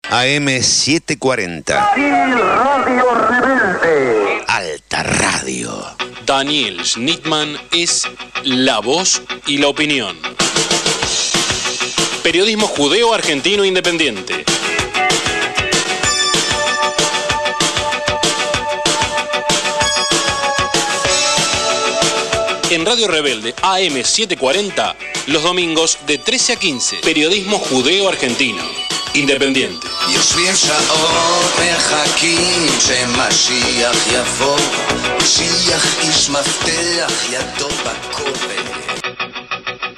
AM740. Y Radio Rebelde. Alta Radio. Daniel Schnittmann es la voz y la opinión. Periodismo judeo argentino independiente. En Radio Rebelde AM740, los domingos de 13 a 15. Periodismo judeo argentino independiente.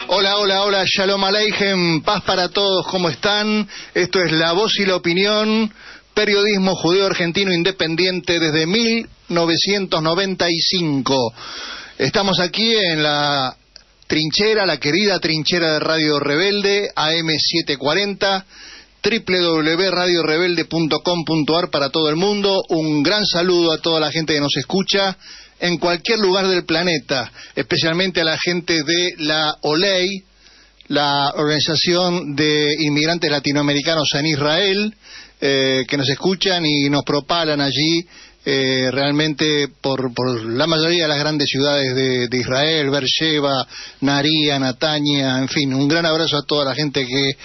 Hola, hola, hola, Shalom Aleichem, paz para todos, ¿cómo están? Esto es La Voz y la Opinión, periodismo judeo argentino independiente desde 1995. Estamos aquí en la trinchera, la querida trinchera de Radio Rebelde, AM740, www.radiorebelde.com.ar para todo el mundo. Un gran saludo a toda la gente que nos escucha en cualquier lugar del planeta, especialmente a la gente de la OLEI, la Organización de Inmigrantes Latinoamericanos en Israel, que nos escuchan y nos propalan allí realmente por la mayoría de las grandes ciudades de Israel, Beersheba, Naría, Natania, en fin, un gran abrazo a toda la gente que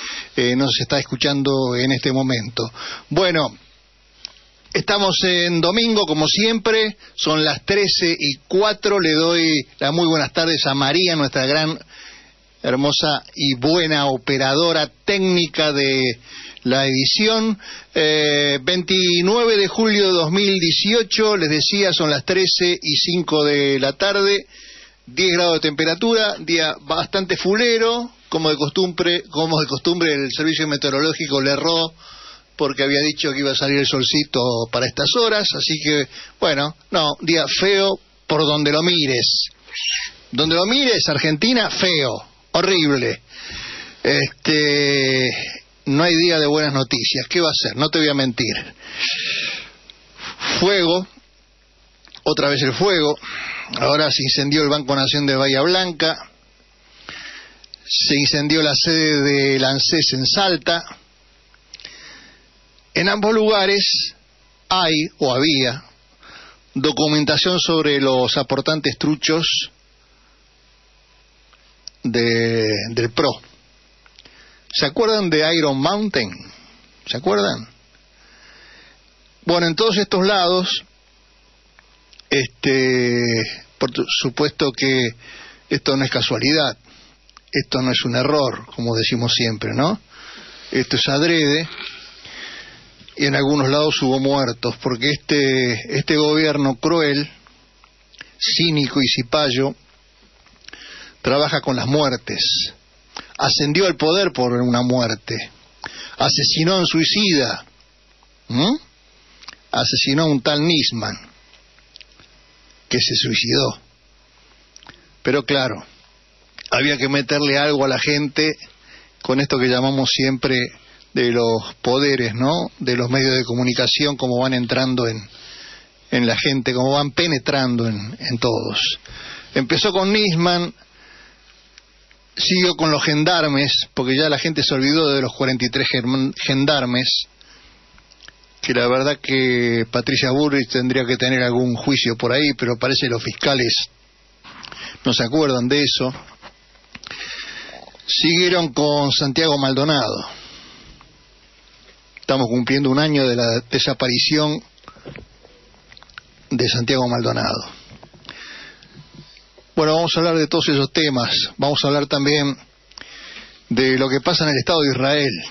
nos está escuchando en este momento. Bueno, estamos en domingo, como siempre, son las 13:04, le doy las muy buenas tardes a María, nuestra gran, hermosa y buena operadora técnica de la edición. 29 de julio de 2018, les decía, son las 13:05 de la tarde, 10 grados de temperatura, día bastante fulero, como de costumbre el servicio meteorológico le erró porque había dicho que iba a salir el solcito para estas horas, así que, bueno, no, día feo por donde lo mires. Donde lo mires, Argentina, feo, horrible. No hay día de buenas noticias. ¿Qué va a ser? No te voy a mentir. Fuego, otra vez el fuego. Ahora se incendió el Banco Nación de Bahía Blanca. Se incendió la sede de la ANSES en Salta. En ambos lugares hay, o había, documentación sobre los aportantes truchos del PRO. ¿Se acuerdan de Iron Mountain? ¿Se acuerdan? Bueno, en todos estos lados, por supuesto que esto no es casualidad, esto no es un error, como decimos siempre, ¿no? Esto es adrede, y en algunos lados hubo muertos, porque este gobierno cruel, cínico y cipayo, trabaja con las muertes. Ascendió al poder por una muerte, asesinó a un suicida, asesinó a un tal Nisman, que se suicidó. Pero claro, había que meterle algo a la gente con esto que llamamos siempre de los poderes, ¿no? De los medios de comunicación, como van entrando en la gente, como van penetrando en todos. Empezó con Nisman, siguió con los gendarmes, porque ya la gente se olvidó de los 43 gendarmes, que la verdad que Patricia Bullrich tendría que tener algún juicio por ahí, pero parece que los fiscales no se acuerdan de eso. Siguieron con Santiago Maldonado. Estamos cumpliendo un año de la desaparición de Santiago Maldonado. Bueno, vamos a hablar de todos esos temas. Vamos a hablar también de lo que pasa en el Estado de Israel.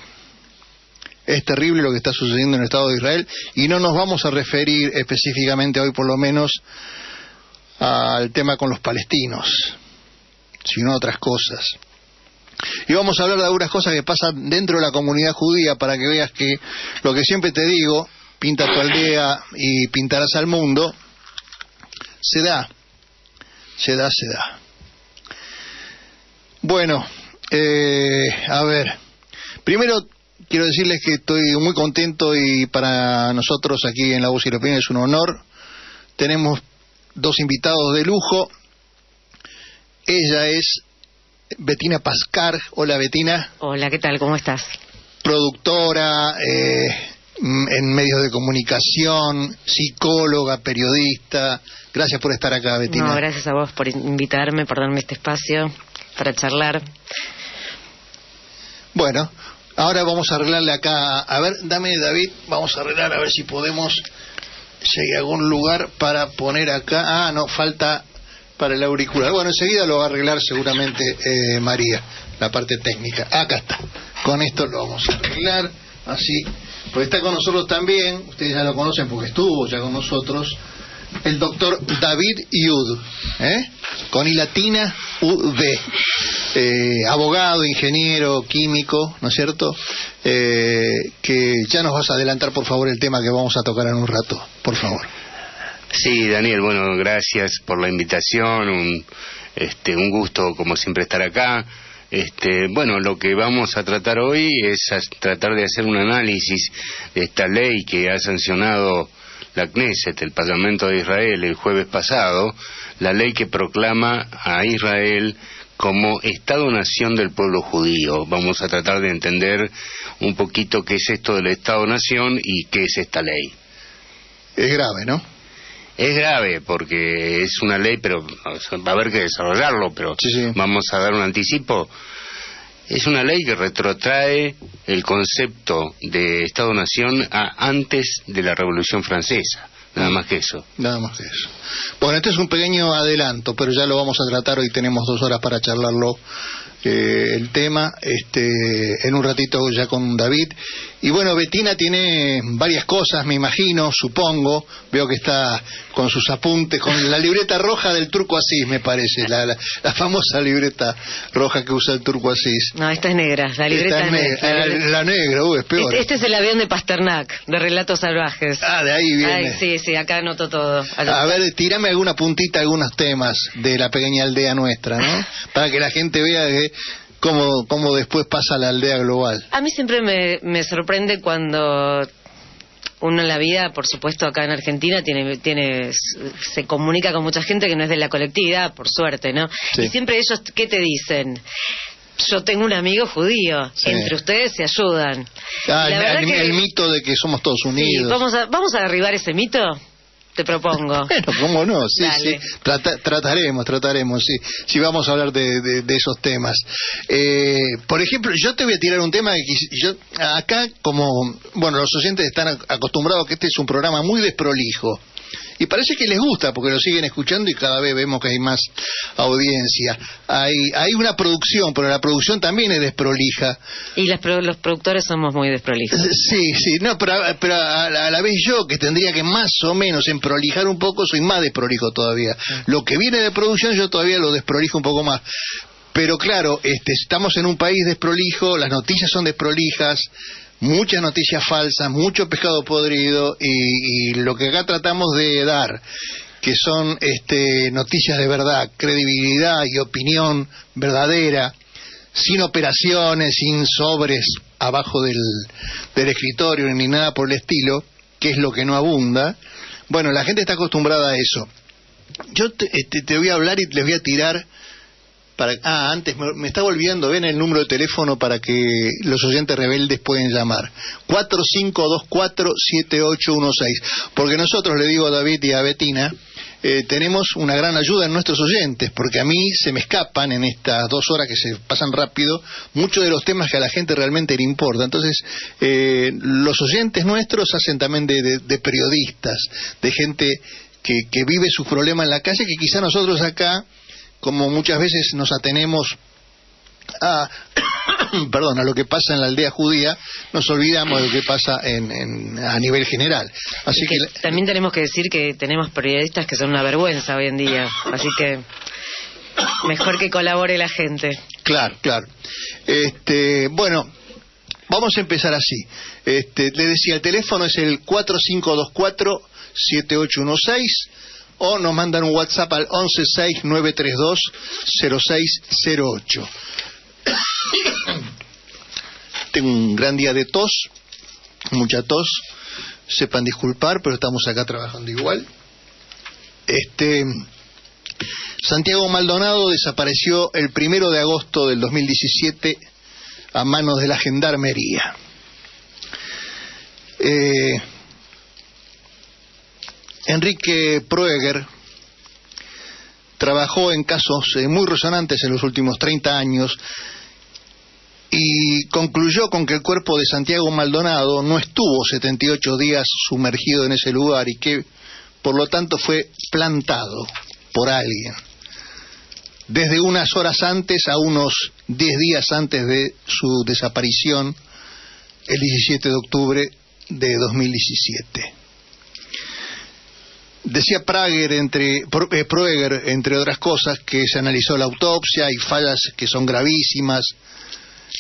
Es terrible lo que está sucediendo en el Estado de Israel y no nos vamos a referir específicamente hoy, por lo menos, al tema con los palestinos, sino a otras cosas. Y vamos a hablar de algunas cosas que pasan dentro de la comunidad judía para que veas que lo que siempre te digo, pinta tu aldea y pintarás al mundo, se da. Bueno, a ver, primero quiero decirles que estoy muy contento y para nosotros aquí en La Voz y la Opinión es un honor. Tenemos dos invitados de lujo. Ella es Bettina Pascar. Hola, Bettina. Hola, ¿qué tal? ¿Cómo estás? Productora, en medios de comunicación, psicóloga, periodista. Gracias por estar acá, Betina. No, gracias a vos por invitarme, por darme este espacio para charlar. Bueno, ahora vamos a arreglarle acá. A ver, dame, David, vamos a arreglar a ver si podemos llegar a algún lugar para poner acá. Ah, no, falta para el auricular. Bueno, enseguida lo va a arreglar seguramente María, la parte técnica. Acá está. Con esto lo vamos a arreglar, así. Pues está con nosotros también, ustedes ya lo conocen porque estuvo ya con nosotros, el doctor David Yud, con I latina, U-D, abogado, ingeniero, químico, ¿no es cierto? Que ya nos vas a adelantar, por favor, el tema que vamos a tocar en un rato, por favor. Sí, Daniel, bueno, gracias por la invitación, un gusto como siempre estar acá. Bueno, lo que vamos a tratar hoy es tratar de hacer un análisis de esta ley que ha sancionado la Knesset, el Parlamento de Israel, el jueves pasado, la ley que proclama a Israel como Estado-Nación del pueblo judío. Vamos a tratar de entender un poquito qué es esto del Estado-Nación y qué es esta ley. Es grave, ¿no? Es grave porque es una ley, pero va a haber que desarrollarlo, pero sí. Vamos a dar un anticipo. Es una ley que retrotrae el concepto de Estado-Nación a antes de la Revolución Francesa. Nada más que eso. Nada más que eso. Bueno, este es un pequeño adelanto, pero ya lo vamos a tratar. Hoy tenemos 2 horas para charlarlo, el tema, en un ratito ya con David. Y bueno, Betina tiene varias cosas, me imagino, supongo. Veo que está con sus apuntes, con la libreta roja del Turco Asís, me parece, la famosa libreta roja que usa el Turco Asís. No, esta es negra, la libreta es negra. La negra, es peor. Este es el avión de Pasternak, de Relatos Salvajes. Ah, de ahí viene. Ay, sí, acá anoto todo. A ver, tírame alguna puntita, algunos temas de la pequeña aldea nuestra, ¿no? Para que la gente vea que cómo después pasa la aldea global. A mí siempre me sorprende cuando uno en la vida, por supuesto acá en Argentina, se comunica con mucha gente que no es de la colectividad, por suerte, ¿no? Sí. Y siempre ellos, ¿qué te dicen? Yo tengo un amigo judío, sí. Entre ustedes se ayudan. El mito de que somos todos unidos. Sí, vamos a derribar ese mito. Te propongo. Bueno, cómo no, sí, Dale. sí. Trataremos, sí. Sí, vamos a hablar de esos temas. Por ejemplo, yo te voy a tirar un tema que acá, como, bueno, los oyentes están acostumbrados a que este es un programa muy desprolijo. Y parece que les gusta porque lo siguen escuchando y cada vez vemos que hay más audiencia. Hay una producción, pero la producción también es desprolija. Y los productores somos muy desprolijos. Sí, no, pero a la vez yo, que tendría que más o menos emprolijar un poco, soy más desprolijo todavía. Lo que viene de producción yo todavía lo desprolijo un poco más. Pero claro, estamos en un país desprolijo, las noticias son desprolijas, muchas noticias falsas, mucho pescado podrido, y lo que acá tratamos de dar, que son noticias de verdad, credibilidad y opinión verdadera, sin operaciones, sin sobres abajo del escritorio ni nada por el estilo, que es lo que no abunda. Bueno, la gente está acostumbrada a eso. Yo te voy a hablar y les voy a tirar antes me estaba olvidando, ven el número de teléfono para que los oyentes rebeldes pueden llamar 4524-7816, porque nosotros, le digo a David y a Betina, tenemos una gran ayuda en nuestros oyentes, porque a mí se me escapan en estas 2 horas que se pasan rápido muchos de los temas que a la gente realmente le importa. Entonces los oyentes nuestros hacen también de periodistas, de gente que vive sus problemas en la calle, que quizá nosotros acá, como muchas veces nos atenemos a lo que pasa en la aldea judía, nos olvidamos de lo que pasa a nivel general. Así que también tenemos que decir que tenemos periodistas que son una vergüenza hoy en día, así que mejor que colabore la gente. Claro. Bueno, vamos a empezar así. Le decía, el teléfono es el 4524-7816, o nos mandan un WhatsApp al 1169320608. Tengo un gran día de tos, mucha tos, sepan disculpar, pero estamos acá trabajando igual. Santiago Maldonado desapareció el 1 de agosto del 2017 a manos de la Gendarmería. Enrique Prueger trabajó en casos muy resonantes en los últimos 30 años y concluyó con que el cuerpo de Santiago Maldonado no estuvo 78 días sumergido en ese lugar y que por lo tanto fue plantado por alguien desde unas horas antes a unos 10 días antes de su desaparición el 17 de octubre de 2017. Decía Prueger, entre otras cosas, que se analizó la autopsia y fallas que son gravísimas.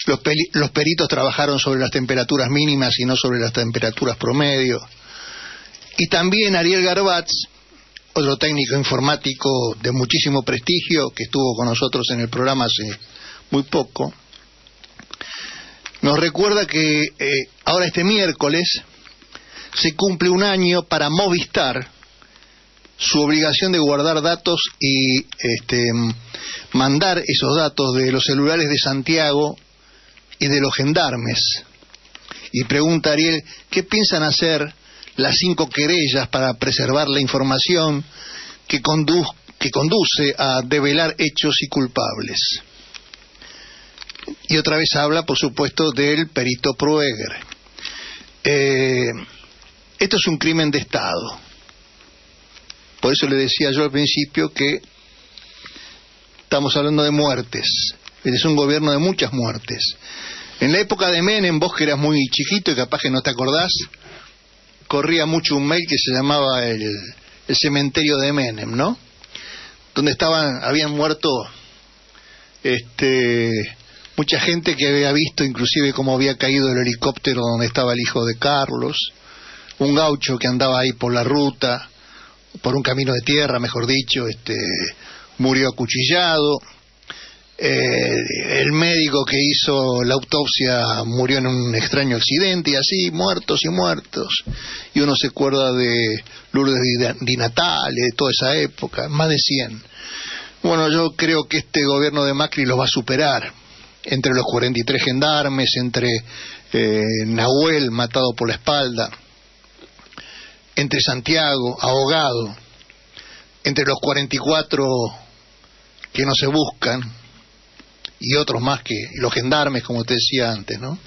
Los peritos trabajaron sobre las temperaturas mínimas y no sobre las temperaturas promedio. Y también Ariel Garbatz, otro técnico informático de muchísimo prestigio, que estuvo con nosotros en el programa hace muy poco, nos recuerda que ahora este miércoles se cumple un año para Movistar su obligación de guardar datos y mandar esos datos de los celulares de Santiago y de los gendarmes. Y pregunta Ariel, ¿qué piensan hacer las 5 querellas para preservar la información que conduce a develar hechos y culpables? Y otra vez habla, por supuesto, del perito Prueger. Esto es un crimen de Estado. Por eso le decía yo al principio que estamos hablando de muertes. Es un gobierno de muchas muertes. En la época de Menem, vos que eras muy chiquito y capaz que no te acordás, corría mucho un mail que se llamaba el cementerio de Menem, ¿no? Donde habían muerto mucha gente que había visto inclusive cómo había caído el helicóptero donde estaba el hijo de Carlos, un gaucho que andaba ahí por la ruta, por un camino de tierra, mejor dicho, murió acuchillado. El médico que hizo la autopsia murió en un extraño accidente, y así, muertos y muertos. Y uno se acuerda de Lourdes Di Natale, de toda esa época, más de 100. Bueno, yo creo que este gobierno de Macri los va a superar. Entre los 43 gendarmes, entre Nahuel matado por la espalda, entre Santiago, ahogado, entre los 44 que no se buscan, y otros más que los gendarmes, como te decía antes, ¿no?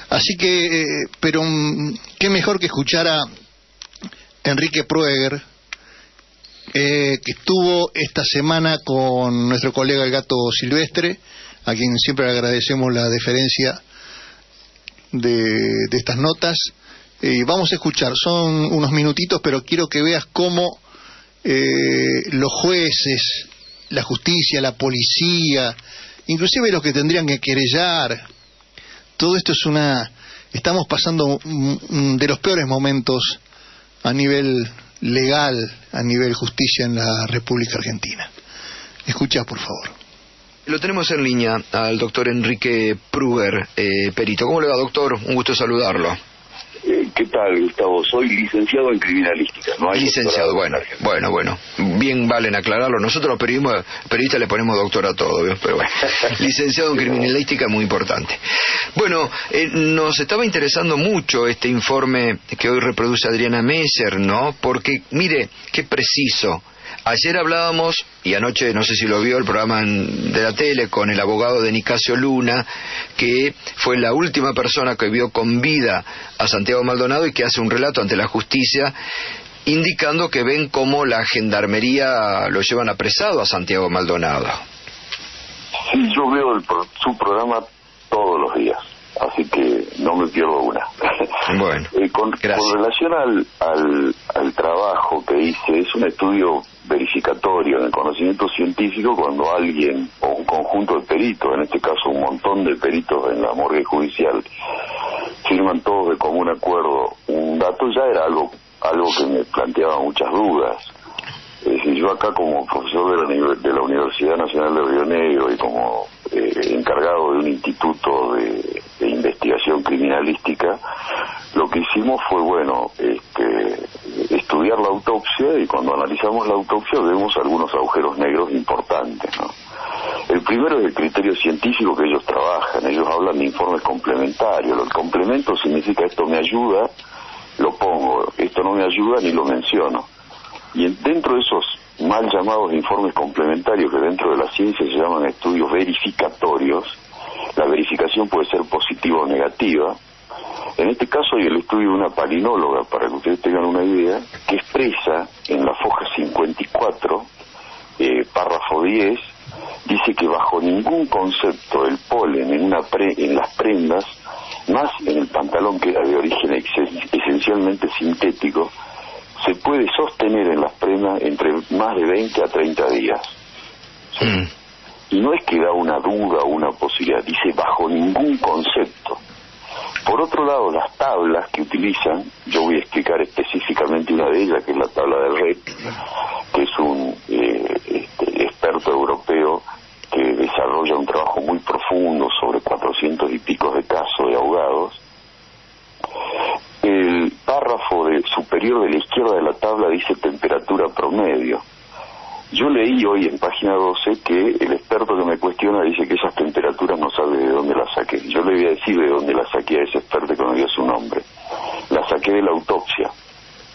Así que, pero qué mejor que escuchar a Enrique Prueger, que estuvo esta semana con nuestro colega el Gato Silvestre, a quien siempre le agradecemos la deferencia de estas notas. Vamos a escuchar, son unos minutitos, pero quiero que veas cómo los jueces, la justicia, la policía, inclusive los que tendrían que querellar, todo esto estamos pasando de los peores momentos a nivel legal, a nivel justicia en la República Argentina. Escucha, por favor. Lo tenemos en línea al doctor Enrique Prueger, perito. ¿Cómo le va, doctor? Un gusto saludarlo. ¿Qué tal, Gustavo? Soy licenciado en criminalística. No hay licenciado, bueno. Bien valen aclararlo. Nosotros los periodistas le ponemos doctor a todo, ¿ves? Pero bueno. Licenciado en criminalística, muy importante. Bueno, nos estaba interesando mucho este informe que hoy reproduce Adriana Messer, ¿no? Porque, mire, qué preciso. Ayer hablábamos, y anoche no sé si lo vio el programa de la tele, con el abogado de Nicasio Luna, que fue la última persona que vio con vida a Santiago Maldonado y que hace un relato ante la justicia indicando que ven cómo la gendarmería lo llevan apresado a Santiago Maldonado. Sí, yo veo su programa todos los días, así que no me pierdo una. Bueno, con relación al trabajo que hice, es un estudio verificatorio en el conocimiento científico cuando alguien, o un conjunto de peritos, en este caso un montón de peritos en la morgue judicial, firman todos de común acuerdo un dato, ya era algo que me planteaba muchas dudas. Es decir, yo acá como profesor de la Universidad Nacional de Río Negro y como encargado de un instituto de investigación criminalística, lo que hicimos fue, estudiar la autopsia, y cuando analizamos la autopsia vemos algunos agujeros negros importantes, ¿no? El primero es el criterio científico que ellos trabajan. Ellos hablan de informes complementarios. El complemento significa esto me ayuda lo pongo, esto no me ayuda ni lo menciono. Y dentro de esos mal llamados informes complementarios que dentro de la ciencia se llaman estudios verificatorios, la verificación puede ser positiva o negativa. En este caso hay el estudio de una palinóloga, para que ustedes tengan una idea, que expresa en la foja 54, párrafo 10, dice que bajo ningún concepto el polen en las prendas, más en el pantalón que era de origen esencialmente sintético, se puede sostener en las prendas entre más de 20 a 30 días. ¿Sí? Y no es que da una duda o una posibilidad, dice bajo ningún concepto. Por otro lado, las tablas que utilizan, yo voy a explicar específicamente una de ellas, que es la tabla del REC, que es un experto europeo que desarrolla un trabajo muy profundo sobre 400 y pico de casos de ahogados. El párrafo superior de la izquierda de la tabla dice temperatura promedio. Yo leí hoy en página 12 que el experto que me cuestiona dice que esas temperaturas no sabe de dónde las saqué. Yo le voy a decir de dónde las saqué a ese experto que no dio su nombre. Las saqué de la autopsia,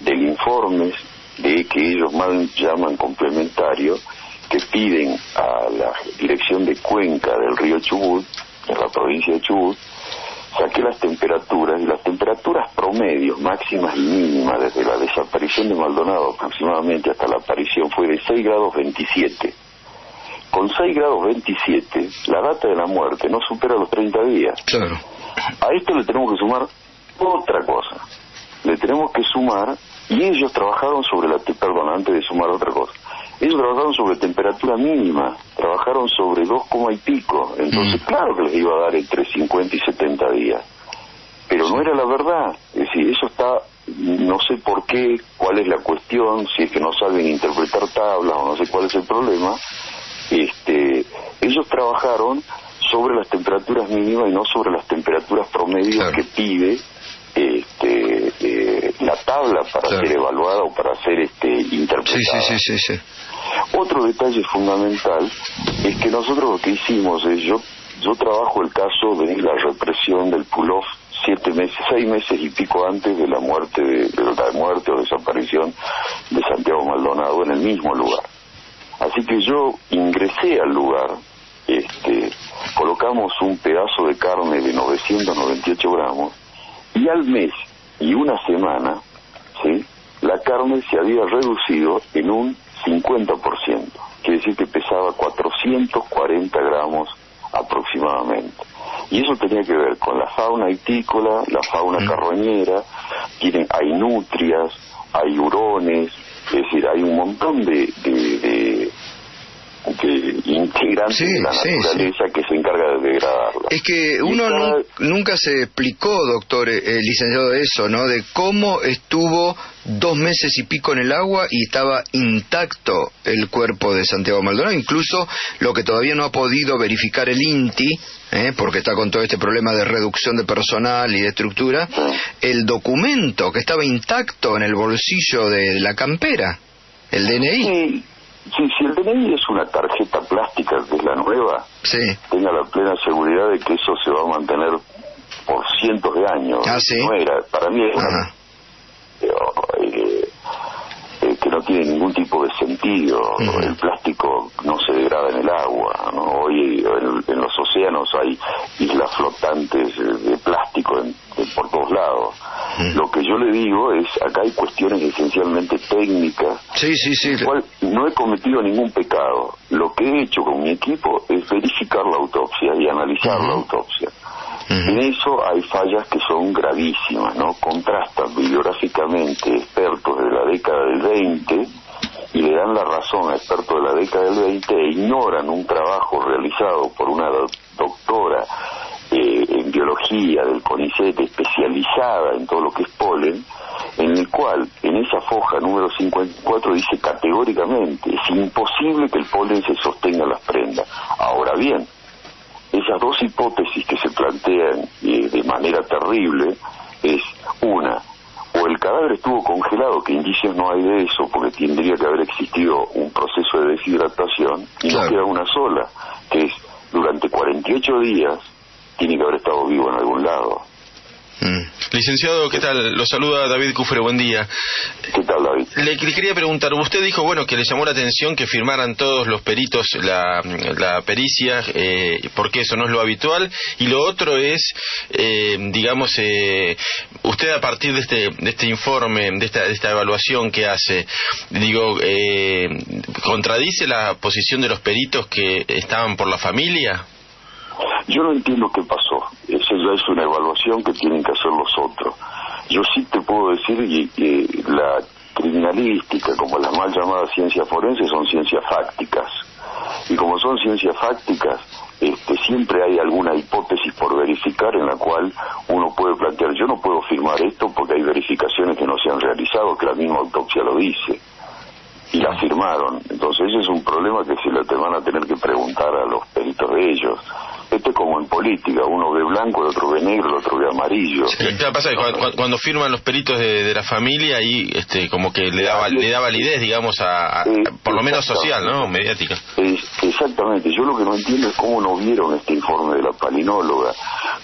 del informe de que ellos llaman complementario, que piden a la dirección de Cuenca del río Chubut, en la provincia de Chubut. Saqué las temperaturas, y las temperaturas promedios, máximas y mínimas, desde la desaparición de Maldonado aproximadamente hasta la aparición, fue de 6 grados 27. Con 6 grados 27, la data de la muerte no supera los 30 días. Claro. A esto le tenemos que sumar otra cosa. Le tenemos que sumar, y ellos trabajaron sobre antes de sumar otra cosa. Ellos trabajaron sobre temperatura mínima, trabajaron sobre 2, y pico, entonces claro que les iba a dar entre 50 y 70 días, pero no era la verdad. Es decir, eso está, no sé por qué, cuál es la cuestión, si es que no saben interpretar tablas o no sé cuál es el problema. Ellos trabajaron sobre las temperaturas mínimas y no sobre las temperaturas promedios, claro, que pide la tabla para ser evaluada o para ser interpretada. Sí. Otro detalle fundamental es que nosotros lo que hicimos es, yo trabajo el caso de la represión del Pulov 6 meses y pico antes de la muerte o desaparición de Santiago Maldonado, en el mismo lugar. Así que yo ingresé al lugar, colocamos un pedazo de carne de 998 gramos, y al mes y una semana, ¿sí?, la carne se había reducido en un 50%, quiere decir que pesaba 440 gramos aproximadamente. Y eso tenía que ver con la fauna hitícola, la fauna carroñera, hay nutrias, hay hurones, es decir, hay un montón de integrantes de la naturaleza que se encarga de degradarla. Es que uno nunca se explicó, doctor, licenciado, eso, ¿no? De cómo estuvo 2 meses y pico en el agua y estaba intacto el cuerpo de Santiago Maldonado, incluso lo que todavía no ha podido verificar el INTI, porque está con todo este problema de reducción de personal y de estructura, el documento que estaba intacto en el bolsillo de la campera, el DNI. Sí, si el DNI es una tarjeta plástica, que es la nueva, tenga la plena seguridad de que eso se va a mantener por cientos de años. No era, para mí es que no tiene ningún tipo de sentido. El plástico no se degrada en el agua, ¿no? Hoy en los océanos hay islas flotantes de plástico por todos lados. Lo que yo le digo es, acá hay cuestiones esencialmente técnicas, cual no he cometido ningún pecado. Lo que he hecho con mi equipo es verificar la autopsia y analizar la autopsia. En eso hay fallas que son gravísimas, ¿no? Contrastan bibliográficamente expertos de la década del 20 y le dan la razón a expertos de la década del 20 e ignoran un trabajo realizado por una doctora en biología del CONICET, especializada en todo lo que es polen, en el cual en esa foja número 54 dice categóricamente: es imposible que el polen se sostenga en las prendas. Ahora bien, esas dos hipótesis que se plantean de manera terrible es una: o el cadáver estuvo congelado, que indicios no hay de eso, porque tendría que haber existido un proceso de deshidratación, y no queda una sola, que es durante 48 días tiene que haber estado vivo en algún lado. Licenciado, ¿qué tal? Lo saluda David Cufre, buen día. ¿Qué tal, David? Le quería preguntar, usted dijo, bueno, que le llamó la atención que firmaran todos los peritos la pericia, porque eso no es lo habitual, y lo otro es, digamos, usted a partir de este informe, de esta evaluación que hace, digo, ¿contradice la posición de los peritos que estaban por la familia? Yo no entiendo qué pasó. Eso ya es una evaluación que tienen que hacer los otros. Yo sí te puedo decir que la criminalística, como las mal llamadas ciencias forenses, son ciencias fácticas. Y como son ciencias fácticas, siempre hay alguna hipótesis por verificar en la cual uno puede plantear, yo no puedo firmar esto porque hay verificaciones que no se han realizado, que la misma autopsia lo dice. Y la firmaron. Entonces ese es un problema que te van a tener que preguntar a los peritos de ellos. Esto es como en política, uno ve blanco, el otro ve negro, el otro ve amarillo. Sí, ¿qué pasa? Cuando firman los peritos de la familia, ahí como que le da validez, digamos, por lo menos social, ¿no? Mediática. Exactamente. Yo lo que no entiendo es cómo no vieron este informe de la palinóloga,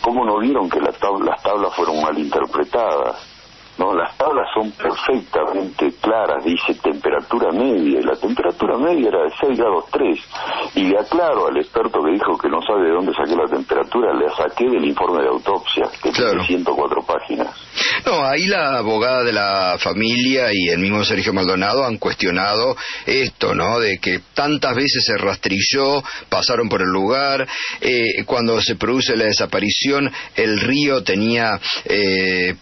cómo no vieron que las tablas fueron mal interpretadas. No, las tablas son perfectamente claras, dice temperatura media, y la temperatura media era de 6 grados 3, y le aclaro al experto que dijo que no sabe de dónde saqué la temperatura, le saqué del informe de autopsia, que tiene 104 páginas. No, ahí la abogada de la familia y el mismo Sergio Maldonado han cuestionado esto, ¿no? De que tantas veces se rastrilló, pasaron por el lugar, cuando se produce la desaparición, el río tenía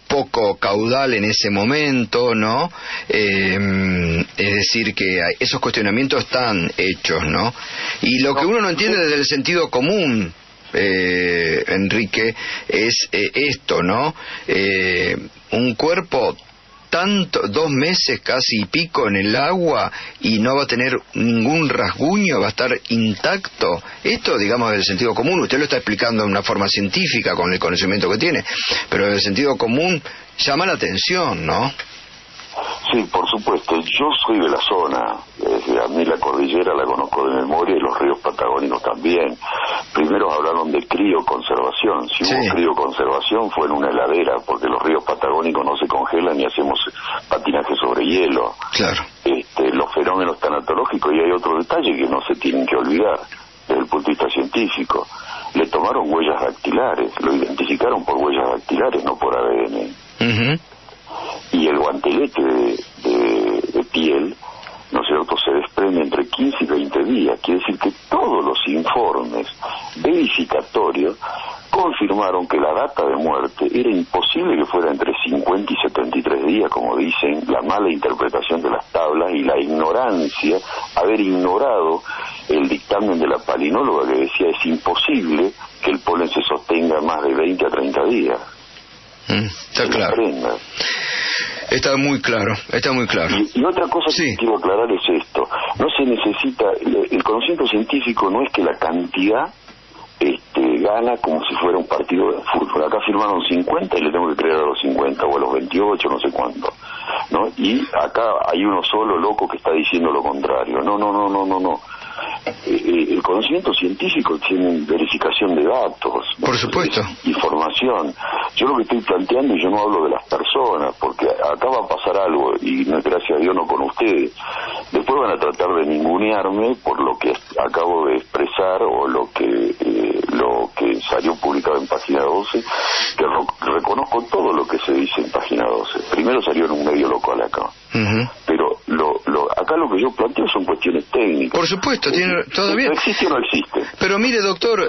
poco caudal en ese momento, ¿no? Es decir, que esos cuestionamientos están hechos, ¿no? Y lo que uno no entiende desde el sentido común, Enrique, es esto, ¿no? Un cuerpo 2 meses casi y pico en el agua y no va a tener ningún rasguño, va a estar intacto. Esto, digamos, del sentido común, usted lo está explicando de una forma científica con el conocimiento que tiene, pero del sentido común llama la atención, ¿no? Sí, por supuesto. Yo soy de la zona. A mí la cordillera la conozco de memoria y los ríos patagónicos también. Primero hablaron de crioconservación. Si hubo crioconservación fue en una heladera, porque los ríos patagónicos no se congelan y hacemos patinaje sobre hielo. Claro. Los fenómenos tanatológicos, y hay otro detalle que no se tienen que olvidar desde el punto de vista científico. Le tomaron huellas dactilares, lo identificaron por huellas dactilares, no por ADN. Uh-huh. Y el guantelete de piel, ¿no es cierto?, se desprende entre 15 y 20 días. Quiere decir que todos los informes verificatorios confirmaron que la data de muerte era imposible que fuera entre 50 y 73 días, como dicen, la mala interpretación de las tablas y la ignorancia, haber ignorado el dictamen de la palinóloga que decía es imposible que el polen se sostenga más de 20 a 30 días. Está claro. Está muy claro. Y otra cosa que quiero aclarar es esto. No se necesita, el conocimiento científico no es que la cantidad gana como si fuera un partido de fútbol. Acá firmaron 50 y le tengo que creer a los 50 o a los 28, no sé cuánto, ¿no? Y acá hay uno solo loco que está diciendo lo contrario. No. El conocimiento científico tiene verificación de datos, por supuesto, información. Yo lo que estoy planteando, y yo no hablo de las personas, porque acá va a pasar algo, y gracias a Dios no con ustedes. Después van a tratar de ningunearme por lo que acabo de expresar o lo que salió publicado en Página 12, que reconozco todo lo que se dice en Página 12. Primero salió en un medio local acá. Uh-huh. Pero acá lo que yo planteo son cuestiones técnicas. Por supuesto, tiene todo bien. ¿Existe o no existe? Pero mire, doctor,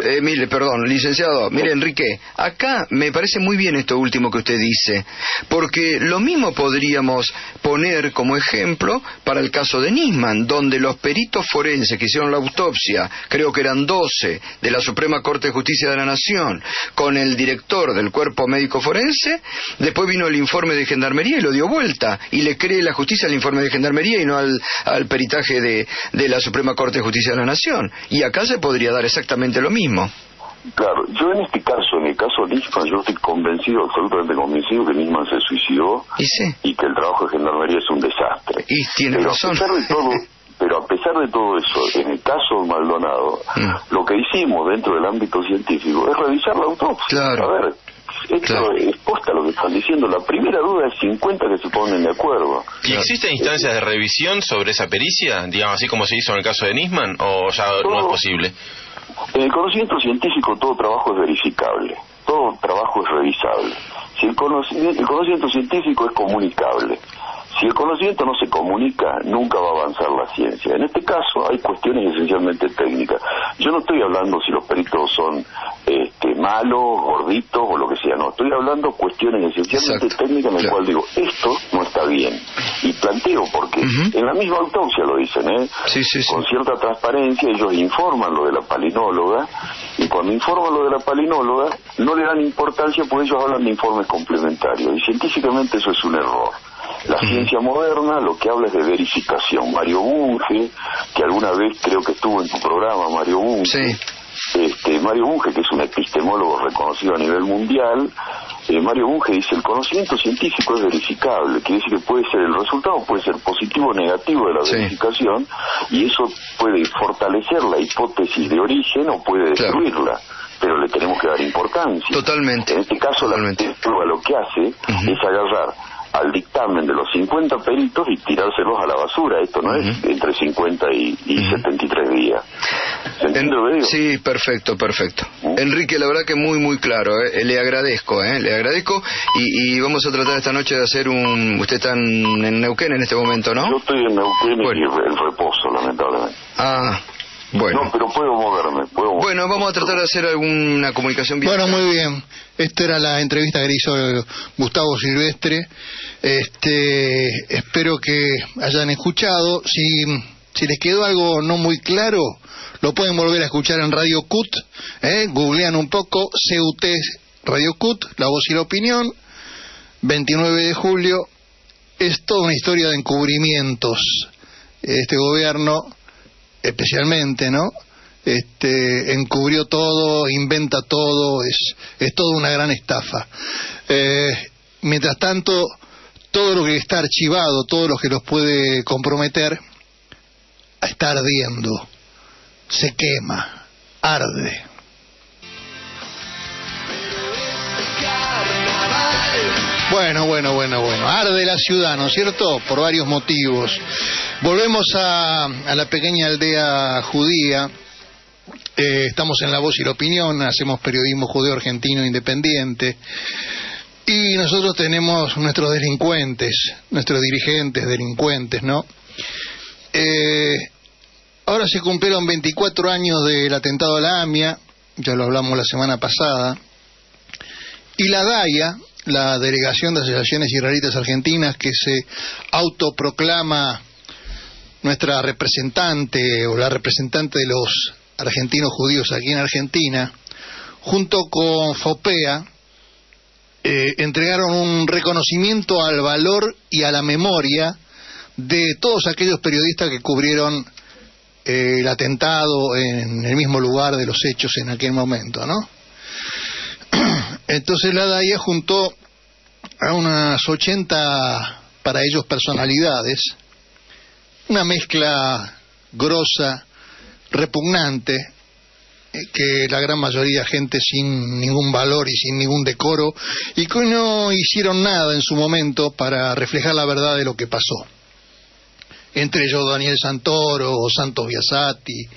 licenciado, mire, Enrique, acá me parece muy bien esto último que usted dice, porque lo mismo podríamos poner como ejemplo para el caso de Nisman, donde los peritos forenses que hicieron la autopsia, creo que eran 12, de la Suprema Corte de Justicia de la Nación, con el director del cuerpo médico forense, después vino el informe de Gendarmería y lo dio vuelta, y le cree la justicia al informe de Gendarmería y no al peritaje de la Suprema Corte de Justicia de la Nación. Y acá se podría dar exactamente lo mismo. Claro, yo en este caso, en el caso de Nisman, yo estoy absolutamente convencido que Nisman se suicidó y que el trabajo de Gendarmería es un desastre. Y tiene razón. Pero a pesar de todo eso, en el caso de Maldonado, lo que hicimos dentro del ámbito científico es revisar la autopsia. Claro. A ver, Esto es posta lo que están diciendo. La primera duda es 50 que se ponen de acuerdo. ¿Y existen instancias de revisión sobre esa pericia, digamos, así como se hizo en el caso de Nisman, o ya no es posible? En el conocimiento científico todo trabajo es verificable, todo trabajo es revisable. Si el conocimiento científico es comunicable. Si el conocimiento no se comunica, nunca va a avanzar la ciencia. En este caso hay cuestiones esencialmente técnicas. Yo no estoy hablando si los peritos son malos, gorditos o lo que sea, no. Estoy hablando cuestiones esencialmente técnicas en las cuales digo, esto no está bien. Y planteo porque en la misma autopsia lo dicen, con cierta transparencia ellos informan lo de la palinóloga, y cuando informan lo de la palinóloga no le dan importancia porque ellos hablan de informes complementarios. Y científicamente eso es un error. La ciencia moderna lo que habla es de verificación. Mario Bunge, que alguna vez creo que estuvo en tu programa, Mario Bunge, Mario Bunge, que es un epistemólogo reconocido a nivel mundial, Mario Bunge dice, el conocimiento científico es verificable, quiere decir que puede ser, el resultado puede ser positivo o negativo de la verificación, y eso puede fortalecer la hipótesis de origen o puede destruirla. Pero le tenemos que dar importancia. Totalmente. En este caso, la prueba lo que hace es agarrar al dictamen de los 50 peritos y tirárselos a la basura. Esto no es entre 50 y 73 días. ¿Se entiende lo que digo? Sí, perfecto. Enrique, la verdad que muy claro, le agradezco, y vamos a tratar esta noche de hacer usted está en Neuquén en este momento, ¿no? Yo estoy en Neuquén y en reposo, lamentablemente. Bueno. No, pero puedo moverme. Bueno, vamos a tratar de hacer alguna comunicación bien. Bueno, muy bien. Esta era la entrevista que le hizo Gustavo Silvestre. Espero que hayan escuchado. Si les quedó algo no muy claro, lo pueden volver a escuchar en Radio CUT. Googlean un poco, CUT Radio CUT, La Voz y la Opinión, 29 de julio. Es toda una historia de encubrimientos. Este gobierno, especialmente, ¿no? Encubrió todo, inventa todo, es toda una gran estafa. Mientras tanto, todo lo que está archivado, todo lo que los puede comprometer, está ardiendo, se quema, arde. Bueno, arde la ciudad, ¿no es cierto? Por varios motivos. Volvemos a la pequeña aldea judía. Estamos en La Voz y la Opinión, hacemos periodismo judeo argentino independiente, y nosotros tenemos nuestros delincuentes, nuestros dirigentes delincuentes, ¿no? Ahora se cumplieron 24 años del atentado a la AMIA, ya lo hablamos la semana pasada, y la DAIA, la Delegación de Asociaciones Israelitas Argentinas, que se autoproclama nuestra representante o la representante de los argentinos judíos aquí en Argentina, junto con FOPEA, entregaron un reconocimiento al valor y a la memoria de todos aquellos periodistas que cubrieron el atentado en el mismo lugar de los hechos en aquel momento, ¿no? Entonces la DAIA juntó a unas 80, para ellos, personalidades, una mezcla grosa, repugnante, que la gran mayoría gente sin ningún valor y sin ningún decoro, y que no hicieron nada en su momento para reflejar la verdad de lo que pasó. Entre ellos Daniel Santoro, Santos Biasati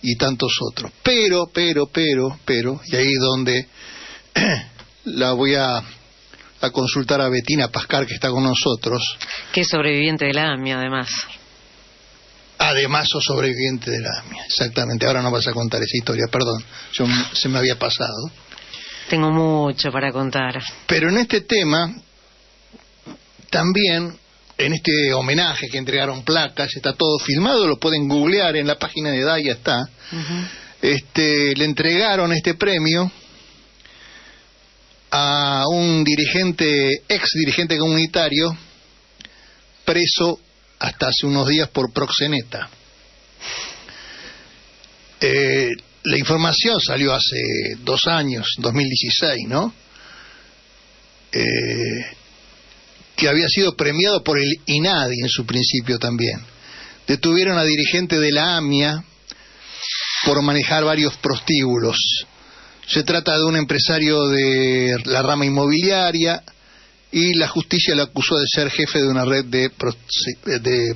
y tantos otros. Pero, y ahí es donde la voy a consultar a Betina Pascar, que está con nosotros. Que es sobreviviente de la AMIA, además. Además, sos sobreviviente de la AMIA, exactamente. Ahora no vas a contar esa historia, perdón, se me había pasado. Tengo mucho para contar. Pero en este tema, también, en este homenaje que entregaron placas, está todo filmado, lo pueden googlear, en la página de DAIA está. Le entregaron este premio a un ex dirigente comunitario, preso hasta hace unos días por proxeneta. La información salió hace 2 años, 2016, ¿no? Que había sido premiado por el INADI en su principio también. Detuvieron a dirigente de la AMIA por manejar varios prostíbulos. Se trata de un empresario de la rama inmobiliaria y la justicia lo acusó de ser jefe de una red de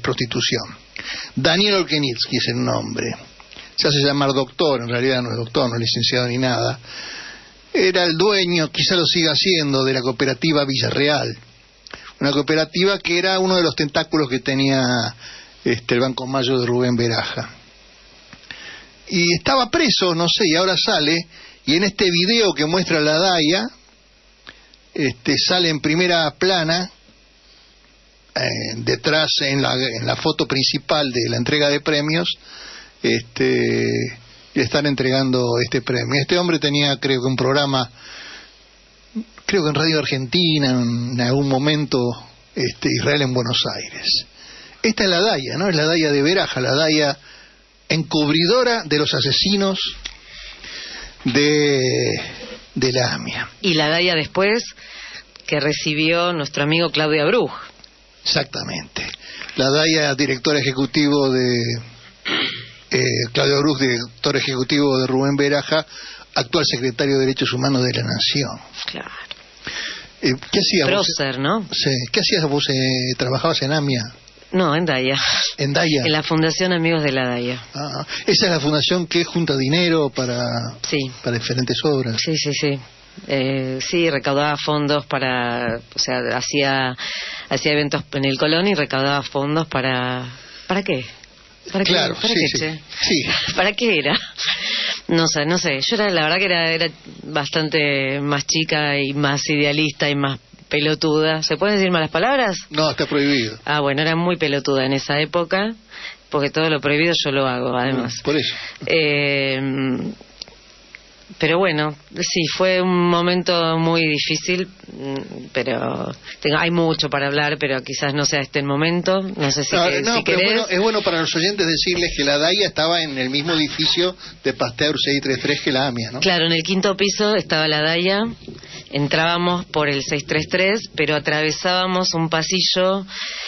prostitución. Daniel Olkenitsky es el nombre. Se hace llamar doctor, en realidad no es doctor, no es licenciado ni nada. Era el dueño, quizá lo siga siendo, de la cooperativa Villarreal. Una cooperativa que era uno de los tentáculos que tenía el Banco Mayo de Rubén Beraja. Y estaba preso, no sé, y ahora sale, y en este video que muestra la DAIA, sale en primera plana, detrás en la foto principal de la entrega de premios, le están entregando este premio. Este hombre tenía, creo que un programa, creo que en Radio Argentina, en algún momento, Israel en Buenos Aires. Esta es la DAIA, ¿no? Es la DAIA de Beraja, la DAIA encubridora de los asesinos de la AMIA. Y la DAIA después que recibió nuestro amigo Claudio Abruj. Exactamente. La DAIA, director ejecutivo de Claudio Abruj, director ejecutivo de Rubén Beraja, actual secretario de Derechos Humanos de la Nación. Claro. ¿Qué hacías Prócer, vos? ¿no? Sí. ¿Qué hacías vos? ¿Trabajabas en AMIA? No, en DAIA. ¿En DAIA? En la Fundación Amigos de la DAIA. Ah, esa es la fundación que junta dinero para diferentes obras. Sí. Sí, recaudaba fondos para, o sea, hacía eventos en el Colón y recaudaba fondos ¿para qué? ¿Para claro, qué? ¿Para qué, che? Sí. ¿Para qué era? No sé. Yo la verdad que era bastante más chica y más idealista y más pelotuda. ¿Se pueden decir malas palabras? No, está prohibido. Ah, bueno, era muy pelotuda en esa época, porque todo lo prohibido yo lo hago, además. Por eso. Pero bueno, sí, fue un momento muy difícil, pero hay mucho para hablar, pero quizás no sea este el momento. No sé si pero querés. Es bueno para los oyentes decirles que la DAIA estaba en el mismo edificio de Pasteur 633 que la AMIA, ¿no? Claro, en el quinto piso estaba la DAIA, entrábamos por el 633, pero atravesábamos un pasillo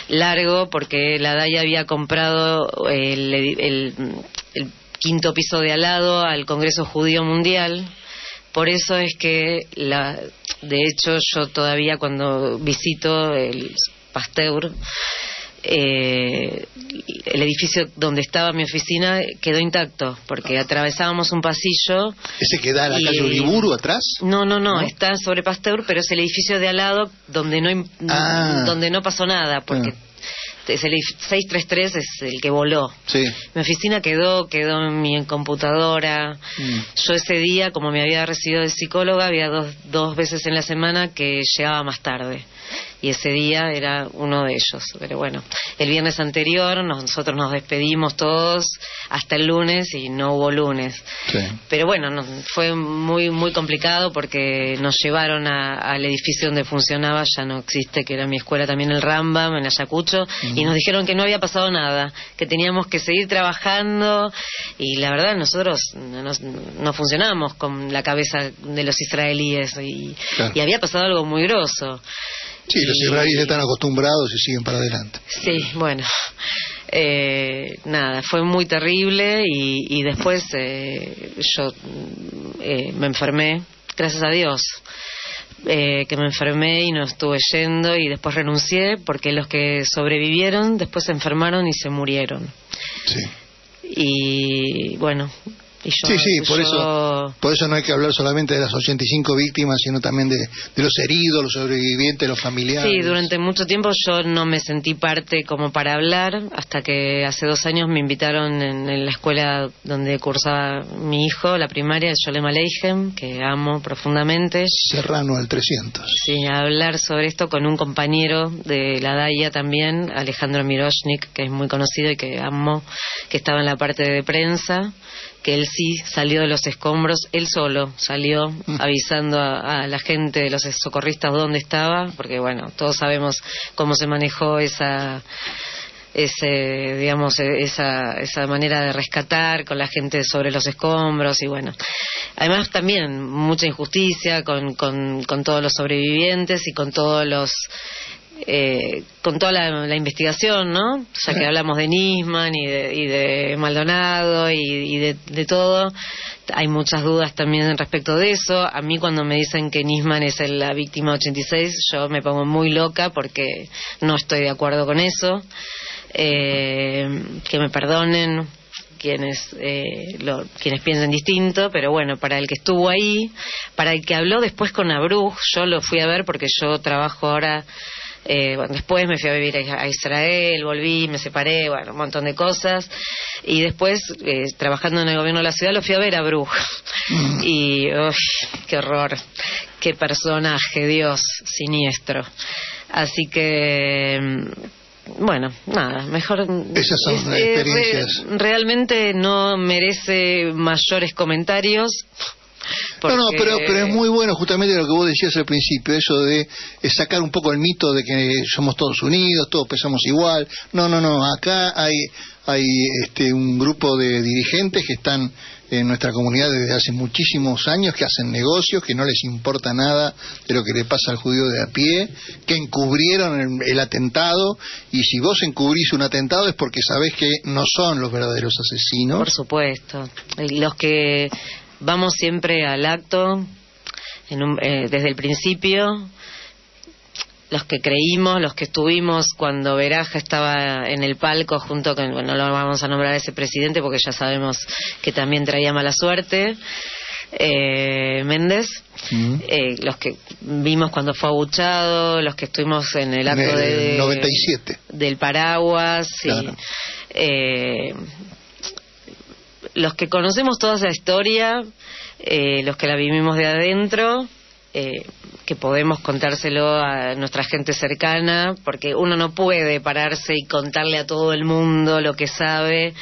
largo porque la DAIA había comprado el quinto piso de al lado al Congreso Judío Mundial. Por eso es que, de hecho, yo todavía cuando visito el Pasteur, el edificio donde estaba mi oficina quedó intacto, porque atravesábamos un pasillo. ¿Ese que da a la calle Uriburu atrás? No, está sobre Pasteur, pero es el edificio de al lado donde no pasó nada, porque el 633 es el que voló. Sí. Mi oficina quedó en mi computadora. Yo ese día, como me había recibido de psicóloga, había dos veces en la semana que llegaba más tarde. Y ese día era uno de ellos. Pero bueno, el viernes anterior nosotros nos despedimos todos hasta el lunes y no hubo lunes. Sí. Pero bueno, fue muy muy complicado porque nos llevaron al edificio donde funcionaba, ya no existe, que era mi escuela también, el Rambam, en Ayacucho, y nos dijeron que no había pasado nada, que teníamos que seguir trabajando, y la verdad nosotros no funcionábamos con la cabeza de los israelíes, y había pasado algo muy grosso. Sí, los israelíes están acostumbrados y siguen para adelante. Sí, bueno, nada, fue muy terrible y después yo me enfermé, gracias a Dios, que me enfermé y no estuve yendo y después renuncié porque los que sobrevivieron después se enfermaron y se murieron. Sí. Y bueno... Por eso no hay que hablar solamente de las 85 víctimas, sino también de los heridos, los sobrevivientes, los familiares. Sí, durante mucho tiempo yo no me sentí parte como para hablar, hasta que hace 2 años me invitaron en la escuela donde cursaba mi hijo, la primaria, el Sholem Aleichem, que amo profundamente. Serrano al 300. Sí, a hablar sobre esto con un compañero de la DAIA también, Alejandro Miroshnik, que es muy conocido y que amo, que estaba en la parte de prensa, que él sí salió de los escombros, él solo salió avisando a la gente de los socorristas dónde estaba, porque bueno, todos sabemos cómo se manejó esa manera de rescatar con la gente sobre los escombros, y bueno, además también mucha injusticia con todos los sobrevivientes y con todos los con toda la investigación, ¿no? Ya que hablamos de Nisman y de Maldonado y de todo, hay muchas dudas también respecto de eso. A mí cuando me dicen que Nisman es la víctima 86, yo me pongo muy loca porque no estoy de acuerdo con eso. Que me perdonen quienes piensen distinto, pero bueno, para el que estuvo ahí, para el que habló después con Abruj, yo lo fui a ver porque yo trabajo ahora, después me fui a vivir a Israel, volví, me separé, bueno, un montón de cosas, y después trabajando en el gobierno de la ciudad lo fui a ver a Abruj, y qué horror, qué personaje, Dios, siniestro. Así que bueno, nada, mejor. Esas son las experiencias. Realmente no merece mayores comentarios. Porque... No, pero es muy bueno justamente lo que vos decías al principio, eso de sacar un poco el mito de que somos todos unidos, todos pensamos igual. No, acá hay un grupo de dirigentes que están en nuestra comunidad desde hace muchísimos años, que hacen negocios, que no les importa nada de lo que le pasa al judío de a pie, que encubrieron el atentado, y si vos encubrís un atentado es porque sabés que no son los verdaderos asesinos. Por supuesto. Los que vamos siempre al acto desde el principio, los que creímos, los que estuvimos cuando Beraja estaba en el palco junto con, bueno, no lo vamos a nombrar a ese presidente porque ya sabemos que también traía mala suerte, Méndez, los que vimos cuando fue abuchado, los que estuvimos en el acto del 97 del paraguas, claro. Los que conocemos toda esa historia, los que la vivimos de adentro, que podemos contárselo a nuestra gente cercana, porque uno no puede pararse y contarle a todo el mundo lo que sabe,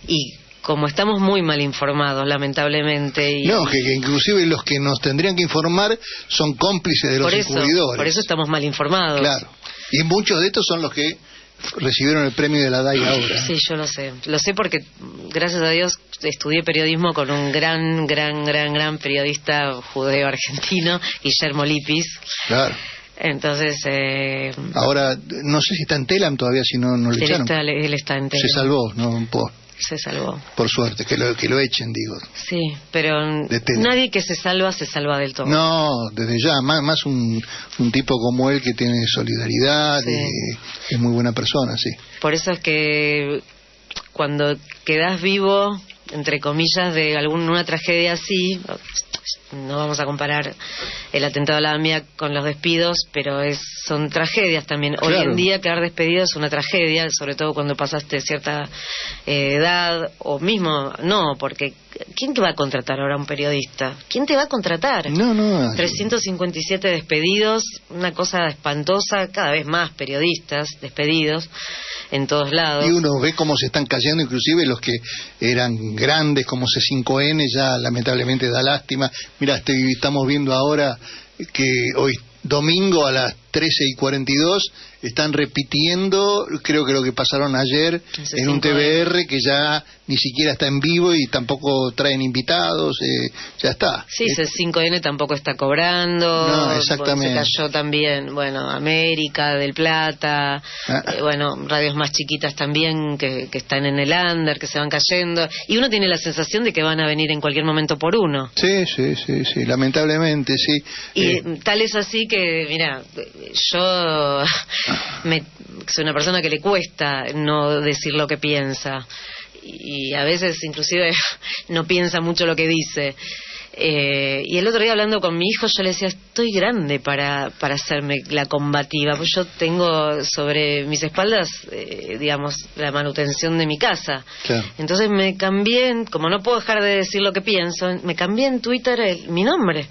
y como estamos muy mal informados, lamentablemente. No, que inclusive los que nos tendrían que informar son cómplices de los encubridores. Por eso estamos mal informados. Claro. Y muchos de estos son los que recibieron el premio de la DAI ahora. Sí, yo lo sé. Lo sé porque, gracias a Dios, estudié periodismo con un gran periodista judeo argentino, Guillermo Lipis. Claro. Entonces... ahora, no sé si está en Telam todavía, si no le echaron. Él está en Telam. Se salvó, ¿no? Se salvó. Por suerte, que lo echen, digo. Sí, pero nadie que se salva del todo. No, desde ya, más un tipo como él que tiene solidaridad, sí. Y es muy buena persona, sí. Por eso es que cuando quedás vivo, entre comillas, de alguna tragedia así, no vamos a comparar el atentado a la AMIA con los despidos, pero son tragedias también. Claro. Hoy en día quedar despedido es una tragedia, sobre todo cuando pasaste cierta edad, o mismo no, porque ¿quién te va a contratar ahora un periodista? ¿Quién te va a contratar? No. 357 despedidos, una cosa espantosa, cada vez más periodistas despedidos en todos lados. Y uno ve cómo se están cayendo, inclusive los que eran grandes como C5N, ya lamentablemente da lástima. Mira, estamos viendo ahora que hoy domingo a las 13:42 están repitiendo, creo que lo que pasaron ayer en un TBR que ya ni siquiera está en vivo y tampoco traen invitados, ya está. Sí, C5N tampoco está cobrando. No, exactamente. Se cayó también, bueno, América, Del Plata, radios más chiquitas también que están en el under, que se van cayendo, y uno tiene la sensación de que van a venir en cualquier momento por uno. Sí, lamentablemente, sí. Y tal es así que, mira, yo soy una persona que le cuesta no decir lo que piensa, y a veces inclusive no piensa mucho lo que dice, y el otro día hablando con mi hijo yo le decía, estoy grande para hacerme la combativa, pues yo tengo sobre mis espaldas digamos la manutención de mi casa. Claro. Entonces me cambié, como no puedo dejar de decir lo que pienso, me cambié en Twitter mi nombre.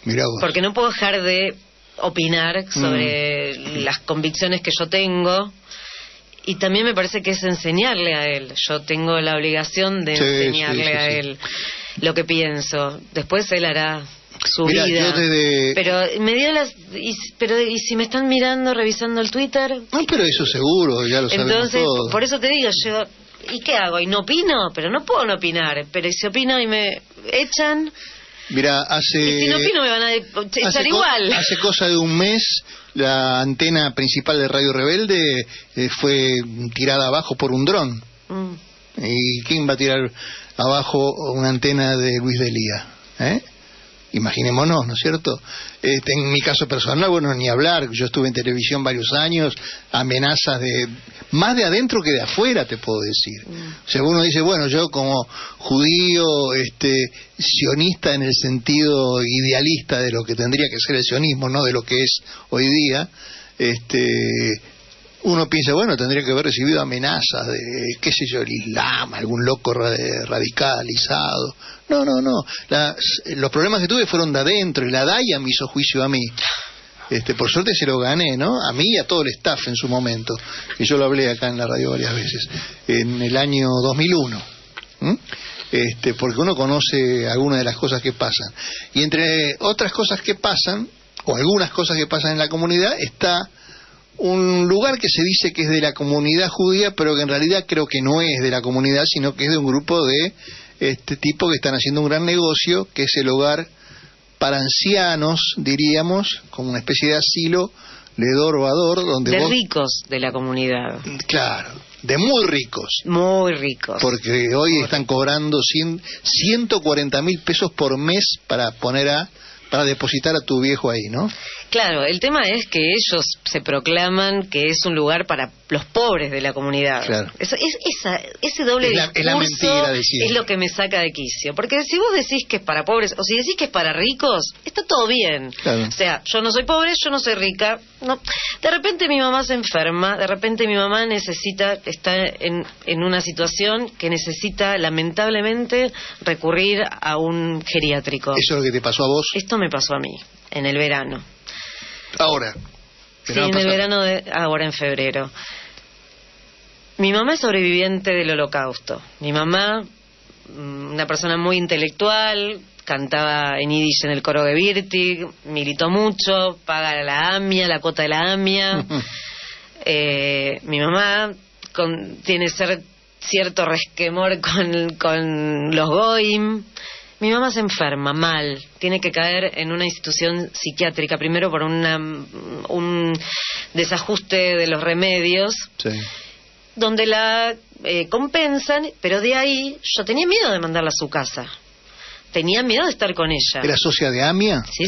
Mirá vos. Porque no puedo dejar de opinar sobre las convicciones que yo tengo, y también me parece que es enseñarle a él. Yo tengo la obligación de enseñarle a él lo que pienso. Después él hará su vida. Pero me dio y si me están mirando, revisando el Twitter. No, pero eso seguro, ya lo sabemos. Entonces, todos. Por eso te digo, yo, ¿y qué hago? ¿Y no opino? Pero no puedo no opinar. Pero si opino y me echan. Mira, y si no opino me van a echar igual. Hace cosa de un mes la antena principal de Radio Rebelde fue tirada abajo por un dron. ¿Y quién va a tirar abajo una antena de Luis Delía? Imaginémonos, ¿no es cierto? En mi caso personal, bueno, ni hablar. Yo estuve en televisión varios años, amenazas más de adentro que de afuera, te puedo decir. O sea, uno dice, bueno, yo como judío, sionista en el sentido idealista de lo que tendría que ser el sionismo, no de lo que es hoy día, uno piensa, bueno, tendría que haber recibido amenazas de, qué sé yo, el Islam, algún loco radicalizado. No. Los problemas que tuve fueron de adentro, y la DAIA me hizo juicio a mí. Por suerte se lo gané, ¿no? A mí y a todo el staff en su momento. Y yo lo hablé acá en la radio varias veces. En el año 2001. Porque uno conoce algunas de las cosas que pasan. Y entre otras cosas que pasan, o algunas cosas que pasan en la comunidad, está un lugar que se dice que es de la comunidad judía, pero que en realidad creo que no es de la comunidad, sino que es de un grupo de tipo que están haciendo un gran negocio, que es el hogar para ancianos, diríamos, como una especie de asilo de Dorvador, donde de ricos de la comunidad. Claro, de muy ricos. Muy ricos. Porque hoy están cobrando 140.000 pesos por mes para depositar a tu viejo ahí, ¿no? Claro, el tema es que ellos se proclaman que es un lugar para los pobres de la comunidad. Claro. Ese doble discurso es la mentira de es lo que me saca de quicio. Porque si vos decís que es para pobres, o si decís que es para ricos, está todo bien. Claro. O sea, yo no soy pobre, yo no soy rica. No. De repente mi mamá se enferma, de repente mi mamá está en una situación que necesita, lamentablemente, recurrir a un geriátrico. ¿Eso es lo que te pasó a vos? Esto me pasó a mí, en el verano. Ahora. Sí, en el verano ahora en febrero. Mi mamá es sobreviviente del Holocausto. Mi mamá, una persona muy intelectual, cantaba en yiddish en el coro de Virtig, militó mucho, paga la AMIA, la cuota de la AMIA. Mi mamá tiene cierto resquemor con los goim. Mi mamá se enferma mal, tiene que caer en una institución psiquiátrica, primero por un desajuste de los remedios, sí, donde la compensan, pero de ahí yo tenía miedo de mandarla a su casa, tenía miedo de estar con ella. ¿Era socia de AMIA? Sí.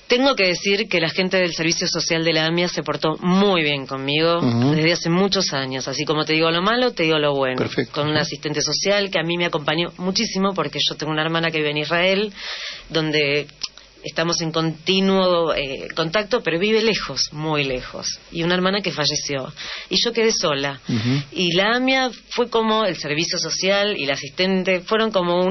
Tengo que decir que la gente del Servicio Social de la AMIA se portó muy bien conmigo desde hace muchos años. Así como te digo lo malo, te digo lo bueno. Perfecto. Con una asistente social que a mí me acompañó muchísimo, porque yo tengo una hermana que vive en Israel, donde estamos en continuo contacto, pero vive lejos, muy lejos. Y una hermana que falleció. Y yo quedé sola. Y la AMIA fue como el servicio social y la asistente fueron como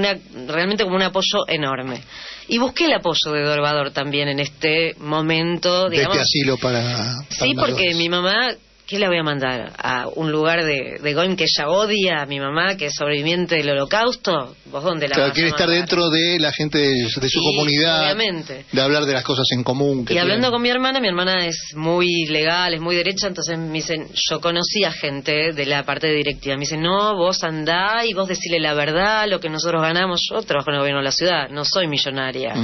realmente como un apoyo enorme. Y busqué el apoyo de Dorvador también en este momento, digamos. De este asilo para sí, porque mayores. Mi mamá, ¿qué la voy a mandar? ¿A un lugar de Goim que ella odia? A mi mamá, que es sobreviviente del Holocausto. ¿Vos dónde la vas a mandar? Quiere estar dentro de la gente de su comunidad. Obviamente. De hablar de las cosas en común. Y hablando con mi hermana es muy legal, es muy derecha, entonces me dicen, yo conocí a gente de la parte directiva. Me dicen, no, vos andá y vos decile la verdad, lo que nosotros ganamos. Yo trabajo en el gobierno de la ciudad, no soy millonaria.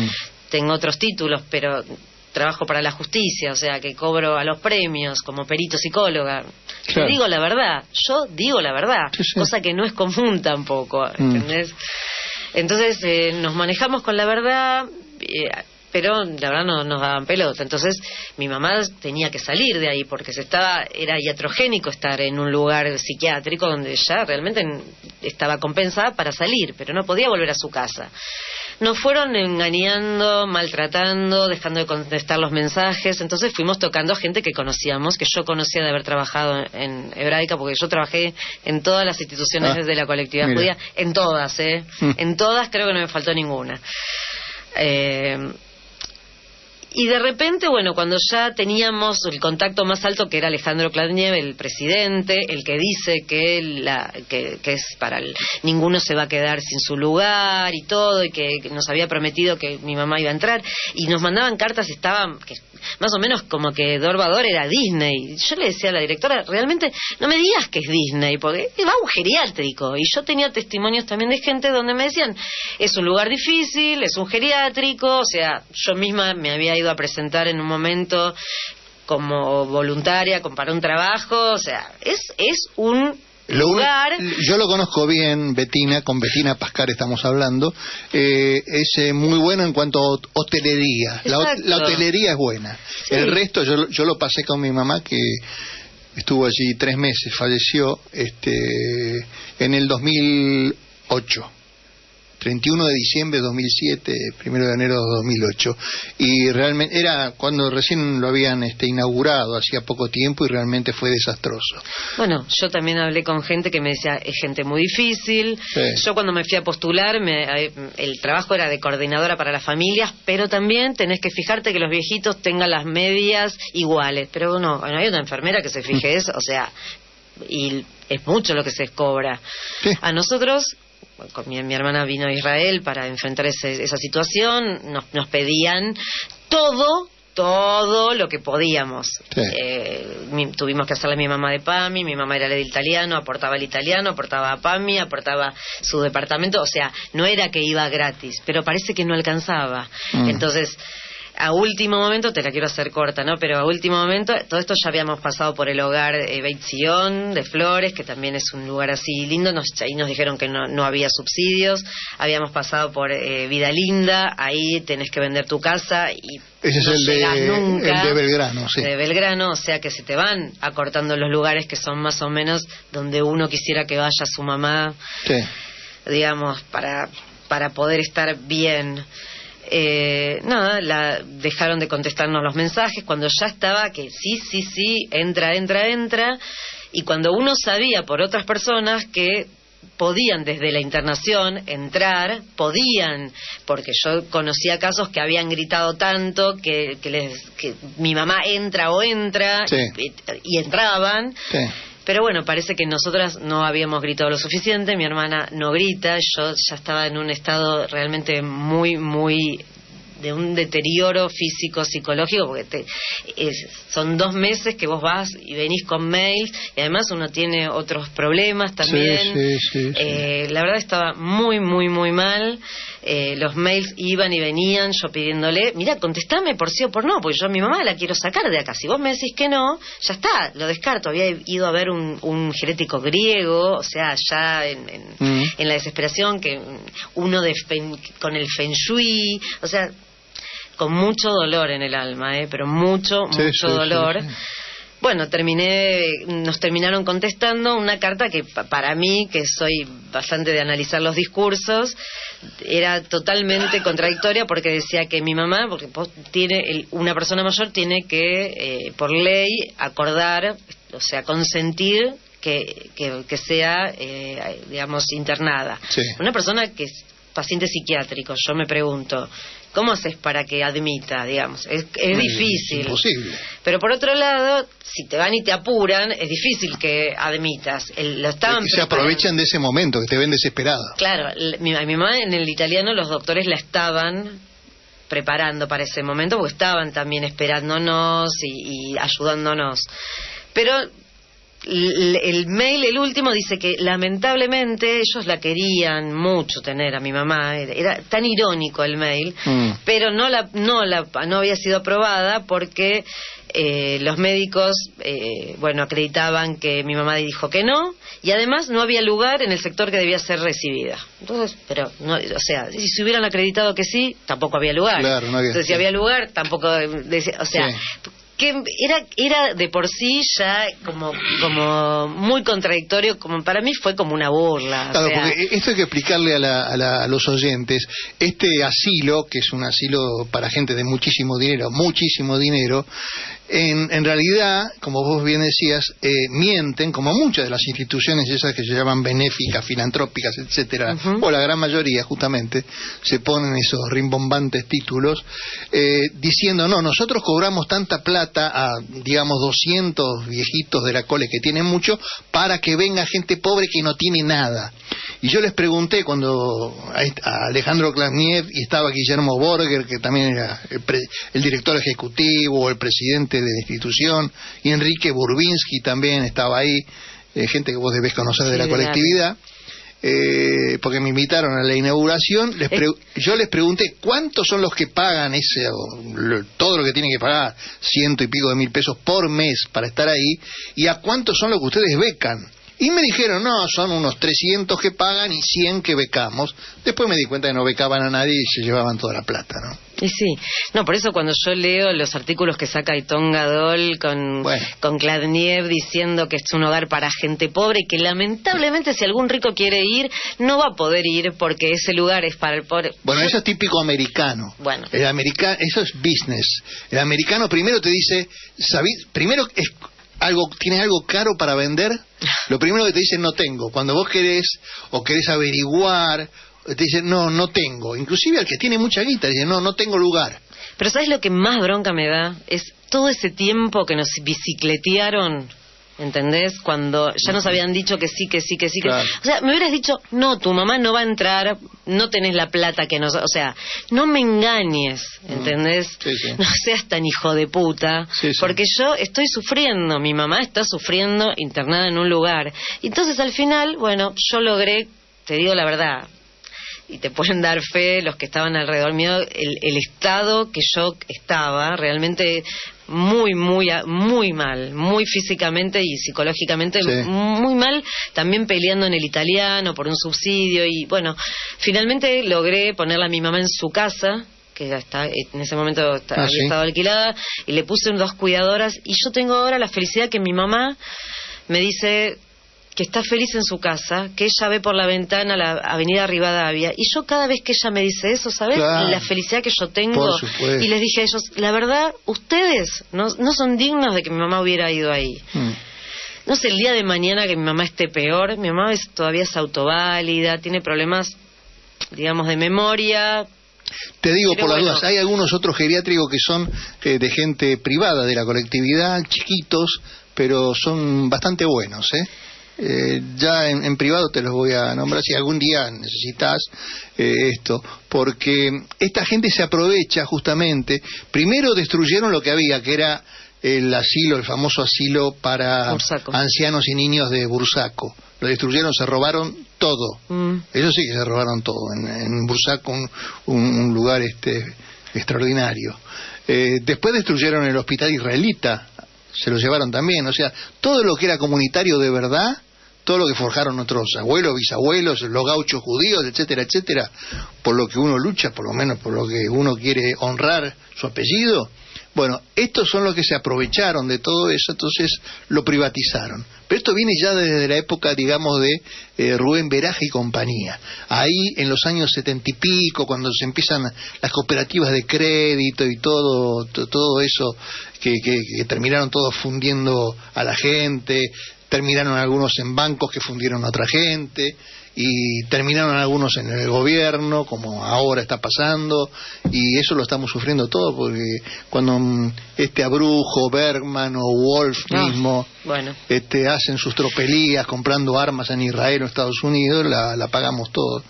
Tengo otros títulos, pero trabajo para la justicia, o sea, que cobro a los premios como perito psicóloga. Claro. Te digo la verdad, yo digo la verdad, sí. Cosa que no es común tampoco, ¿entendés? Entonces nos manejamos con la verdad, pero la verdad no nos daban pelota. Entonces mi mamá tenía que salir de ahí porque era iatrogénico estar en un lugar psiquiátrico donde ya realmente estaba compensada para salir, pero no podía volver a su casa. Nos fueron engañando, maltratando, dejando de contestar los mensajes. Entonces fuimos tocando a gente que conocíamos, que yo conocía de haber trabajado en Hebraica, porque yo trabajé en todas las instituciones de la colectividad judía, en todas, en todas, creo que no me faltó ninguna. Y de repente, bueno, cuando ya teníamos el contacto más alto, que era Alejandro Kladniev, el presidente, el que dice que es ninguno se va a quedar sin su lugar y todo, y que nos había prometido que mi mamá iba a entrar, y nos mandaban cartas, más o menos como que Dorvador era Disney. Yo le decía a la directora, realmente no me digas que es Disney, porque va a un geriátrico. Y yo tenía testimonios también de gente donde me decían, es un lugar difícil, es un geriátrico, o sea, yo misma me había ido a presentar en un momento como voluntaria para un trabajo, o sea, es un lugar. Yo lo conozco bien, Betina, con Betina Pascar estamos hablando. Es muy bueno en cuanto a hotelería. La hotelería es buena. Sí. El resto yo lo pasé con mi mamá, que estuvo allí 3 meses, falleció en el 2008. 31 de diciembre de 2007, 1 de enero de 2008. Y realmente era cuando recién lo habían inaugurado, hacía poco tiempo, y realmente fue desastroso. Bueno, yo también hablé con gente que me decía, es gente muy difícil. Sí. Yo cuando me fui a postular, el trabajo era de coordinadora para las familias, pero también tenés que fijarte que los viejitos tengan las medias iguales. Pero no hay una enfermera que se fije eso, o sea, y es mucho lo que se cobra. Sí. A nosotros... Mi hermana vino a Israel para enfrentar esa situación, nos pedían todo lo que podíamos. Sí. Tuvimos que hacerle a mi mamá de PAMI, mi mamá era el italiano, aportaba el italiano, aportaba a PAMI, aportaba su departamento, o sea, no era que iba gratis, pero parece que no alcanzaba. Entonces... A último momento, te la quiero hacer corta, ¿no? Pero a último momento, todo esto ya habíamos pasado por el hogar Beit Zion de Flores, que también es un lugar así lindo. Ahí nos dijeron que no había subsidios. Habíamos pasado por Vida Linda, ahí tenés que vender tu casa y ese no es nunca. El de Belgrano, sí. De Belgrano, o sea que se te van acortando los lugares que son más o menos donde uno quisiera que vaya su mamá, sí, digamos, para poder estar bien. Dejaron de contestarnos los mensajes cuando ya estaba que sí, entra, y cuando uno sabía por otras personas que podían desde la internación entrar, porque yo conocía casos que habían gritado tanto que mi mamá entra, sí, y entraban. Sí. Pero bueno, parece que nosotras no habíamos gritado lo suficiente, mi hermana no grita, yo ya estaba en un estado realmente muy de un deterioro físico, psicológico, porque son 2 meses que vos vas y venís con mails, y además uno tiene otros problemas también. Sí. La verdad estaba muy mal. Los mails iban y venían, yo pidiéndole, mira, contestame por sí o por no, porque yo a mi mamá la quiero sacar de acá. Si vos me decís que no, ya está, lo descarto. Había ido a ver un gerético griego, o sea, ya en la desesperación, que uno con el feng shui, o sea, con mucho dolor en el alma, pero mucho dolor. Sí. Bueno, nos terminaron contestando una carta que para mí, que soy bastante de analizar los discursos, era totalmente contradictoria, porque decía que mi mamá, porque una persona mayor tiene que, por ley, acordar, o sea, consentir que sea, digamos, internada. Sí. Una persona que es paciente psiquiátrico, yo me pregunto, ¿cómo haces para que admita, digamos? Es difícil. Es imposible. Pero por otro lado, si te van y te apuran, es difícil que admitas. Se aprovechan de ese momento, que te ven desesperada. Claro, a mi mamá en el italiano los doctores la estaban preparando para ese momento, porque estaban también esperándonos y ayudándonos. Pero el mail, el último, dice que lamentablemente ellos la querían mucho tener a mi mamá, era tan irónico el mail, pero no había sido aprobada porque los médicos acreditaban que mi mamá dijo que no, y además no había lugar en el sector que debía ser recibida. Entonces, pero no, o sea, si hubieran acreditado que sí, tampoco había lugar. Claro, no había. Entonces, si había lugar, tampoco, o sea, sí, que era de por sí ya como muy contradictorio, como para mí fue como una burla. Claro, o sea, porque esto hay que explicarle a los oyentes. Este asilo, que es un asilo para gente de muchísimo dinero, en realidad, como vos bien decías, mienten, como muchas de las instituciones esas que se llaman benéficas, filantrópicas, etcétera, o la gran mayoría justamente, se ponen esos rimbombantes títulos, diciendo, no, nosotros cobramos tanta plata a, digamos, 200 viejitos de la cole que tienen mucho, para que venga gente pobre que no tiene nada. Y yo les pregunté cuando a Alejandro Klasniev, y estaba Guillermo Borger, que también era el director ejecutivo o el presidente de la institución, y Enrique Burbinsky también estaba ahí, gente que vos debés conocer de la colectividad, porque me invitaron a la inauguración. Yo les pregunté cuántos son los que pagan todo lo que tienen que pagar, 100 y pico de mil pesos por mes para estar ahí, y a cuántos son los que ustedes becan. Y me dijeron, no, son unos 300 que pagan y 100 que becamos. Después me di cuenta que no becaban a nadie y se llevaban toda la plata, ¿no? Y sí, no, por eso cuando yo leo los artículos que saca Aiton Gadol con Kladniev diciendo que es un hogar para gente pobre y que lamentablemente si algún rico quiere ir, no va a poder ir porque ese lugar es para el pobre. Bueno, eso es típico americano. Bueno. El americano, eso es business. El americano primero te dice, primero es tienes algo caro para vender, lo primero que te dicen no tengo. Cuando vos querés averiguar, te dicen no tengo. Inclusive al que tiene mucha guita dice no tengo lugar. Pero ¿sabes lo que más bronca me da? Es todo ese tiempo que nos bicicletearon, ¿entendés? Cuando ya nos habían dicho que sí. Claro. O sea, me hubieras dicho, no, tu mamá no va a entrar, no tenés la plata que nos... O sea, no me engañes, ¿entendés? Sí. No seas tan hijo de puta, Sí. porque yo estoy sufriendo, mi mamá está sufriendo internada en un lugar. Y entonces al final, bueno, yo logré, te digo la verdad, y te pueden dar fe los que estaban alrededor mío, el estado que yo estaba realmente muy mal, muy físicamente y psicológicamente muy mal, también peleando en el italiano por un subsidio y bueno, finalmente logré ponerla a mi mamá en su casa, que en ese momento había estado alquilada, y le puse 2 cuidadoras y yo tengo ahora la felicidad que mi mamá me dice que está feliz en su casa, que ella ve por la ventana la avenida Rivadavia, y yo cada vez que ella me dice eso, ¿sabes? Claro. La felicidad que yo tengo, Por supuesto. y les dije a ellos, la verdad, ustedes no son dignos de que mi mamá hubiera ido ahí. No sé, el día de mañana que mi mamá esté peor, mi mamá todavía es autoválida, tiene problemas, digamos, de memoria. Te digo Pero por las bueno. dudas, hay algunos otros geriátricos que son de gente privada de la colectividad, chiquitos, pero son bastante buenos, ya en privado te los voy a nombrar si algún día necesitas esto, porque esta gente se aprovecha justamente. Primero destruyeron lo que había, que era el famoso asilo para Bursaco. ancianos y niños de Bursaco. Lo destruyeron, se robaron todo. Ellos sí que se robaron todo. En Bursaco, un lugar extraordinario. Después destruyeron el hospital israelita, se lo llevaron también. O sea, todo lo que era comunitario de verdad, todo lo que forjaron nuestros abuelos, bisabuelos, los gauchos judíos, etcétera, etcétera, por lo que uno lucha, por lo menos por lo que uno quiere honrar su apellido. Bueno, estos son los que se aprovecharon de todo eso, entonces lo privatizaron. Pero esto viene ya desde la época, digamos, de Rubén Beraje y compañía. Ahí, en los años 70 y pico, cuando se empiezan las cooperativas de crédito y todo eso, que terminaron todos fundiendo a la gente, terminaron algunos en bancos que fundieron a otra gente, y terminaron algunos en el gobierno, como ahora está pasando, y eso lo estamos sufriendo todo, porque cuando Abrujo, Bergman o Wolf mismo hacen sus tropelías comprando armas en Israel o Estados Unidos, la pagamos todo.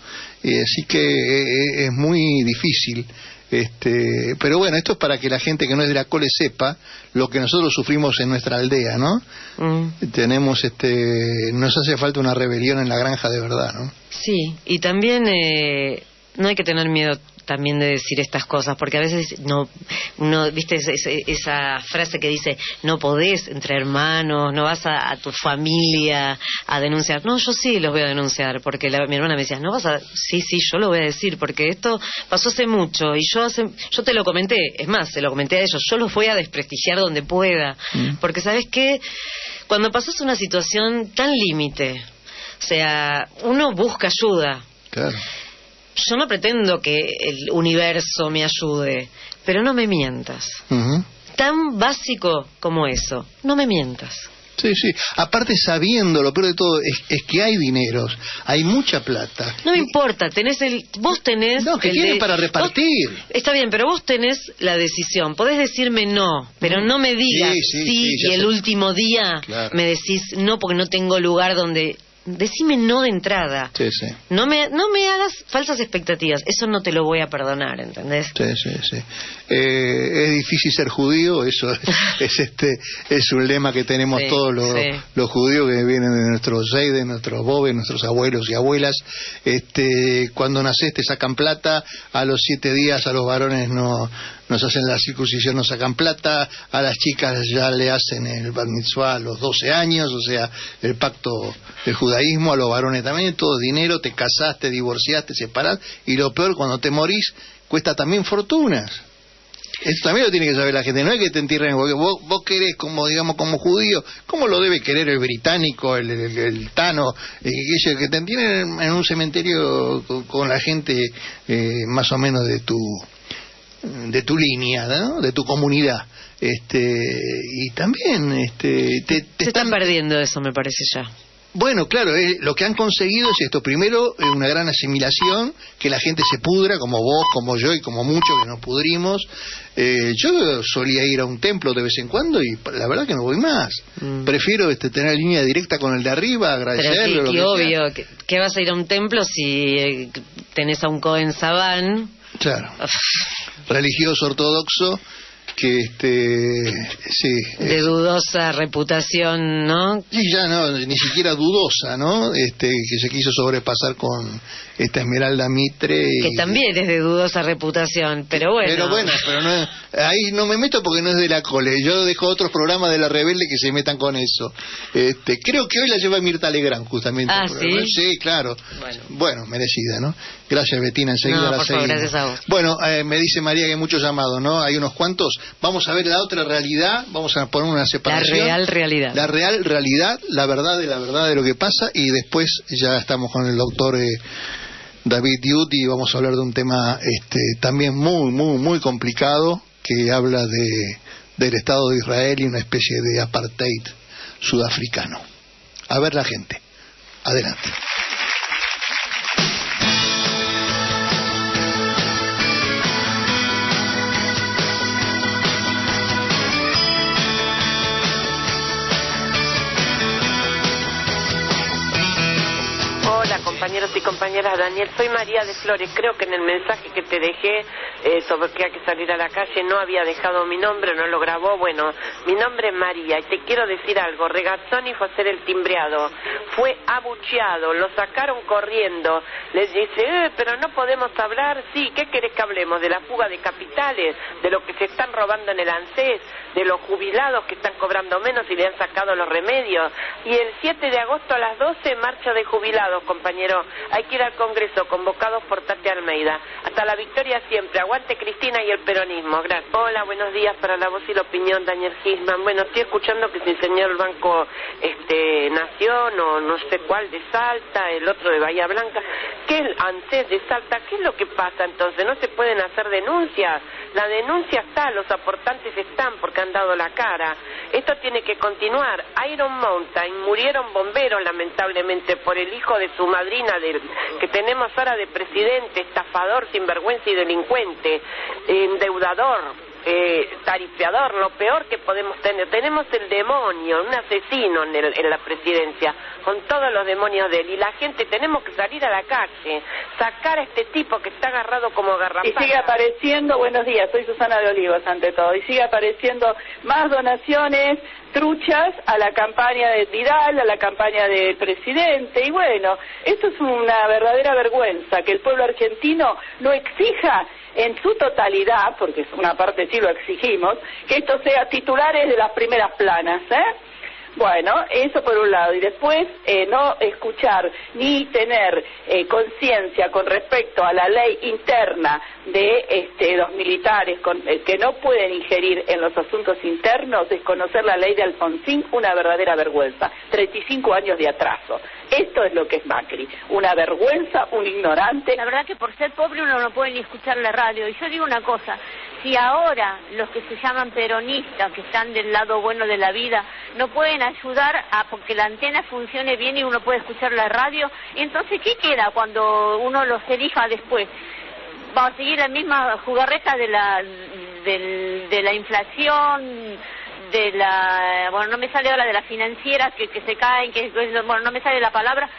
Así que es muy difícil. Pero bueno, esto es para que la gente que no es de la Cole sepa lo que nosotros sufrimos en nuestra aldea, ¿no? Tenemos, nos hace falta una rebelión en la granja de verdad, ¿no? Sí, y también no hay que tener miedo también de decir estas cosas, porque a veces viste esa frase que dice no podés entre hermanos, no vas a tu familia a denunciar. No, yo sí los voy a denunciar, porque mi hermana me decía, no vas a... Sí, yo lo voy a decir, porque esto pasó hace mucho, y yo te lo comenté, es más, se lo comenté a ellos, yo los voy a desprestigiar donde pueda, porque ¿sabes qué? Cuando pasas una situación tan límite, o sea, uno busca ayuda. Claro. Yo no pretendo que el universo me ayude, pero no me mientas. Tan básico como eso, no me mientas. Sí. Aparte, sabiendo, lo peor de todo es que hay dineros, hay mucha plata. No me importa, vos tenés... No, que tiene para repartir. Está bien, pero vos tenés la decisión. Podés decirme no, pero no me digas sí y el último día me decís no porque no tengo lugar donde... Decime no de entrada. Sí. No me hagas falsas expectativas. Eso no te lo voy a perdonar, ¿entendés? Sí. Es difícil ser judío. Eso es un lema que tenemos todos los judíos que vienen de nuestros Seide, nuestros Bobes, nuestros abuelos y abuelas. Cuando nacés te sacan plata. A los 7 días a los varones no nos hacen la circuncisión, nos sacan plata, a las chicas ya le hacen el bar mitzvah a los 12 años, o sea, el pacto del judaísmo, a los varones también, todo dinero, te casás, te divorciás, te separás, y lo peor, cuando te morís, cuesta también fortunas. Esto también lo tiene que saber la gente, no es que te entierren, porque vos querés, como digamos, como judío, ¿cómo lo debe querer el británico, el tano, que te entierren en un cementerio con la gente más o menos de tu línea, ¿no? De tu comunidad? Y también se están perdiendo eso, me parece ya. Bueno, claro, lo que han conseguido es esto. Primero, una gran asimilación, que la gente se pudra, como vos, como yo y como muchos que nos pudrimos. Yo solía ir a un templo de vez en cuando y la verdad que no voy más. Prefiero tener línea directa con el de arriba, agradecerle. Pero que obvio, que vas a ir a un templo si tenés a un Cohen Sabán. Claro. Religioso ortodoxo. Que sí, de dudosa reputación, ¿no? Sí, ya no, ni siquiera dudosa, ¿no? Que se quiso sobrepasar con esta Esmeralda Mitre que también es de dudosa reputación, pero bueno. Pero no es, ahí no me meto porque no es de la cole. Yo dejo otros programas de La Rebelde que se metan con eso. Creo que hoy la lleva Mirta Legrand, justamente. ¿Sí? Sí, claro. Bueno, merecida, ¿no? Gracias, Betina, enseguida la seguimos. Gracias a vos. Bueno, me dice María que hay muchos llamados, ¿no? Hay unos cuantos. Vamos a ver la otra realidad, vamos a poner una separación. La real realidad. La real realidad, la verdad de lo que pasa, y después ya estamos con el doctor David Diuti y vamos a hablar de un tema también muy, muy, muy complicado, que habla del Estado de Israel y una especie de apartheid sudafricano. A ver la gente. Adelante. Compañeros y compañeras, Daniel, soy María de Flores. Creo que en el mensaje que te dejé sobre que hay que salir a la calle no había dejado mi nombre, no lo grabó. Bueno, mi nombre es María y te quiero decir algo. Regazzoni fue a hacer el timbreado, fue abucheado, lo sacaron corriendo. Les dice, pero no podemos hablar. Sí, ¿qué querés que hablemos? ¿De la fuga de capitales? ¿De lo que se están robando en el ANSES? ¿De los jubilados que están cobrando menos y le han sacado los remedios? Y el 7 de agosto a las 12, marcha de jubilados, compañero. Hay que ir al Congreso, convocados por Tati Almeida. Hasta la victoria siempre. Aguante Cristina y el peronismo. Gracias. Hola, buenos días. Para la voz y la opinión, Daniel Gisman. Bueno, estoy escuchando que se enseñó el Banco Nación o no sé cuál de Salta, el otro de Bahía Blanca. ¿Qué es el ANSES de Salta? ¿Qué es lo que pasa entonces? ¿No se pueden hacer denuncias? La denuncia está, los aportantes están porque han dado la cara. Esto tiene que continuar. Iron Mountain, murieron bomberos lamentablemente por el hijo de su madrina que tenemos ahora de presidente, estafador, sinvergüenza y delincuente, endeudador, tarifeador, lo peor que podemos tener. Tenemos el demonio, un asesino en la presidencia, con todos los demonios de él, y la gente tenemos que salir a la calle, sacar a este tipo que está agarrado como garrapata. Y sigue apareciendo, buenos días, soy Susana de Olivos ante todo, y sigue apareciendo más donaciones truchas a la campaña de Vidal, a la campaña del presidente, y bueno, esto es una verdadera vergüenza, que el pueblo argentino no exija en su totalidad, porque es una parte sí lo exigimos, que esto sea titulares de las primeras planas, Bueno, eso por un lado, y después no escuchar ni tener conciencia con respecto a la ley interna de los militares que no pueden ingerir en los asuntos internos, desconocer la ley de Alfonsín, una verdadera vergüenza. 35 años de atraso. Esto es lo que es Macri, una vergüenza, un ignorante. La verdad que por ser pobre uno no puede ni escuchar la radio. Y yo digo una cosa, si ahora los que se llaman peronistas, que están del lado bueno de la vida, no pueden ayudar a porque la antena funcione bien y uno puede escuchar la radio, entonces ¿qué queda cuando uno los elija después? ¿Va a seguir la misma jugarreta de la inflación, bueno, no me sale ahora de las financieras que se caen, bueno, no me sale la palabra?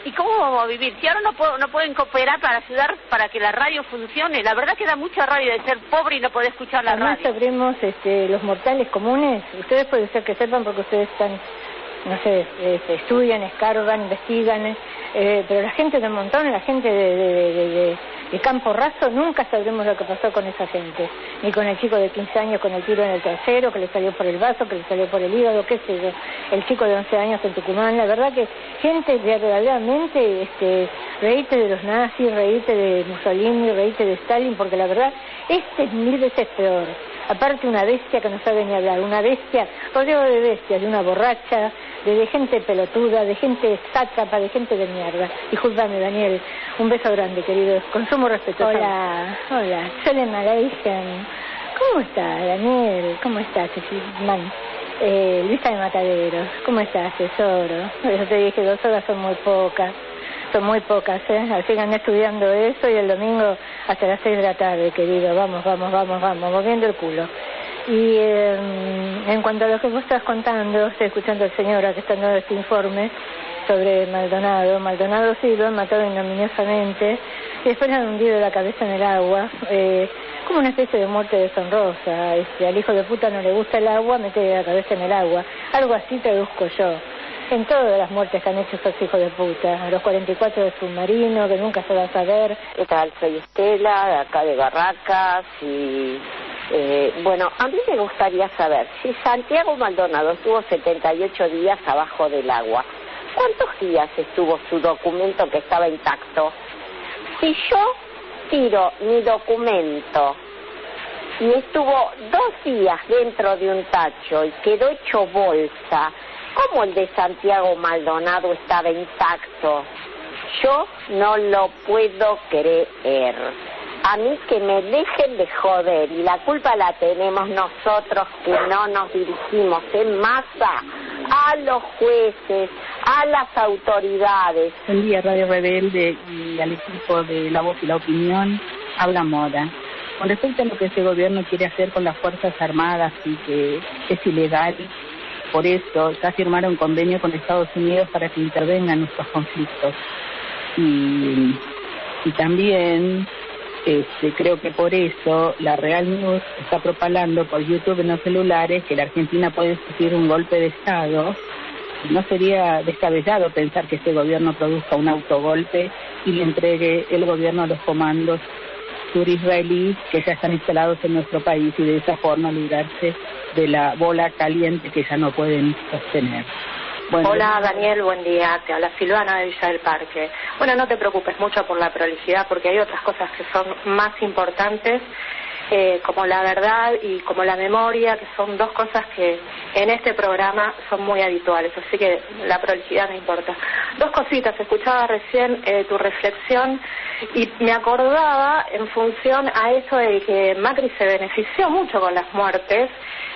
¿Y cómo vamos a vivir? Si ahora no pueden cooperar para ayudar para que la radio funcione. La verdad que da mucha rabia de ser pobre y no poder escuchar la radio. Además sabremos los mortales comunes. Ustedes puede ser que sepan porque ustedes están, no sé, estudian, escarban, investigan, pero la gente del montón, la gente de campo raso, nunca sabremos lo que pasó con esa gente, ni con el chico de 15 años con el tiro en el trasero, que le salió por el vaso, que le salió por el hígado, qué sé yo, el chico de 11 años en Tucumán. La verdad que gente verdaderamente, reíte de los nazis, reíte de Mussolini, reíte de Stalin, porque la verdad, este es 1000 veces peor. Aparte una bestia que no sabe ni hablar, una bestia, rodeado de bestias, de una borracha, de gente pelotuda, de gente sátrapa, de gente de mierda. Discúlpame, Daniel, un beso grande, querido, con sumo respeto. Hola, Shalom Aleichem. ¿Cómo está, Daniel? ¿Cómo estás, man? Luisa de Mataderos, ¿cómo estás, tesoro? Yo te dije 2 horas son muy pocas, así que andé estudiando eso y el domingo hasta las 6 de la tarde, querido, vamos, moviendo el culo. Y en cuanto a lo que vos estás contando, estoy escuchando al señor que está dando este informe sobre Maldonado sí lo han matado ignominiosamente y después le han hundido la cabeza en el agua, como una especie de muerte deshonrosa. Al hijo de puta no le gusta el agua, mete la cabeza en el agua, algo así traduzco yo en todas las muertes que han hecho esos hijos de puta, los 44 de submarino, que nunca se va a saber. ¿Qué tal? Soy Estela, de acá de Barracas, y bueno, a mí me gustaría saber, si Santiago Maldonado estuvo 78 días abajo del agua, ¿cuántos días estuvo su documento que estaba intacto? Si yo tiro mi documento y estuvo 2 días dentro de un tacho y quedó hecho bolsa, ¿cómo el de Santiago Maldonado estaba intacto? Yo no lo puedo creer. A mí que me dejen de joder, y la culpa la tenemos nosotros que no nos dirigimos en masa a los jueces, a las autoridades. Buen día, Radio Rebelde y al equipo de La Voz y la Opinión. Habla Mora. Con respecto a lo que este gobierno quiere hacer con las Fuerzas Armadas y que es ilegal, por eso ya firmaron un convenio con Estados Unidos para que intervengan en nuestros conflictos. Y también creo que por eso la Real News está propalando por YouTube en los celulares que la Argentina puede sufrir un golpe de Estado. No sería descabellado pensar que este gobierno produzca un autogolpe y le entregue el gobierno a los comandos sur-israelíes que ya están instalados en nuestro país y de esa forma librarse de la bola caliente que ya no pueden sostener. Bueno, hola Daniel, buen día, te habla Silvana de Villa del Parque. Bueno, no te preocupes mucho por la prolijidad porque hay otras cosas que son más importantes, como la verdad y como la memoria, que son 2 cosas que en este programa son muy habituales, así que la prolijidad no importa. 2 cositas, escuchaba recién tu reflexión y me acordaba en función a eso de que Macri se benefició mucho con las muertes,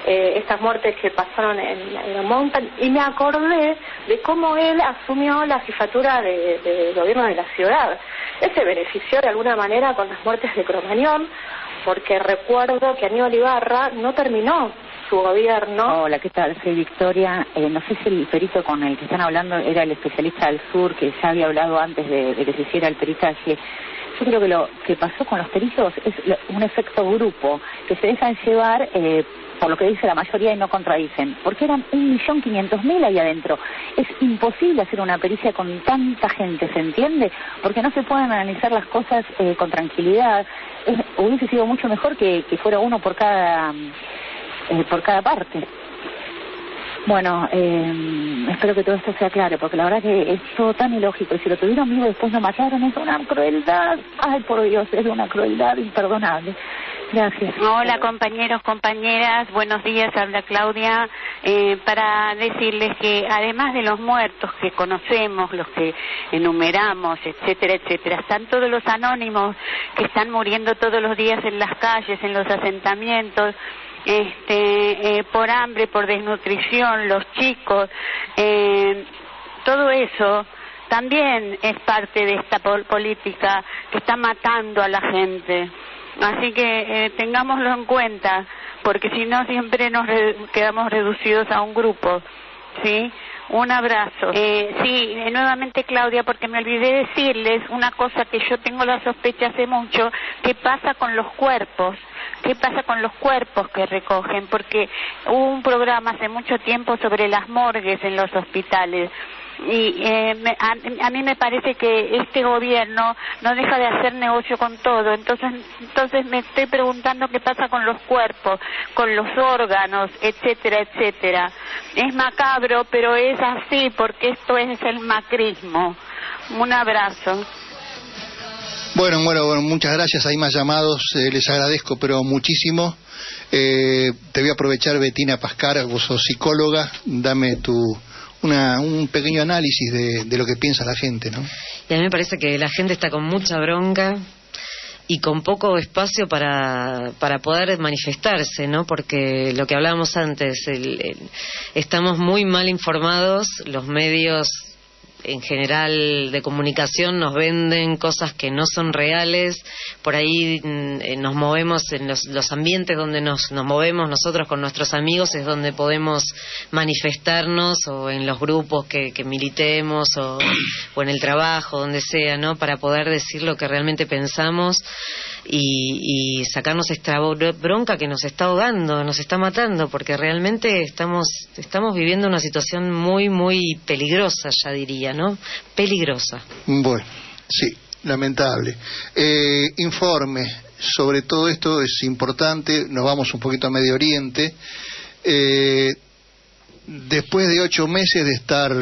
estas muertes que pasaron en Mountain, y me acordé de cómo él asumió la jefatura del gobierno de la ciudad. Él se benefició de alguna manera con las muertes de Cromañón, porque recuerdo que Aníbal Ibarra no terminó su gobierno. Hola, ¿qué tal? Soy Victoria. No sé si el perito con el que están hablando era el especialista del sur, que ya había hablado antes de que se hiciera el peritaje. Yo creo que lo que pasó con los peritos es un efecto grupo, que se dejan llevar por lo que dice la mayoría y no contradicen, porque eran 1.500.000 ahí adentro. Es imposible hacer una pericia con tanta gente, ¿se entiende? Porque no se pueden analizar las cosas con tranquilidad. Hubiese sido mucho mejor que fuera uno por cada parte. Bueno, espero que todo esto sea claro, porque la verdad que es todo tan ilógico, y si lo tuvieron vivo y después lo mataron, es una crueldad. Ay, por Dios, es una crueldad imperdonable. Gracias. Hola compañeros, compañeras, buenos días, habla Claudia, para decirles que además de los muertos que conocemos, los que enumeramos, etcétera, etcétera, están todos los anónimos que están muriendo todos los días en las calles, en los asentamientos, por hambre, por desnutrición, los chicos, todo eso también es parte de esta política que está matando a la gente. Así que tengámoslo en cuenta, porque si no siempre nos quedamos reducidos a un grupo, ¿sí? Un abrazo. Sí, nuevamente Claudia, porque me olvidé decirles una cosa que yo tengo la sospecha hace mucho, ¿qué pasa con los cuerpos? ¿Qué pasa con los cuerpos que recogen? Porque hubo un programa hace mucho tiempo sobre las morgues en los hospitales. Y a mí me parece que este gobierno no deja de hacer negocio con todo. Entonces me estoy preguntando qué pasa con los cuerpos, con los órganos, etcétera, etcétera. Es macabro, pero es así porque esto es el macrismo. Un abrazo. Bueno, muchas gracias. Hay más llamados, les agradezco, pero muchísimo. Te voy a aprovechar, Bettina Pascara, vos sos psicóloga, dame un pequeño análisis de lo que piensa la gente, ¿no? Y a mí me parece que la gente está con mucha bronca y con poco espacio para poder manifestarse, ¿no? Porque lo que hablábamos antes, estamos muy mal informados, los medios en general de comunicación nos venden cosas que no son reales. Por ahí nos movemos en los ambientes donde nos movemos nosotros con nuestros amigos, es donde podemos manifestarnos, o en los grupos que militemos, o en el trabajo, donde sea, ¿no? Para poder decir lo que realmente pensamos y sacarnos esta bronca que nos está ahogando, nos está matando, porque realmente estamos viviendo una situación muy, muy peligrosa, ya diría, ¿no? Peligrosa. Bueno, sí, lamentable. Informe sobre todo esto es importante. Nos vamos un poquito a Medio Oriente. Después de 8 meses de estar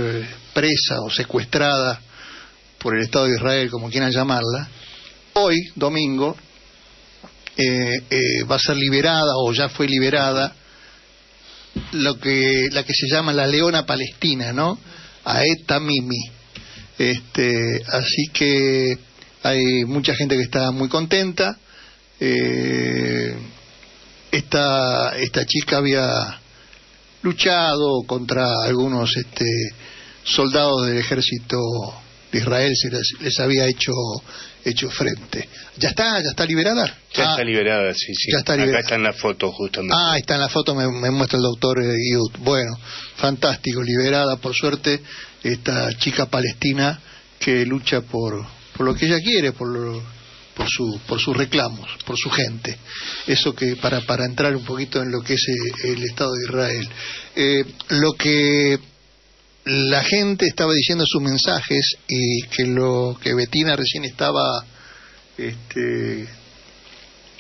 presa o secuestrada por el Estado de Israel, como quieran llamarla, hoy, domingo, va a ser liberada, o ya fue liberada, la que se llama la Leona Palestina, ¿no? Aed Tamimi. Así que hay mucha gente que está muy contenta. Esta chica había luchado contra algunos soldados del ejército de Israel, les había hecho frente. ¿Ya está liberada? Ya está liberada, sí. Ya está liberada. Acá está en la foto, justamente. Está en la foto, me muestra el doctor Yud. Bueno, fantástico, liberada, por suerte, esta chica palestina que lucha por lo que ella quiere, por sus reclamos, por su gente. Eso que para entrar un poquito en lo que es el Estado de Israel. Lo que la gente estaba diciendo en sus mensajes, y que lo que Bettina recién estaba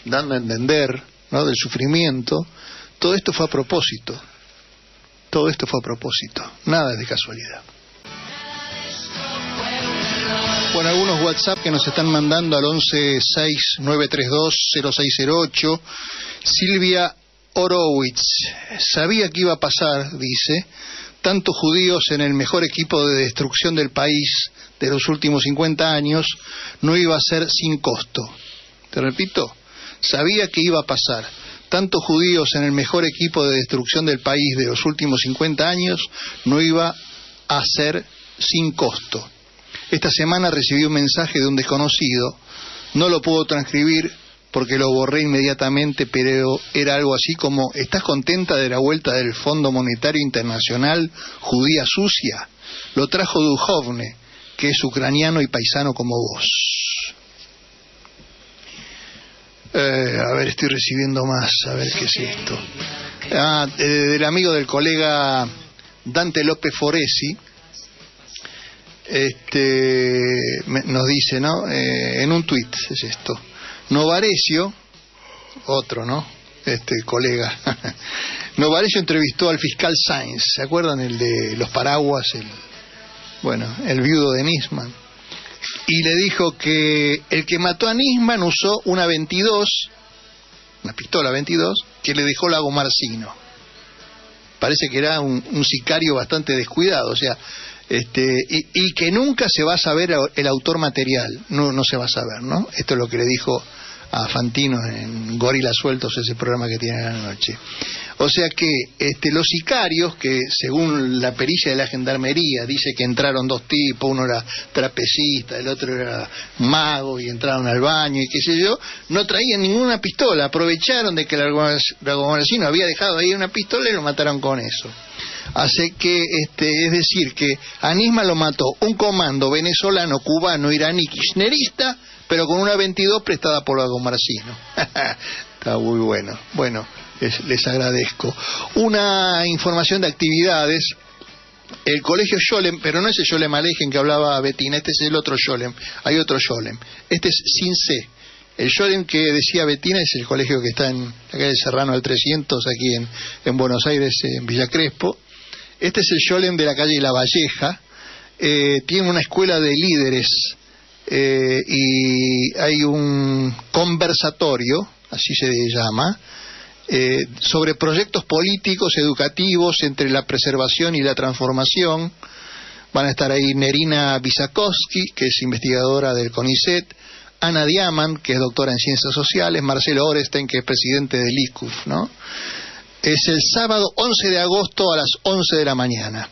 dando a entender, ¿no?, del sufrimiento, todo esto fue a propósito. Nada es de casualidad. Bueno, algunos WhatsApp que nos están mandando al 1169320608. Silvia Horowitz, sabía que iba a pasar, dice, tantos judíos en el mejor equipo de destrucción del país de los últimos 50 años, no iba a ser sin costo. Te repito, sabía que iba a pasar tantos judíos en el mejor equipo de destrucción del país de los últimos 50 años, no iba a ser sin costo. Esta semana recibí un mensaje de un desconocido, no lo puedo transcribir porque lo borré inmediatamente, pero era algo así como: ¿estás contenta de la vuelta del Fondo Monetario Internacional, judía sucia? Lo trajo Duhovne, que es ucraniano y paisano como vos. A ver, estoy recibiendo más, a ver qué es esto. Del amigo del colega Dante López Foresi, nos dice, ¿no? En un tuit es esto: Novarecio, otro, ¿no? Colega, Novarecio entrevistó al fiscal Sainz, ¿se acuerdan? El de los paraguas, el viudo de Nisman, y le dijo que el que mató a Nisman usó una pistola 22, que le dejó Lago Marcino. Parece que era un sicario bastante descuidado, o sea, y que nunca se va a saber el autor material, no se va a saber, ¿no? Esto es lo que le dijo a Fantino en Gorilas Sueltos, ese programa que tiene a la noche. O sea que los sicarios, que según la pericia de la gendarmería dice que entraron 2 tipos, uno era trapecista, el otro era mago, y entraron al baño y qué sé yo, no traían ninguna pistola, aprovecharon de que el Marcino había dejado ahí una pistola y lo mataron con eso. Así que, es decir, que a Nisman lo mató un comando venezolano, cubano, iraní, kirchnerista, pero con una 22 prestada por Lago Marcino. Está muy bueno. Bueno, les agradezco. Una información de actividades. el colegio Scholem, pero no es el Scholem Alejen que hablaba Bettina, este es el otro Scholem, hay otro Scholem, este es sin C. El Scholem que decía Bettina es el colegio que está en la calle Serrano al 300, aquí en Buenos Aires, en Villa Crespo. Este es el Scholem de la calle La Valleja, tiene una escuela de líderes y hay un conversatorio, así se llama, sobre proyectos políticos, educativos, entre la preservación y la transformación. Van a estar ahí Nerina Bisakowski, que es investigadora del CONICET, Ana Diamant, que es doctora en Ciencias Sociales, Marcelo Orestein, que es presidente del ICUF, ¿no? Es el sábado 11 de agosto a las 11 de la mañana,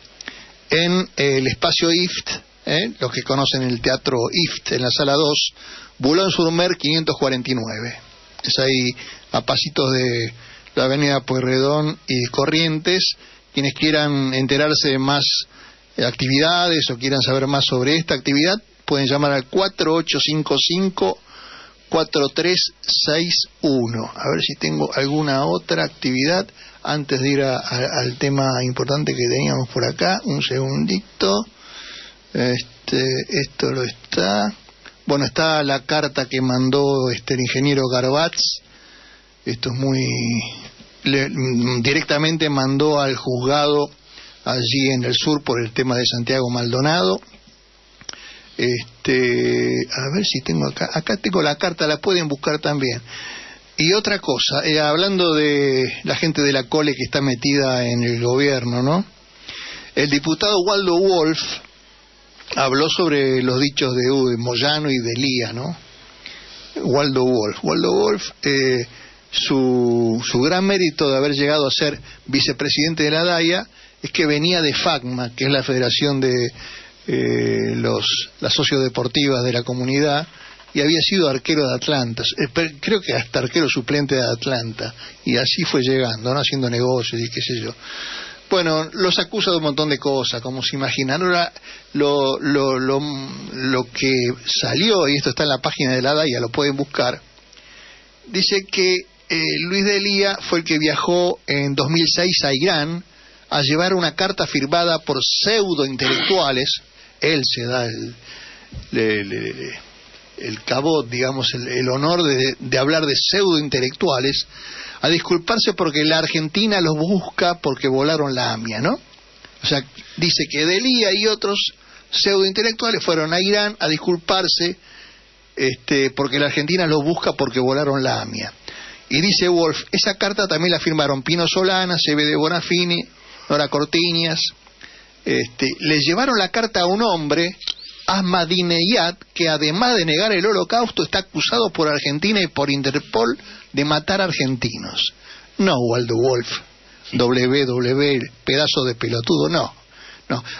en el espacio IFT, los que conocen el teatro IFT, en la sala 2, Boulogne-sur-Mer 549. Es ahí a pasitos de la avenida Pueyrredón y Corrientes. Quienes quieran enterarse de más actividades o quieran saber más sobre esta actividad, pueden llamar al 4855-4361. A ver si tengo alguna otra actividad antes de ir al tema importante que teníamos por acá. Un segundito. Esto lo está. Bueno, está la carta que mandó el ingeniero Garbatz. Esto es muy... directamente mandó al juzgado allí en el sur por el tema de Santiago Maldonado. A ver si tengo acá tengo la carta, la pueden buscar también. Y otra cosa, hablando de la gente de la Cole que está metida en el gobierno, ¿no? El diputado Waldo Wolf habló sobre los dichos de Moyano y de Lía, ¿no? Waldo Wolf, su gran mérito de haber llegado a ser vicepresidente de la DAIA es que venía de FACMA, que es la Federación de las sociodeportivas de la comunidad, y había sido arquero de Atlanta, creo que hasta arquero suplente de Atlanta, y así fue llegando, ¿no? Haciendo negocios y qué sé yo. Bueno, los acusa de un montón de cosas, como se imaginan. Ahora, lo que salió, y esto está en la página de la DAIA, lo pueden buscar, dice que Luis de Lía fue el que viajó en 2006 a Irán a llevar una carta firmada por pseudo-intelectuales. Él se da el cabot, digamos, el honor de hablar de pseudo-intelectuales, a disculparse porque la Argentina los busca porque volaron la AMIA, ¿no? O sea, dice que Delía y otros pseudo-intelectuales fueron a Irán a disculparse porque la Argentina los busca porque volaron la AMIA. Y dice Wolf, esa carta también la firmaron Pino Solana, CBD Bonafini, Nora Cortiñas. Le llevaron la carta a un hombre, Ahmadinejad, que además de negar el holocausto está acusado por Argentina y por Interpol de matar argentinos. No, Waldo Wolf, pedazo de pelotudo, no.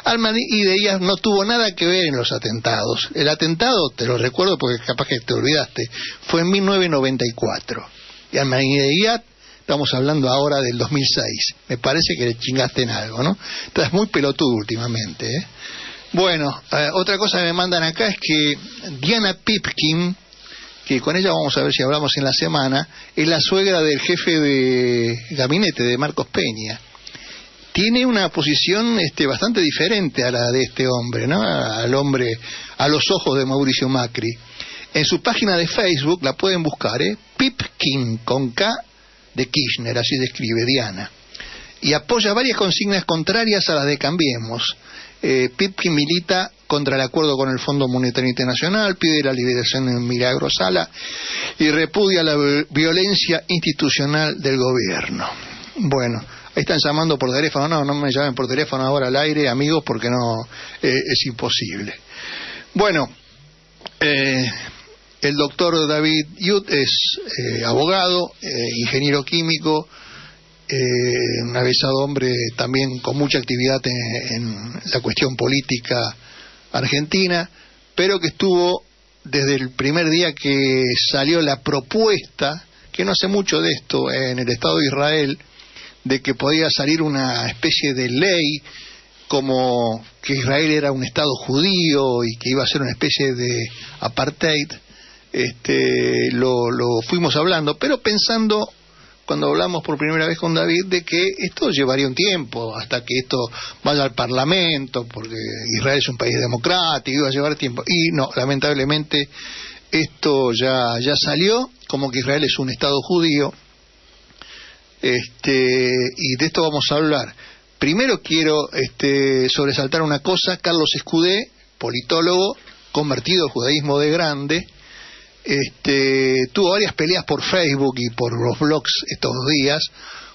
Ahmadinejad no tuvo nada que ver en los atentados. El atentado, te lo recuerdo porque capaz que te olvidaste, fue en 1994. Y Ahmadinejad, estamos hablando ahora del 2006. Me parece que le chingaste en algo, ¿no? Estás muy pelotudo últimamente, ¿eh? Bueno, otra cosa que me mandan acá es que Diana Pipkin, que con ella vamos a ver si hablamos en la semana, es la suegra del jefe de gabinete de Marcos Peña. Tiene una posición bastante diferente a la de este hombre, ¿no? Al hombre a los ojos de Mauricio Macri. En su página de Facebook la pueden buscar, Pipkin con K de Kirchner, así se escribe Diana. Y apoya varias consignas contrarias a las de Cambiemos. Pipkin milita contra el acuerdo con el Fondo Monetario Internacional, pide la liberación de Milagro Sala y repudia la violencia institucional del gobierno. Bueno, ahí están llamando por teléfono. No me llamen por teléfono ahora al aire, amigos, porque no es imposible. Bueno, el doctor David Yut es abogado, ingeniero químico, un avesado hombre también con mucha actividad en la cuestión política argentina, pero que estuvo desde el primer día que salió la propuesta, que no hace mucho de esto, en el Estado de Israel, de que podía salir una especie de ley como que Israel era un Estado judío y que iba a ser una especie de apartheid. Lo fuimos hablando, pero pensando cuando hablamos por primera vez con David, de que esto llevaría un tiempo hasta que esto vaya al Parlamento, porque Israel es un país democrático, iba a llevar tiempo. Y no, lamentablemente esto ya salió, como que Israel es un Estado judío. Y de esto vamos a hablar. Primero quiero sobresaltar una cosa. Carlos Escudé, politólogo, convertido al judaísmo de grande, tuvo varias peleas por Facebook y por los blogs estos días,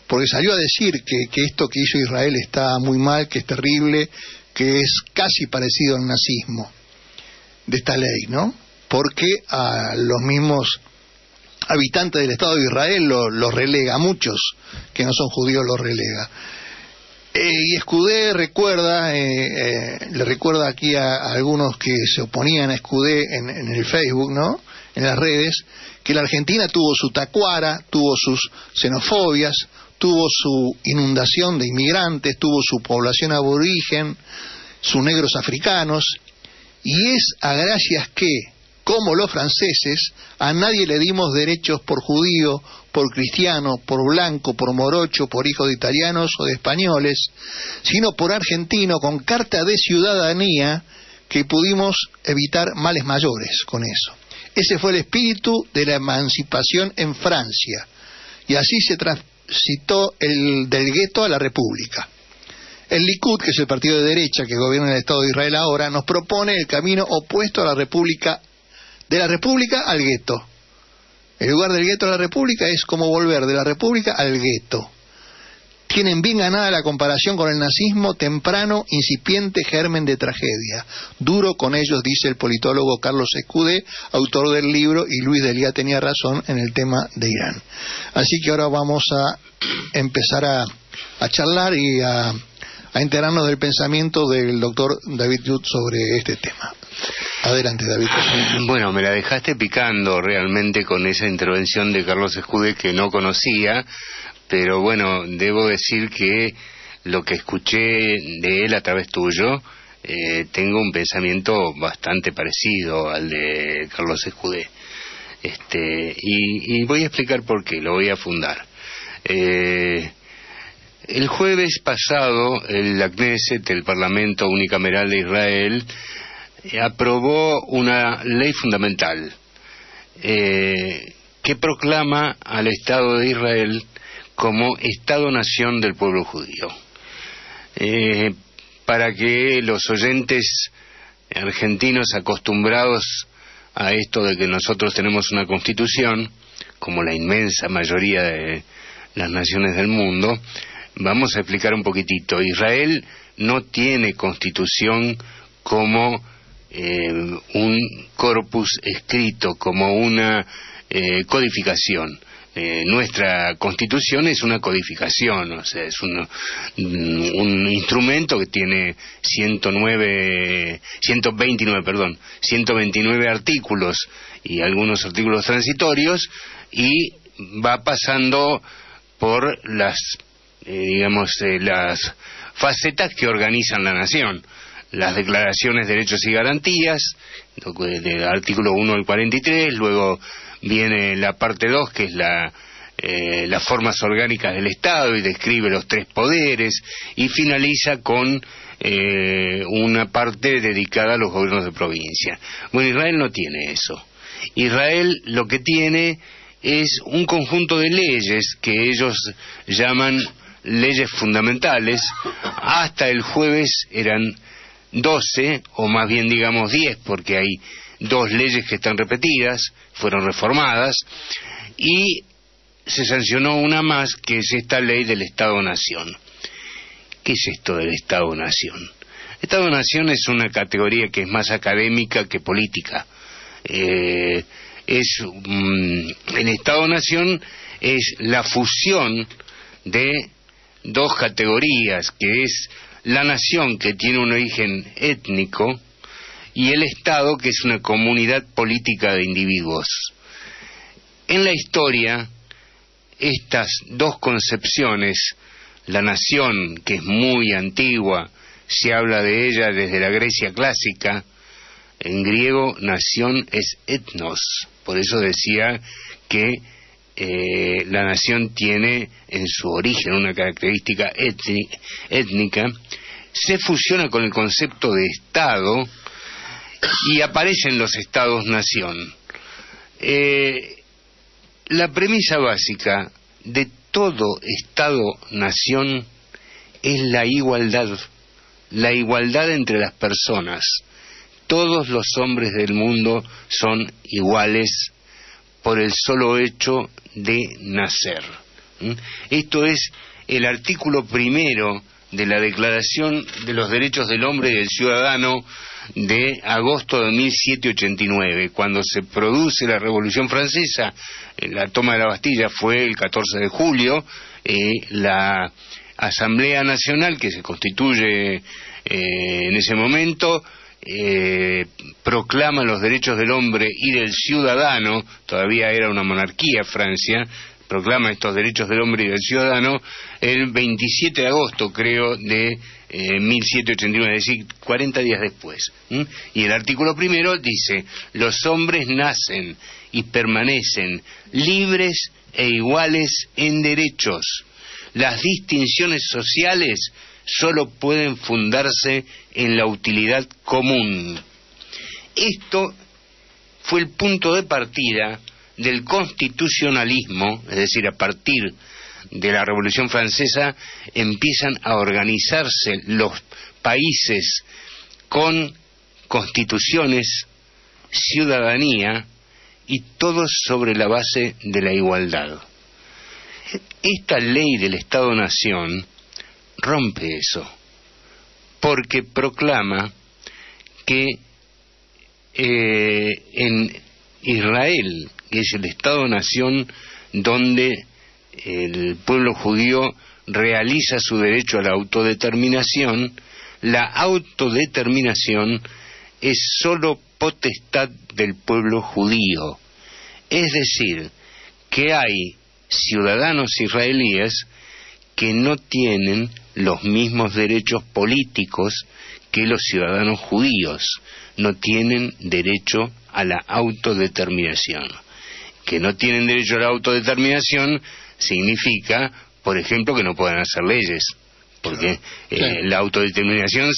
porque salió a decir que esto que hizo Israel está muy mal, que es terrible, que es casi parecido al nazismo de esta ley, ¿no? Porque a los mismos habitantes del Estado de Israel los relega, a muchos que no son judíos los relega. Y Escudé le recuerda aquí a algunos que se oponían a Escudé en el Facebook, ¿no?, en las redes, que la Argentina tuvo su tacuara, tuvo sus xenofobias, tuvo su inundación de inmigrantes, tuvo su población aborigen, sus negros africanos, y es a gracias que, como los franceses, a nadie le dimos derechos por judío, por cristiano, por blanco, por morocho, por hijo de italianos o de españoles, sino por argentino con carta de ciudadanía, que pudimos evitar males mayores con eso. Ese fue el espíritu de la emancipación en Francia, y así se transitó del gueto a la república. El Likud, que es el partido de derecha que gobierna el Estado de Israel ahora, nos propone el camino opuesto a la república, de la república al gueto. El lugar del gueto a la república es como volver de la república al gueto. Tienen bien ganada la comparación con el nazismo, temprano, incipiente germen de tragedia. Duro con ellos, dice el politólogo Carlos Escudé, autor del libro Y Luis Delia tenía razón en el tema de Irán. Así que ahora vamos a empezar a charlar y a enterarnos del pensamiento del doctor David Yud sobre este tema. Adelante, David. Bueno, me la dejaste picando realmente con esa intervención de Carlos Escudé que no conocía, pero bueno, debo decir que lo que escuché de él a través tuyo, tengo un pensamiento bastante parecido al de Carlos Escudé. Y voy a explicar por qué, lo voy a fundar. El jueves pasado, la Knesset, el Parlamento Unicameral de Israel, aprobó una ley fundamental que proclama al Estado de Israel como Estado-nación del pueblo judío. Para que los oyentes argentinos acostumbrados a esto de que nosotros tenemos una constitución, como la inmensa mayoría de las naciones del mundo, vamos a explicar un poquitito. Israel no tiene constitución como un corpus escrito, como una codificación. Nuestra constitución es una codificación, o sea, es un instrumento que tiene 129 artículos y algunos artículos transitorios, y va pasando por las facetas que organizan la nación. Las declaraciones de derechos y garantías, del artículo 1 al 43, luego viene la parte 2, que es las formas orgánicas del Estado, y describe los 3 poderes, y finaliza con una parte dedicada a los gobiernos de provincia. Bueno, Israel no tiene eso. Israel lo que tiene es un conjunto de leyes que ellos llaman leyes fundamentales. Hasta el jueves eran 12, o más bien digamos 10, porque hay 2 leyes que están repetidas, fueron reformadas, y se sancionó una más, que es esta ley del Estado-Nación. ¿Qué es esto del Estado-Nación? Estado-Nación es una categoría que es más académica que política. El Estado-Nación es la fusión de 2 categorías, que es la nación, que tiene un origen étnico, y el Estado, que es una comunidad política de individuos. En la historia, estas 2 concepciones, la nación, que es muy antigua, se habla de ella desde la Grecia clásica. En griego, nación es etnos, por eso decía que la nación tiene en su origen una característica étnica, se fusiona con el concepto de Estado y aparecen los Estados-nación. La premisa básica de todo Estado-nación es la igualdad entre las personas. Todos los hombres del mundo son iguales por el solo hecho de nacer. Esto es el artículo primero de la Declaración de los Derechos del Hombre y del Ciudadano de agosto de 1789, cuando se produce la Revolución Francesa. La toma de la Bastilla fue el 14 de julio, la Asamblea Nacional, que se constituye en ese momento, proclama los derechos del hombre y del ciudadano. Todavía era una monarquía Francia, proclama estos derechos del hombre y del ciudadano el 27 de agosto, creo, de 1789, es decir, 40 días después. Y el artículo primero dice: los hombres nacen y permanecen libres e iguales en derechos. Las distinciones sociales solo pueden fundarse en la utilidad común. Esto fue el punto de partida del constitucionalismo, es decir, a partir de la Revolución Francesa empiezan a organizarse los países con constituciones, ciudadanía, y todos sobre la base de la igualdad. Esta ley del Estado-Nación rompe eso, porque proclama que en Israel, que es el Estado-Nación donde el pueblo judío realiza su derecho a la autodeterminación, la autodeterminación es sólo potestad del pueblo judío. Es decir, que hay ciudadanos israelíes que no tienen los mismos derechos políticos que los ciudadanos judíos, no tienen derecho a la autodeterminación. Que no tienen derecho a la autodeterminación significa, por ejemplo, que no puedan hacer leyes, porque la autodeterminación,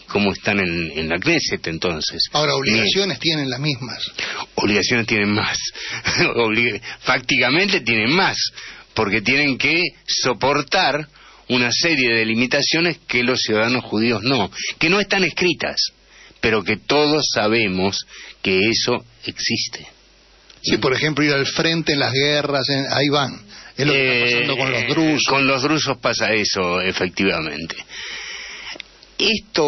como están en la Knesset, entonces. Ahora, obligaciones tienen las mismas. Obligaciones tienen más. Fácticamente tienen más, porque tienen que soportar una serie de limitaciones que los ciudadanos judíos no, que no están escritas, pero que todos sabemos que eso existe. Sí, por ejemplo, ir al frente en las guerras, ahí van. Es lo que está pasando con los drusos. Con los drusos pasa eso, efectivamente. Esto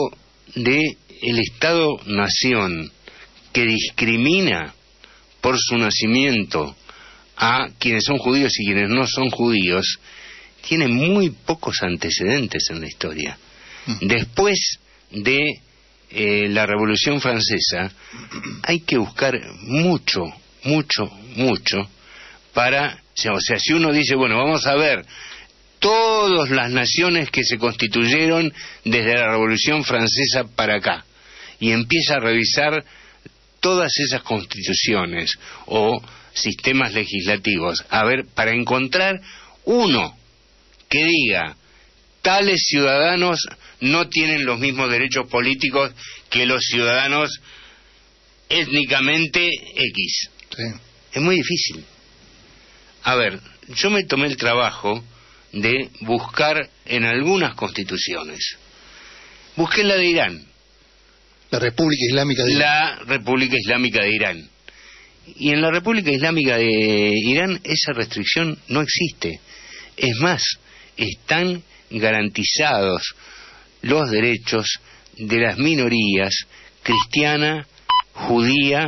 de el Estado-Nación que discrimina por su nacimiento a quienes son judíos y quienes no son judíos, tiene muy pocos antecedentes en la historia. Después de la Revolución Francesa, hay que buscar mucho para, o sea, si uno dice, bueno, vamos a ver todas las naciones que se constituyeron desde la Revolución Francesa para acá, y empieza a revisar todas esas constituciones o sistemas legislativos, a ver, para encontrar uno que diga tales ciudadanos no tienen los mismos derechos políticos que los ciudadanos étnicamente X. Sí. Es muy difícil. A ver, yo me tomé el trabajo de buscar en algunas constituciones. Busqué la de Irán. La República Islámica de Irán. La República Islámica de Irán. Y en la República Islámica de Irán esa restricción no existe. Es más, están garantizados los derechos de las minorías cristiana, judía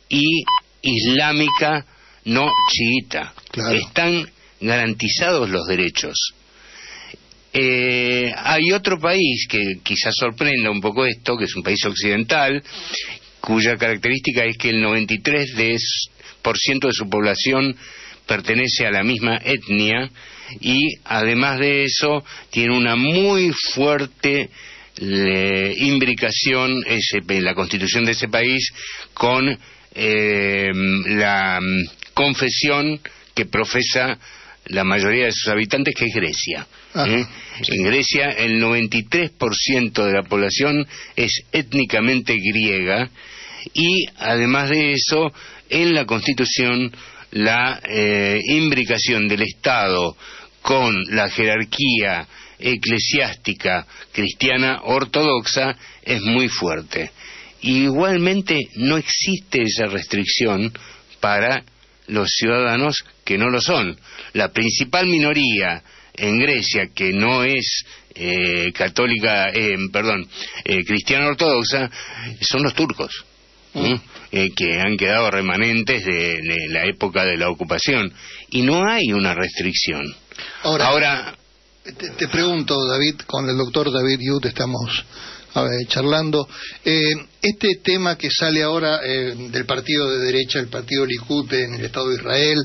y islámica no chiita. Claro. Están garantizados los derechos. Hay otro país que quizás sorprenda un poco esto, que es un país occidental, cuya característica es que el 93% de su población pertenece a la misma etnia, y además de eso tiene una muy fuerte imbricación la constitución de ese país con la confesión que profesa la mayoría de sus habitantes, que es Grecia. En Grecia el 93% de la población es étnicamente griega, y además de eso, en la Constitución, la imbricación del Estado con la jerarquía eclesiástica cristiana ortodoxa es muy fuerte. Igualmente no existe esa restricción para los ciudadanos que no lo son. La principal minoría en Grecia, que no es cristiana ortodoxa, son los turcos, que han quedado remanentes de la época de la ocupación, y no hay una restricción. Ahora te pregunto, David, con el doctor David Youth estamos charlando, este tema que sale ahora del partido de derecha, el partido Likud en el Estado de Israel,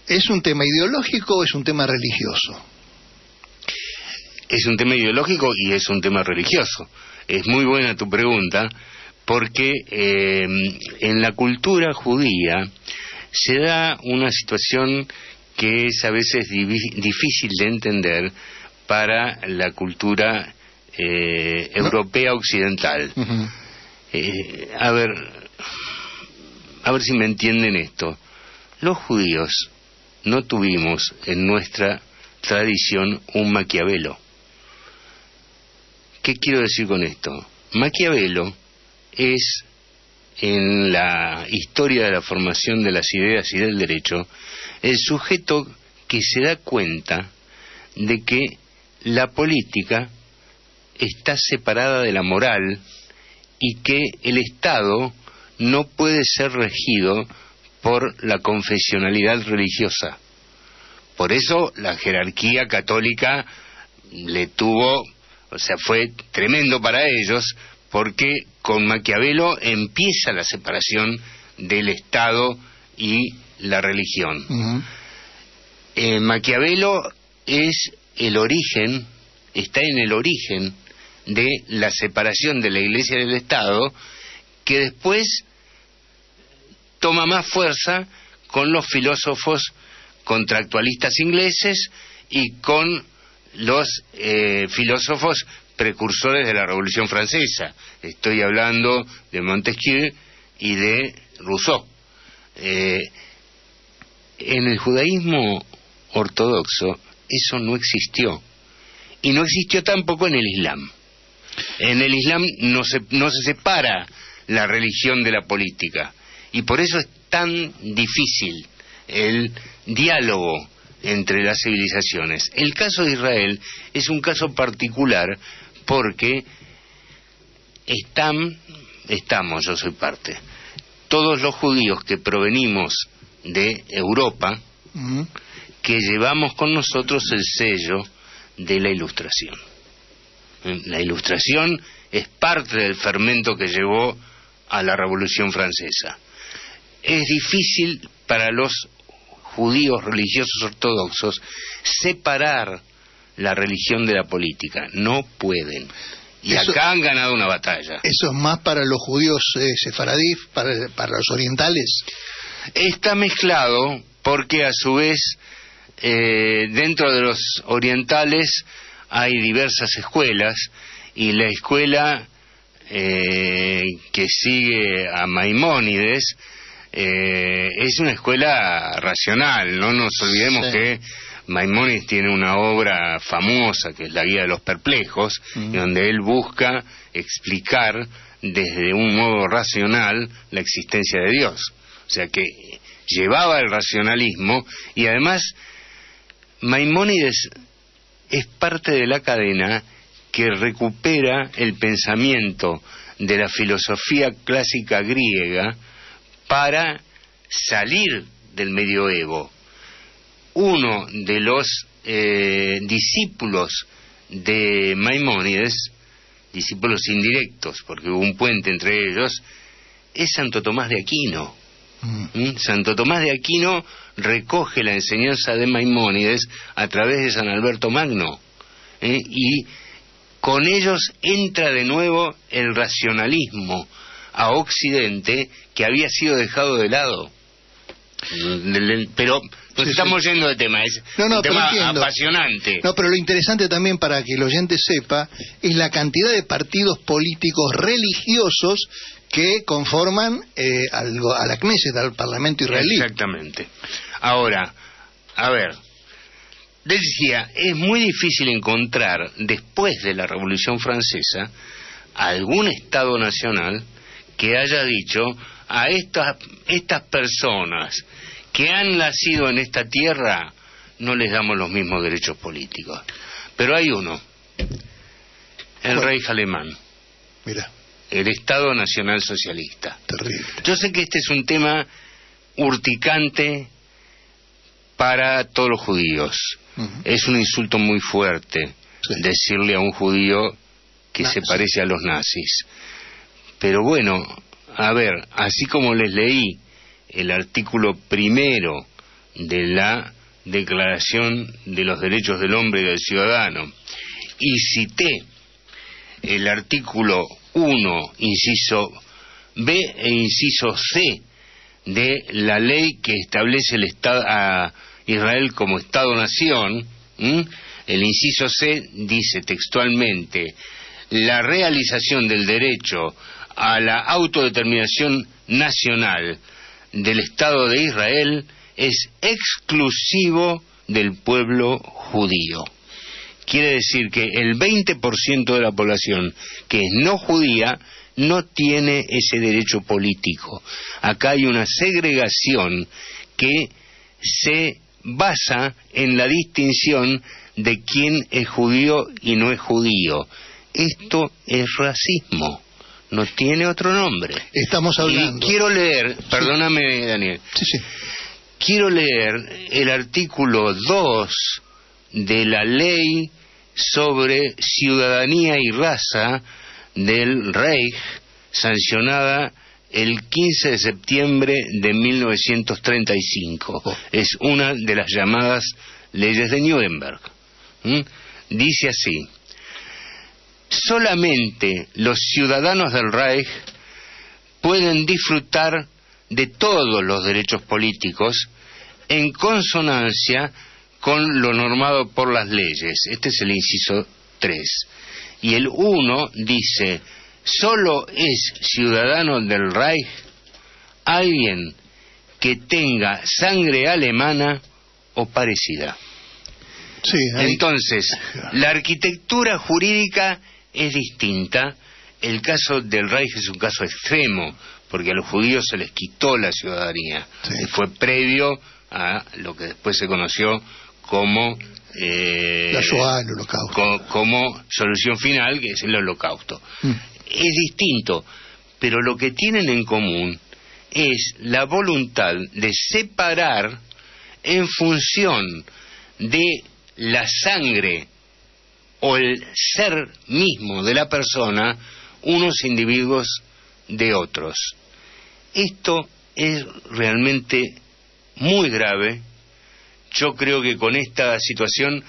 ¿es un tema ideológico o es un tema religioso? Es un tema ideológico y es un tema religioso. Es muy buena tu pregunta, porque en la cultura judía se da una situación que es a veces difícil de entender para la cultura europea occidental. A ver si me entienden esto. Los judíos no tuvimos en nuestra tradición un Maquiavelo. ¿Qué quiero decir con esto? Maquiavelo es, en la historia de la formación de las ideas y del derecho, el sujeto que se da cuenta de que la política está separada de la moral y que el Estado no puede ser regido por la confesionalidad religiosa. Por eso la jerarquía católica fue tremendo para ellos, porque con Maquiavelo empieza la separación del Estado y la religión. Maquiavelo está en el origen de la separación de la Iglesia y del Estado, que después toma más fuerza con los filósofos contractualistas ingleses y con los filósofos precursores de la Revolución Francesa. Estoy hablando de Montesquieu y de Rousseau. En el judaísmo ortodoxo eso no existió, y no existió tampoco en el Islam. En el Islam no se separa la religión de la política, y por eso es tan difícil el diálogo entre las civilizaciones. El caso de Israel es un caso particular porque yo soy parte, todos los judíos que provenimos de Europa, que llevamos con nosotros el sello de la Ilustración. La Ilustración es parte del fermento que llevó a la Revolución Francesa. Es difícil para los judíos religiosos ortodoxos separar la religión de la política. No pueden. Y acá han ganado una batalla. ¿Eso es más para los judíos sefaradí, para los orientales? Está mezclado, porque a su vez dentro de los orientales hay diversas escuelas, y la escuela que sigue a Maimónides es una escuela racional. No nos olvidemos que Maimónides tiene una obra famosa que es la Guía de los Perplejos, donde él busca explicar desde un modo racional la existencia de Dios. O sea que llevaba el racionalismo, y además Maimónides es parte de la cadena que recupera el pensamiento de la filosofía clásica griega para salir del medioevo. Uno de los discípulos de Maimónides, discípulos indirectos, porque hubo un puente entre ellos, es Santo Tomás de Aquino. Santo Tomás de Aquino recoge la enseñanza de Maimónides a través de San Alberto Magno, y con ellos entra de nuevo el racionalismo a Occidente, que había sido dejado de lado. Pero Nos estamos yendo de tema, es un tema apasionante. No, pero lo interesante también para que el oyente sepa es la cantidad de partidos políticos religiosos que conforman a la Knesset, al Parlamento israelí. Exactamente. Ahora, a ver, decía, es muy difícil encontrar, después de la Revolución Francesa, algún Estado nacional que haya dicho a estas personas que han nacido en esta tierra, no les damos los mismos derechos políticos. Pero hay uno, el Reich alemán. Mira. El Estado Nacional Socialista. Terrible. Yo sé que este es un tema urticante para todos los judíos. Es un insulto muy fuerte decirle a un judío que se parece a los nazis. Pero bueno, a ver, así como les leí el artículo primero de la Declaración de los Derechos del Hombre y del Ciudadano y cité el artículo 1, inciso B e inciso C de la ley que establece a Israel como Estado-Nación, el inciso C dice textualmente: la realización del derecho a la autodeterminación nacional del Estado de Israel es exclusivo del pueblo judío. Quiere decir que el 20% de la población que es no judía no tiene ese derecho político. Acá hay una segregación que se basa en la distinción de quién es judío y no es judío. Esto es racismo, no tiene otro nombre. Estamos hablando. Y quiero leer, perdóname Daniel, quiero leer el artículo 2 de la ley sobre ciudadanía y raza del Reich, sancionada el 15 de septiembre de 1935. Es una de las llamadas leyes de Nuremberg. Dice así: solamente los ciudadanos del Reich pueden disfrutar de todos los derechos políticos en consonancia con lo normado por las leyes. Este es el inciso 3. Y el 1 dice: solo es ciudadano del Reich alguien que tenga sangre alemana o parecida. Sí, entonces, la arquitectura jurídica es distinta. El caso del Reich es un caso extremo, porque a los judíos se les quitó la ciudadanía. Fue previo a lo que después se conoció como la Shoah, el Holocausto. Como solución final, que es el Holocausto. Es distinto, pero lo que tienen en común es la voluntad de separar en función de la sangre o el ser mismo de la persona unos individuos de otros. Esto es realmente muy grave. Yo creo que con esta situación,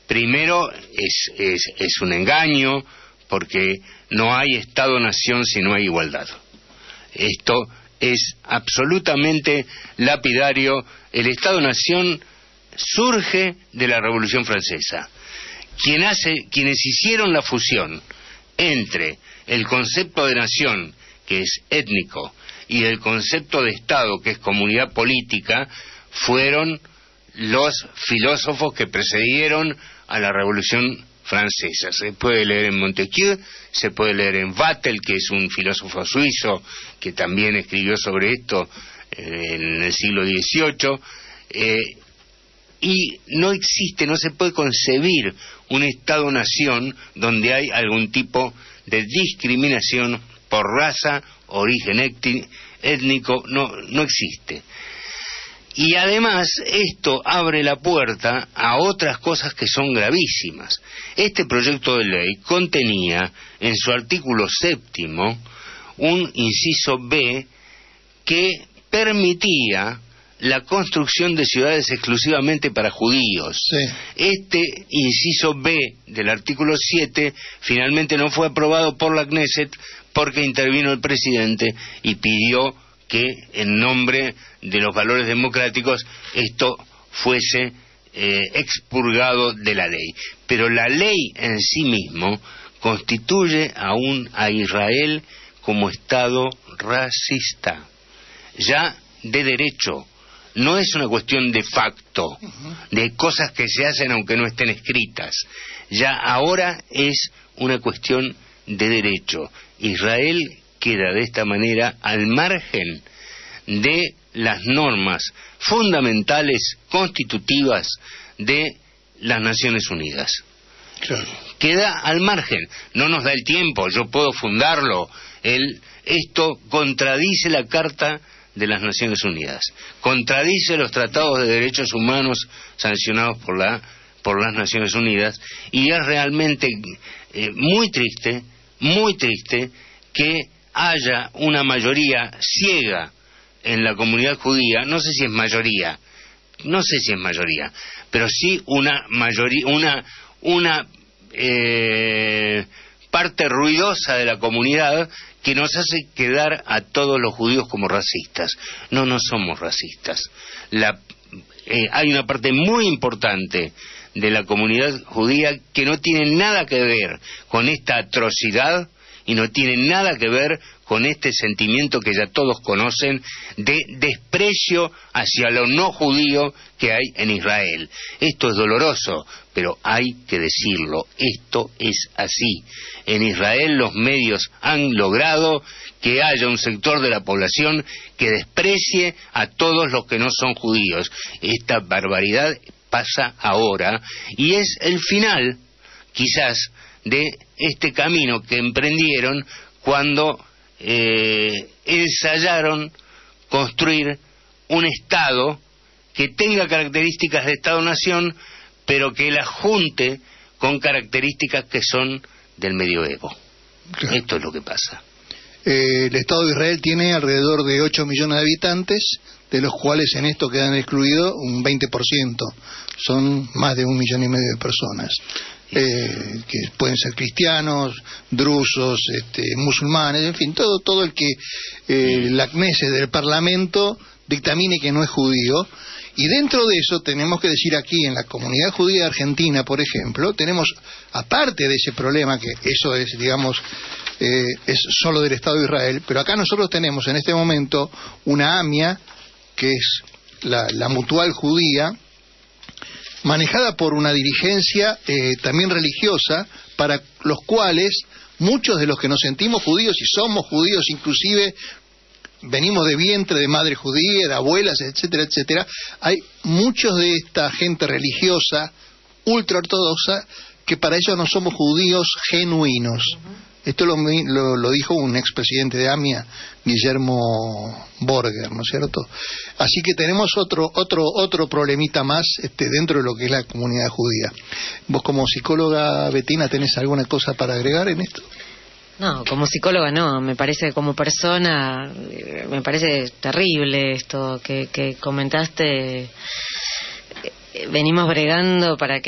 primero, es un engaño, porque no hay Estado-Nación si no hay igualdad. Esto es absolutamente lapidario. El Estado-Nación surge de la Revolución Francesa. Quienes hicieron la fusión entre el concepto de nación, que es étnico, y el concepto de Estado, que es comunidad política, fueron los filósofos que precedieron a la Revolución Francesa. Se puede leer en Montesquieu, se puede leer en Vattel, que es un filósofo suizo que también escribió sobre esto en el siglo XVIII, y no existe, no se puede concebir un Estado-nación donde hay algún tipo de discriminación por raza, origen étnico, no existe. Y además esto abre la puerta a otras cosas que son gravísimas. Este proyecto de ley contenía en su artículo 7º un inciso B que permitía la construcción de ciudades exclusivamente para judíos. Este inciso B del artículo 7 finalmente no fue aprobado por la Knesset porque intervino el presidente y pidió que en nombre de los valores democráticos esto fuese expurgado de la ley. Pero la ley en sí mismo constituye aún a Israel como Estado racista, ya de derecho. No es una cuestión de facto, de cosas que se hacen aunque no estén escritas. Ya ahora es una cuestión de derecho. Israel queda de esta manera al margen de las normas fundamentales constitutivas de las Naciones Unidas. Claro. Queda al margen, no nos da el tiempo, yo puedo fundarlo. Esto contradice la Carta de las Naciones Unidas, contradice los tratados de derechos humanos sancionados por las Naciones Unidas, y es realmente muy triste que haya una mayoría ciega en la comunidad judía. No sé si es mayoría, pero sí una mayoría, una parte ruidosa de la comunidad que nos hace quedar a todos los judíos como racistas. No somos racistas. Hay una parte muy importante de la comunidad judía que no tiene nada que ver con esta atrocidad y no tiene nada que ver con este sentimiento que ya todos conocen de desprecio hacia lo no judío que hay en Israel. Esto es doloroso, pero hay que decirlo, esto es así. En Israel los medios han logrado que haya un sector de la población que desprecie a todos los que no son judíos. Esta barbaridad pasa ahora y es el final, quizás, de este camino que emprendieron cuando ensayaron construir un Estado que tenga características de Estado-nación, pero que las junte con características que son del medioevo. Claro. Esto es lo que pasa. El Estado de Israel tiene alrededor de 8 millones de habitantes, de los cuales en esto quedan excluidos un 20%. Son más de 1,5 millones de personas. Que pueden ser cristianos, drusos, musulmanes, en fin, todo el que la Knesset del Parlamento dictamine que no es judío. Y dentro de eso tenemos que decir aquí, en la comunidad judía de Argentina, por ejemplo, tenemos, aparte de ese problema, que eso es, digamos, es solo del Estado de Israel, pero acá nosotros tenemos en este momento una AMIA, que es la mutual judía, manejada por una dirigencia también religiosa, para los cuales muchos de los que nos sentimos judíos y somos judíos, inclusive venimos de vientre de madre judía, de abuelas, etcétera, etcétera, hay muchos de esta gente religiosa, ultraortodoxa, que para ellos no somos judíos genuinos. Esto lo dijo un expresidente de AMIA, Guillermo Borger, ¿no es cierto? Así que tenemos otro problemita más dentro de lo que es la comunidad judía. Vos como psicóloga, Betina, ¿tenés alguna cosa para agregar en esto? No, como psicóloga no, me parece, como persona, me parece terrible esto que comentaste. Venimos bregando para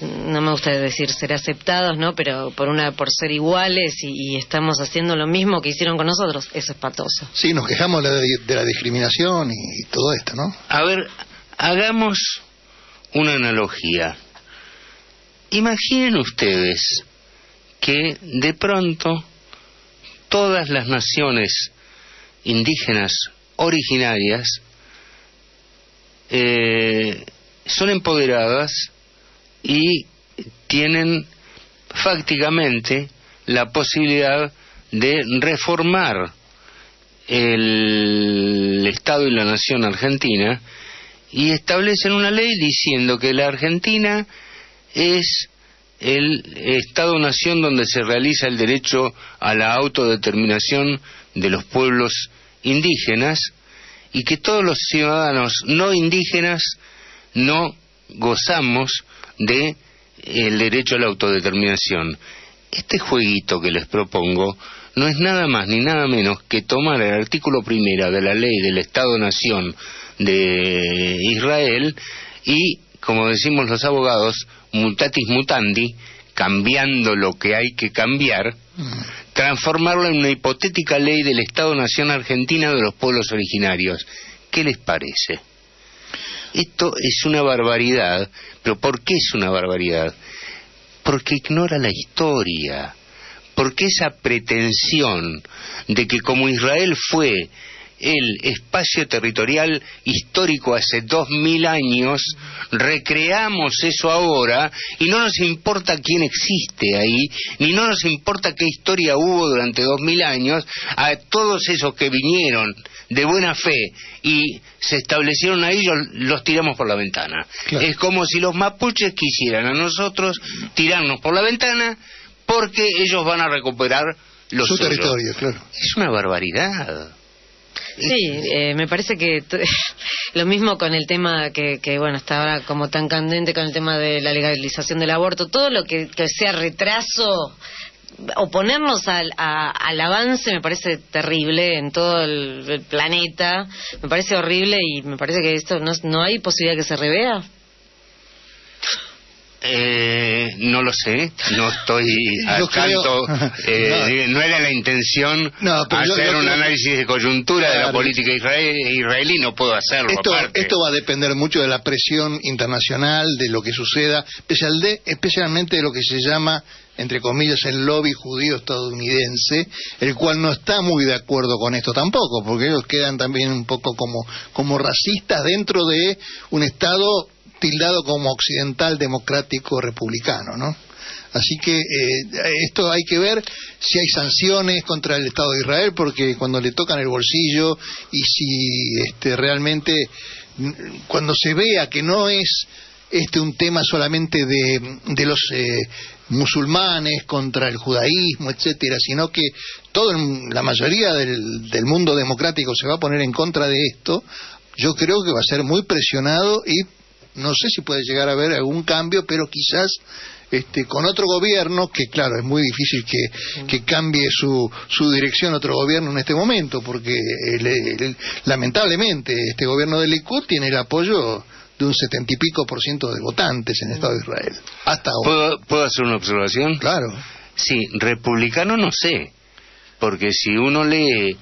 no me gusta decir ser aceptados, ¿no? Pero por ser iguales, y estamos haciendo lo mismo que hicieron con nosotros. Es espantoso. Sí, nos quejamos de la discriminación y todo esto, ¿no? A ver, hagamos una analogía. Imaginen ustedes que de pronto todas las naciones indígenas originarias son empoderadas y tienen fácticamente la posibilidad de reformar el Estado y la nación argentina, y establecen una ley diciendo que la Argentina es el Estado-nación donde se realiza el derecho a la autodeterminación de los pueblos indígenas, y que todos los ciudadanos no indígenas no gozamos de el derecho a la autodeterminación. Este jueguito que les propongo no es nada más ni nada menos que tomar el artículo 1 de la ley del Estado-Nación de Israel y, como decimos los abogados, mutatis mutandi, cambiando lo que hay que cambiar, transformarlo en una hipotética ley del Estado-Nación Argentina de los pueblos originarios. ¿Qué les parece? Esto es una barbaridad, pero ¿por qué es una barbaridad? Porque ignora la historia, porque esa pretensión de que como Israel fue el espacio territorial histórico hace 2000 años, recreamos eso ahora y no nos importa quién existe ahí, ni no nos importa qué historia hubo durante 2000 años, a todos esos que vinieron de buena fe y se establecieron ahí, los tiramos por la ventana. Claro. Es como si los mapuches quisieran a nosotros tirarnos por la ventana porque ellos van a recuperar su territorio. Claro. Es una barbaridad. Sí, me parece que lo mismo con el tema que bueno, está ahora como tan candente con el tema de la legalización del aborto, todo lo que sea retraso, oponernos al avance me parece terrible en todo el planeta, me parece horrible y me parece que esto no hay posibilidad que se revea. No lo sé, no estoy al tanto, no era la intención hacer un análisis de coyuntura de la política israelí, no puedo hacerlo. Esto va a depender mucho de la presión internacional, de lo que suceda, especialmente de lo que se llama, entre comillas, el lobby judío estadounidense, el cual no está muy de acuerdo con esto tampoco, porque ellos quedan también un poco como racistas dentro de un Estado tildado como occidental, democrático, republicano, ¿no? Así que esto hay que ver si hay sanciones contra el Estado de Israel, porque cuando le tocan el bolsillo y si realmente cuando se vea que no es un tema solamente de los musulmanes contra el judaísmo, etcétera, sino que la mayoría del mundo democrático se va a poner en contra de esto, yo creo que va a ser muy presionado y no sé si puede llegar a haber algún cambio, pero quizás con otro gobierno, que claro, es muy difícil que cambie su dirección otro gobierno en este momento, porque lamentablemente este gobierno del Likud tiene el apoyo de un 70% y pico de votantes en el Estado de Israel. Hasta ahora. ¿Puedo hacer una observación? Claro. Sí, republicano no sé, porque si uno lee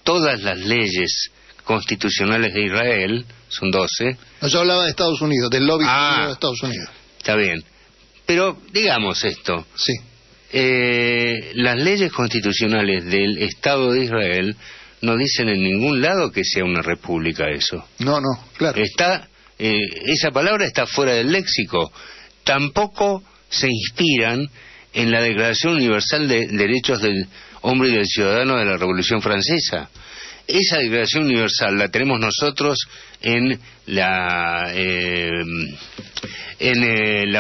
todas las leyes constitucionales de Israel, son 12. No, yo hablaba de Estados Unidos, del lobby de Estados Unidos. Está bien. Pero digamos esto. Sí. Las leyes constitucionales del Estado de Israel no dicen en ningún lado que sea una república eso. No, claro. Esa palabra está fuera del léxico. Tampoco se inspiran en la Declaración Universal de Derechos del Hombre y del Ciudadano de la Revolución Francesa. Esa Declaración Universal la tenemos nosotros en la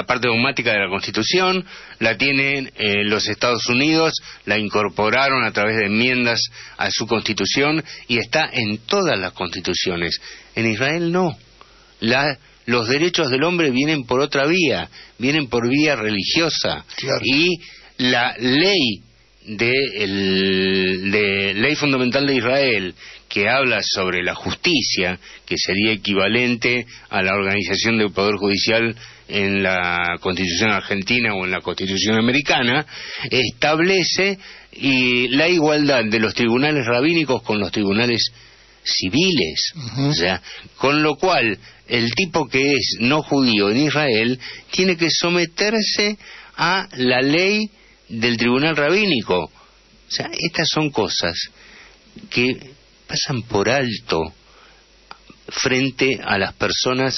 parte dogmática de la Constitución, la tienen los Estados Unidos, la incorporaron a través de enmiendas a su Constitución y está en todas las constituciones. En Israel no. Los derechos del hombre vienen por otra vía, vienen por vía religiosa. Claro. Y la ley de ley fundamental de Israel, que habla sobre la justicia, que sería equivalente a la organización del Poder Judicial en la Constitución argentina o en la Constitución americana, establece la igualdad de los tribunales rabínicos con los tribunales civiles. O sea, con lo cual el tipo que es no judío en Israel tiene que someterse a la ley del tribunal rabínico. O sea, estas son cosas que pasan por alto frente a las personas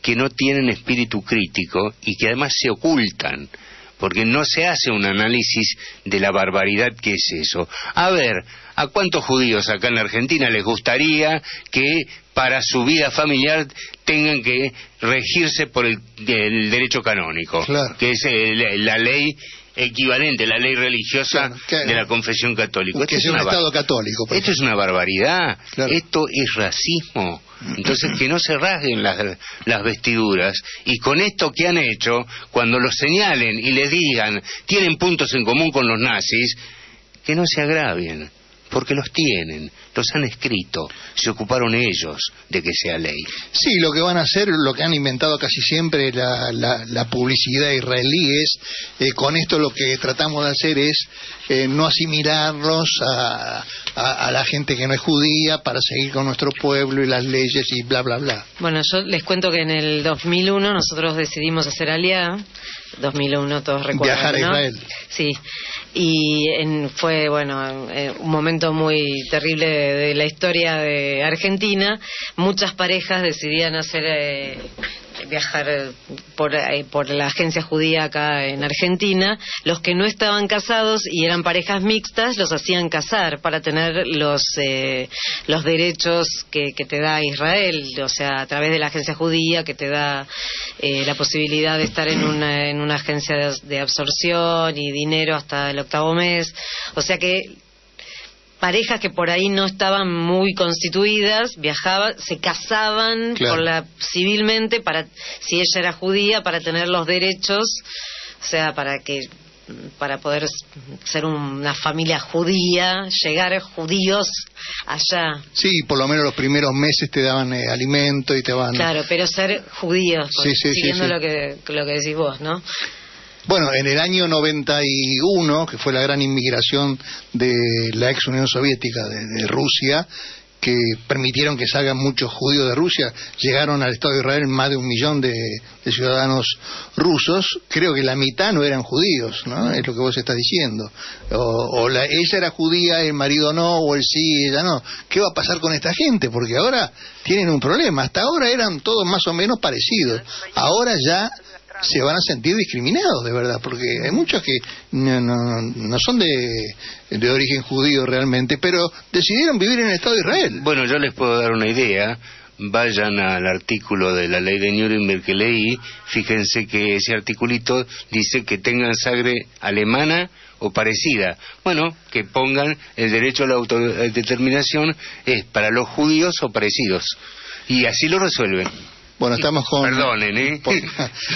que no tienen espíritu crítico y que además se ocultan, porque no se hace un análisis de la barbaridad que es eso. A ver, ¿a cuántos judíos acá en la Argentina les gustaría que para su vida familiar tengan que regirse por el derecho canónico? Claro. Que es la ley equivalente, la ley religiosa de la confesión católica. Que es un Estado católico. Esto es una barbaridad. Claro. Esto es racismo. Entonces, que no se rasguen las vestiduras, y con esto que han hecho, cuando los señalen y les digan tienen puntos en común con los nazis, que no se agravien, porque los tienen, los han escrito, se ocuparon ellos de que sea ley. Sí, lo que van a hacer, lo que han inventado casi siempre la publicidad israelí es, con esto lo que tratamos de hacer es no asimilarlos a la gente que no es judía para seguir con nuestro pueblo y las leyes y bla, bla, bla. Bueno, yo les cuento que en el 2001 nosotros decidimos hacer Aliá. 2001 todos recuerdan, viajar a Israel. Sí, y fue, bueno, un momento muy terrible de la historia de Argentina. Muchas parejas decidían hacer viajar por la agencia judía acá en Argentina. Los que no estaban casados y eran parejas mixtas los hacían casar para tener los derechos que te da Israel, o sea, a través de la agencia judía que te da la posibilidad de estar en una agencia de absorción y dinero hasta el 8º mes. O sea que parejas que por ahí no estaban muy constituidas viajaban, se casaban, claro, civilmente, si ella era judía, para tener los derechos, o sea, para poder ser una familia judía, llegar judíos allá. Sí, por lo menos los primeros meses te daban alimento y te daban... Claro, pero ser judíos, siguiendo sí. Lo que decís vos, ¿no? Bueno, en el año 91, que fue la gran inmigración de la ex Unión Soviética, de Rusia, que permitieron que salgan muchos judíos de Rusia, llegaron al Estado de Israel más de 1 millón de ciudadanos rusos. Creo que la mitad no eran judíos, ¿no? Es lo que vos estás diciendo. Ella era judía, el marido no, o él sí, ella no. ¿Qué va a pasar con esta gente? Porque ahora tienen un problema. Hasta ahora eran todos más o menos parecidos. Ahora ya se van a sentir discriminados, de verdad, porque hay muchos que no son de origen judío realmente, pero decidieron vivir en el Estado de Israel. Bueno, yo les puedo dar una idea. Vayan al artículo de la ley de Nuremberg que leí, fíjense que ese articulito dice que tengan sangre alemana o parecida. Bueno, que pongan el derecho a la autodeterminación es para los judíos o parecidos, y así lo resuelven. Bueno, estamos con... Perdonen,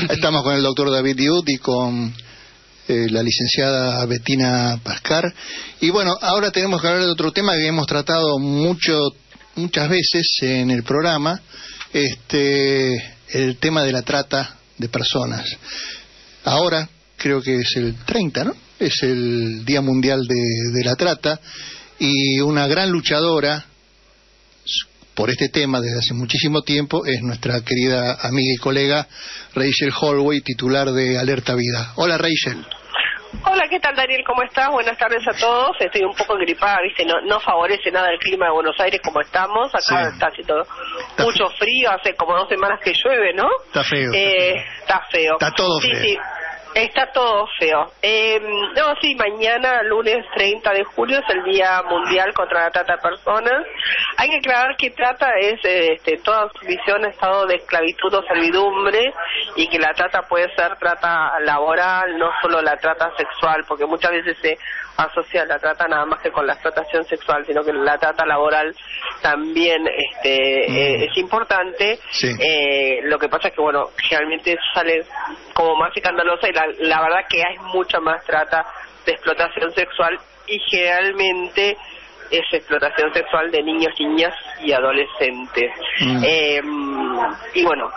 estamos con el doctor David Diut y con la licenciada Bettina Pascar. Y bueno, ahora tenemos que hablar de otro tema que hemos tratado muchas veces en el programa, el tema de la trata de personas. Ahora, creo que es el 30, ¿no? Es el Día Mundial de la Trata, y una gran luchadora por este tema desde hace muchísimo tiempo es nuestra querida amiga y colega Rachel Holloway, titular de Alerta Vida. Hola, Rachel. Hola, ¿qué tal, Daniel? ¿Cómo estás? Buenas tardes a todos. Estoy un poco engripada, ¿viste? No favorece nada el clima de Buenos Aires como estamos. Acá está haciendo mucho frío, hace como 2 semanas que llueve, ¿no? Está feo. Está feo. Está todo feo. Sí. Está todo feo. Mañana, lunes 30 de julio, es el Día Mundial contra la Trata de Personas. Hay que aclarar que trata es toda sumisión a estado de esclavitud o servidumbre, y que la trata puede ser trata laboral, no solo la trata sexual, porque muchas veces se asocia la trata nada más que con la explotación sexual, sino que la trata laboral también es importante. Sí. Lo que pasa es que, bueno, generalmente sale como más escandalosa, y la verdad que hay mucha más trata de explotación sexual, y generalmente es explotación sexual de niños, niñas y adolescentes. Y bueno,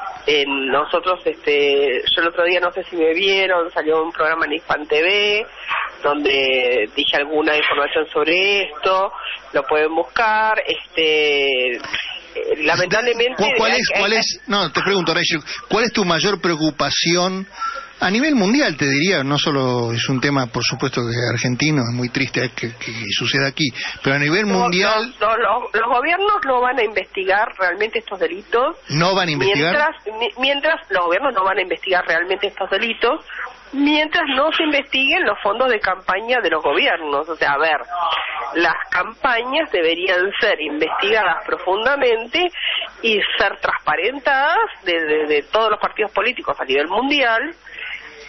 nosotros, yo el otro día, no sé si me vieron, salió un programa en Hispan TV donde dije alguna información sobre esto, lo pueden buscar. Lamentablemente... Te pregunto, Rachel, ¿cuál es tu mayor preocupación a nivel mundial? Te diría, no solo es un tema, por supuesto, que argentino, es muy triste que suceda aquí, pero a nivel mundial... Los gobiernos no van a investigar realmente estos delitos. ¿No van a investigar? Mientras los gobiernos no van a investigar realmente estos delitos, mientras no se investiguen los fondos de campaña de los gobiernos. O sea, a ver, las campañas deberían ser investigadas profundamente y ser transparentadas de todos los partidos políticos a nivel mundial,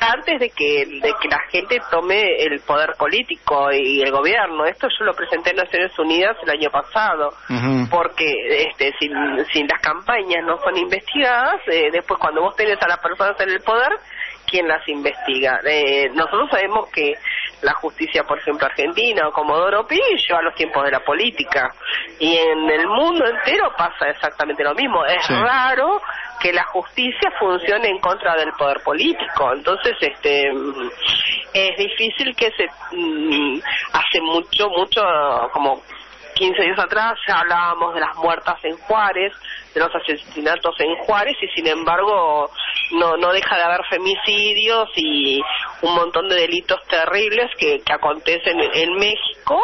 antes de que la gente tome el poder político y el gobierno. Esto yo lo presenté en Naciones Unidas el año pasado, porque si las campañas no son investigadas, después cuando vos tenés a las personas en el poder, ¿quién las investiga? Nosotros sabemos que la justicia, por ejemplo, argentina o Comodoro Pi, lleva los tiempos de la política. Y en el mundo entero pasa exactamente lo mismo. Es raro que la justicia funcione en contra del poder político. Entonces, es difícil que hace mucho, como 15 días atrás ya hablábamos de las muertas en Juárez, de los asesinatos en Juárez, y sin embargo no deja de haber femicidios y un montón de delitos terribles que acontecen en México.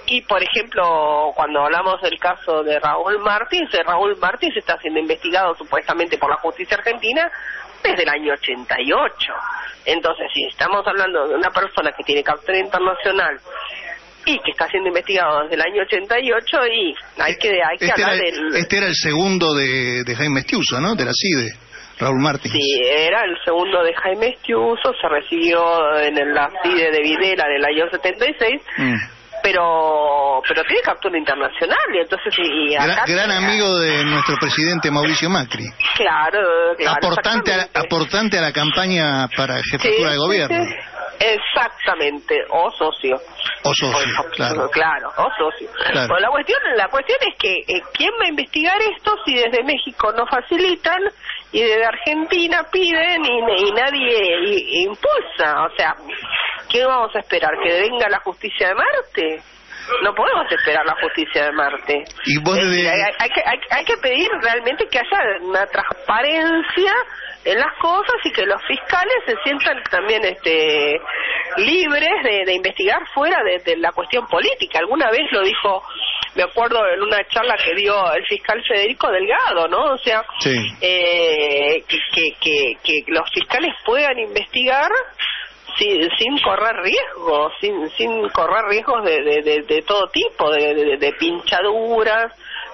Y por ejemplo, cuando hablamos del caso de Raúl Martins está siendo investigado supuestamente por la justicia argentina desde el año 88. Entonces, si estamos hablando de una persona que tiene captura internacional y que está siendo investigado desde el año 88, y hay que hablar del... Este era el segundo de Jaime Estiuso, ¿no? De la CIDE, Raúl Martins. Sí, era el segundo de Jaime Estiuso, se recibió en la CIDE de Videla en el año 76, pero tiene captura internacional, y entonces... Gran amigo de nuestro presidente Mauricio Macri. Claro. Aportante a la campaña para jefatura de gobierno. Sí. Exactamente, o socio. Claro, o socio. Claro. Bueno, la cuestión es que ¿quién va a investigar esto si desde México no facilitan y desde Argentina piden y nadie impulsa? O sea, ¿qué vamos a esperar? ¿Que venga la justicia de Marte? No podemos esperar la justicia de Marte. ¿Y vos hay que pedir realmente que haya una transparencia en las cosas y que los fiscales se sientan también libres de investigar fuera de la cuestión política. Alguna vez lo dijo, me acuerdo, en una charla que dio el fiscal Federico Delgado, ¿no? O sea, que los fiscales puedan investigar sin correr riesgos, sin correr riesgos de todo tipo, de pinchaduras,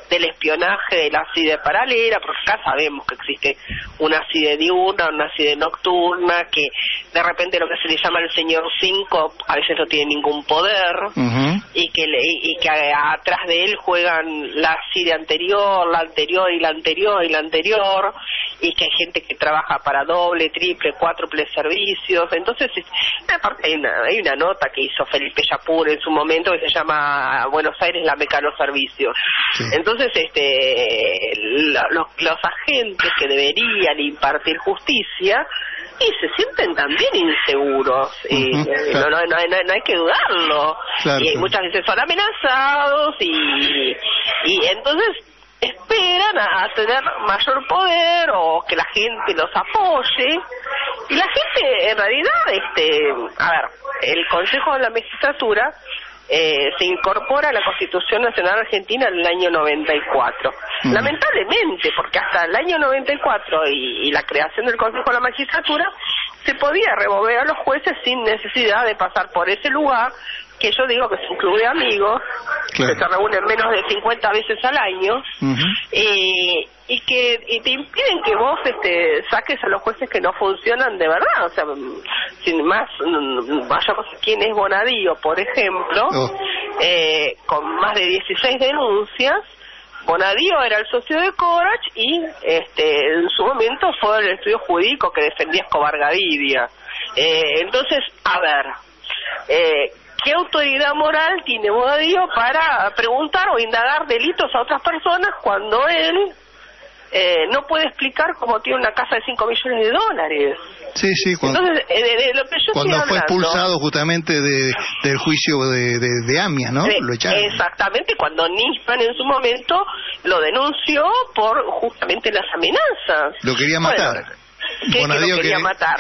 del espionaje de la CIDE paralela, porque acá sabemos que existe una CIDE diurna, una CIDE nocturna, que de repente lo que se le llama el señor 5 a veces no tiene ningún poder, y que atrás de él juegan la CIDE anterior, la anterior y la anterior y la anterior, y que hay gente que trabaja para doble, triple, cuádruple servicios. Entonces, aparte hay una nota que hizo Felipe Yapur en su momento que se llama Buenos Aires la meca de los servicios. Entonces, los agentes que deberían impartir justicia y se sienten también inseguros, no hay que dudarlo, y muchas veces son amenazados y entonces esperan a tener mayor poder o que la gente los apoye, y la gente en realidad, el Consejo de la Magistratura se incorpora a la Constitución Nacional Argentina en el año 94. Lamentablemente, porque hasta el año 94 y la creación del Consejo de la Magistratura se podía remover a los jueces sin necesidad de pasar por ese lugar, que yo digo que es un club de amigos, que se reúnen menos de 50 veces al año, y te impiden que vos saques a los jueces que no funcionan de verdad. O sea, sin más, vayamos a quién es Bonadío, por ejemplo, con más de 16 denuncias. Bonadío era el socio de Corach y en su momento fue el estudio jurídico que defendía Escobar Gaviria. Entonces, ¿qué autoridad moral tiene Bonadío para preguntar o indagar delitos a otras personas cuando él no puede explicar cómo tiene una casa de $5 millones? Sí, entonces, lo que yo cuando fue expulsado justamente del juicio de AMIA, ¿no? Lo echaron. Exactamente, cuando Nisman en su momento lo denunció por justamente las amenazas. Lo quería matar. Bonadío lo quería matar.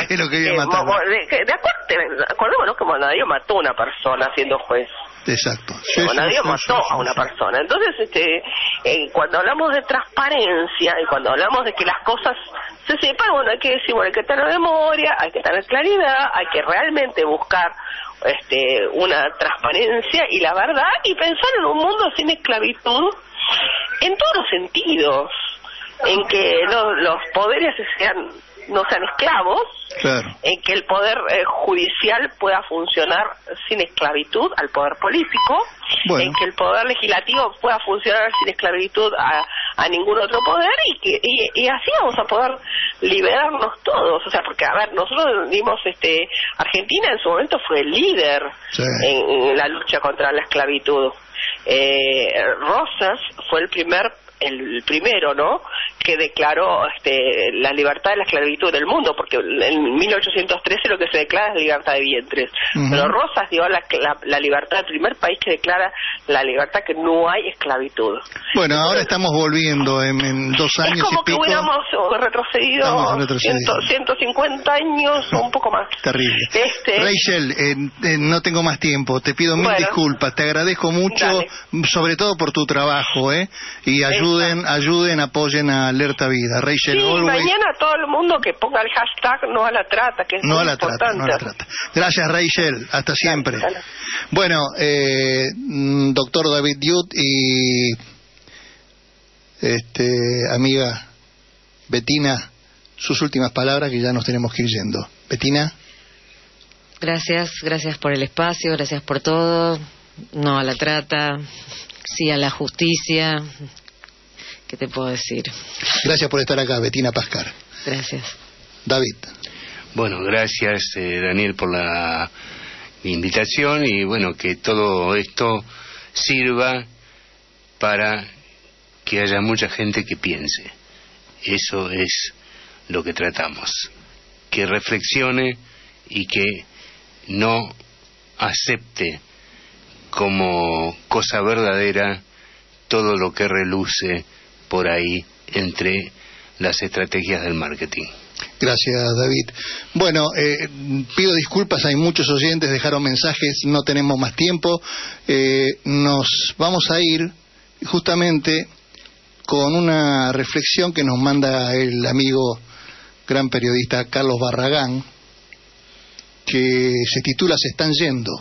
Acordémonos que Bonadío mató a una persona siendo juez. Exacto. Bonadío mató a una persona. Entonces, cuando hablamos de transparencia y cuando hablamos de que las cosas se sepan, hay que decir, hay que tener memoria, hay que tener claridad, hay que realmente buscar una transparencia y la verdad, y pensar en un mundo sin esclavitud en todos los sentidos, en que los poderes no sean esclavos, en que el poder judicial pueda funcionar sin esclavitud al poder político, en que el poder legislativo pueda funcionar sin esclavitud a ningún otro poder y así vamos a poder liberarnos todos. O sea, porque, a ver, nosotros dimos, Argentina en su momento fue el líder en la lucha contra la esclavitud. Rosas fue el primero, ¿no?, que declaró la libertad de la esclavitud en el mundo, porque en 1813 lo que se declara es libertad de vientres. Pero Rosas dio la libertad, el primer país que declara la libertad, que no hay esclavitud. Bueno, ahora estamos volviendo en 2 años es como y pico. que hubiéramos retrocedido 150 años o un poco más. Terrible. Rachel, no tengo más tiempo, te pido mil disculpas, te agradezco mucho, sobre todo por tu trabajo, y ayuden, apoyen a Alerta Vida. Rachel, mañana todo el mundo que ponga el hashtag no a la trata, que es muy importante. No a la trata. Gracias, Rachel, hasta siempre. Bueno, doctor David Youth y amiga Bettina, sus últimas palabras, que ya nos tenemos que ir yendo. Bettina. Gracias por el espacio, gracias por todo. No a la trata, sí a la justicia. ¿Qué te puedo decir? Gracias por estar acá, Bettina Pascar. Gracias. David. Bueno, gracias, Daniel, por la invitación, y bueno, que todo esto sirva para que haya mucha gente que piense. Eso es lo que tratamos, que reflexione y que no acepte como cosa verdadera todo lo que reluce por ahí entre las estrategias del marketing. Gracias, David. Bueno, pido disculpas, hay muchos oyentes, dejaron mensajes, no tenemos más tiempo. Nos vamos a ir justamente con una reflexión que nos manda el amigo gran periodista Carlos Barragán, que se titula Se están yendo,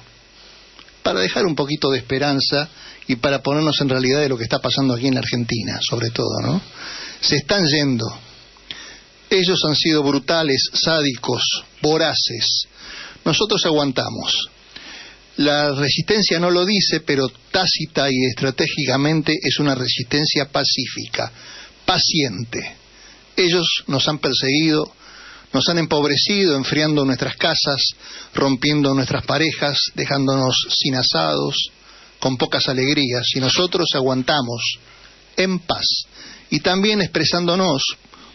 para dejar un poquito de esperanza y para ponernos en realidad de lo que está pasando aquí en la Argentina, sobre todo, ¿no? Se están yendo. Ellos han sido brutales, sádicos, voraces. Nosotros aguantamos. La resistencia no lo dice, pero tácita y estratégicamente es una resistencia pacífica, paciente. Ellos nos han perseguido, nos han empobrecido, enfriando nuestras casas, rompiendo nuestras parejas, dejándonos sin asados, con pocas alegrías, y nosotros aguantamos en paz, y también expresándonos,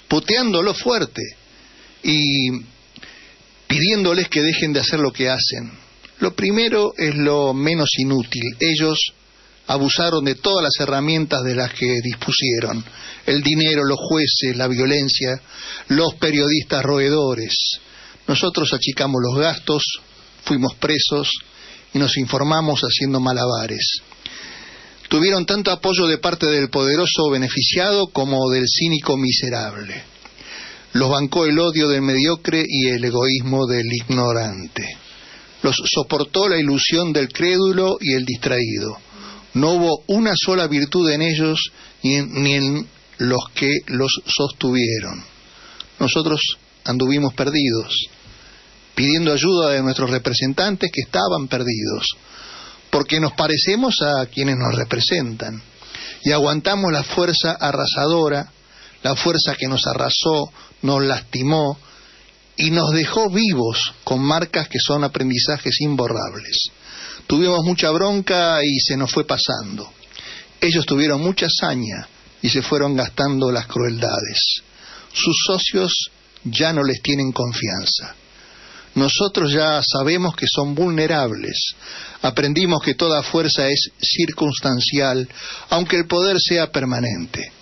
puteándolo fuerte y pidiéndoles que dejen de hacer lo que hacen. Lo primero es lo menos inútil. Ellos abusaron de todas las herramientas de las que dispusieron: el dinero, los jueces, la violencia, los periodistas roedores. Nosotros achicamos los gastos, fuimos presos y nos informamos haciendo malabares. Tuvieron tanto apoyo de parte del poderoso beneficiado como del cínico miserable. Los bancó el odio del mediocre y el egoísmo del ignorante. Los soportó la ilusión del crédulo y el distraído. No hubo una sola virtud en ellos ni en los que los sostuvieron. Nosotros anduvimos perdidos, pidiendo ayuda de nuestros representantes que estaban perdidos, porque nos parecemos a quienes nos representan, y aguantamos la fuerza arrasadora, la fuerza que nos arrasó, nos lastimó y nos dejó vivos con marcas que son aprendizajes imborrables. Tuvimos mucha bronca y se nos fue pasando. Ellos tuvieron mucha saña y se fueron gastando las crueldades. Sus socios ya no les tienen confianza. Nosotros ya sabemos que son vulnerables. Aprendimos que toda fuerza es circunstancial, aunque el poder sea permanente.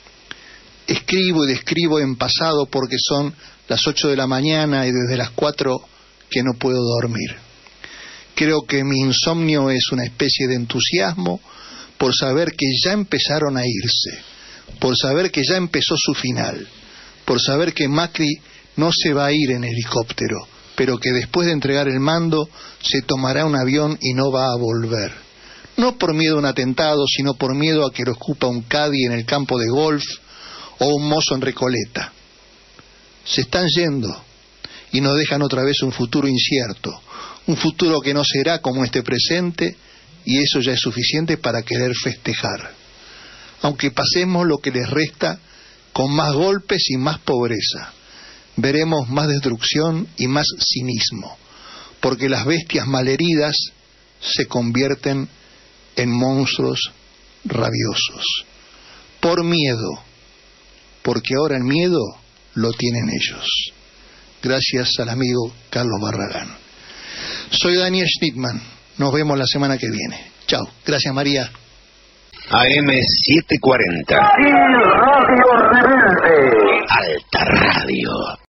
Escribo y describo en pasado porque son las 8 de la mañana y desde las 4 que no puedo dormir. Creo que mi insomnio es una especie de entusiasmo por saber que ya empezaron a irse, por saber que ya empezó su final, por saber que Macri no se va a ir en helicóptero, pero que después de entregar el mando se tomará un avión y no va a volver. No por miedo a un atentado, sino por miedo a que lo escupa un caddy en el campo de golf o un mozo en Recoleta. Se están yendo y nos dejan otra vez un futuro incierto, un futuro que no será como este presente, y eso ya es suficiente para querer festejar. aunque pasemos lo que les resta con más golpes y más pobreza. Veremos más destrucción y más cinismo, porque las bestias malheridas se convierten en monstruos rabiosos. Por miedo, porque ahora el miedo lo tienen ellos. Gracias al amigo Carlos Barragán. Soy Daniel Schnittman. Nos vemos la semana que viene. Chao. Gracias, María. AM740. Radio Rebelde. Alta Radio.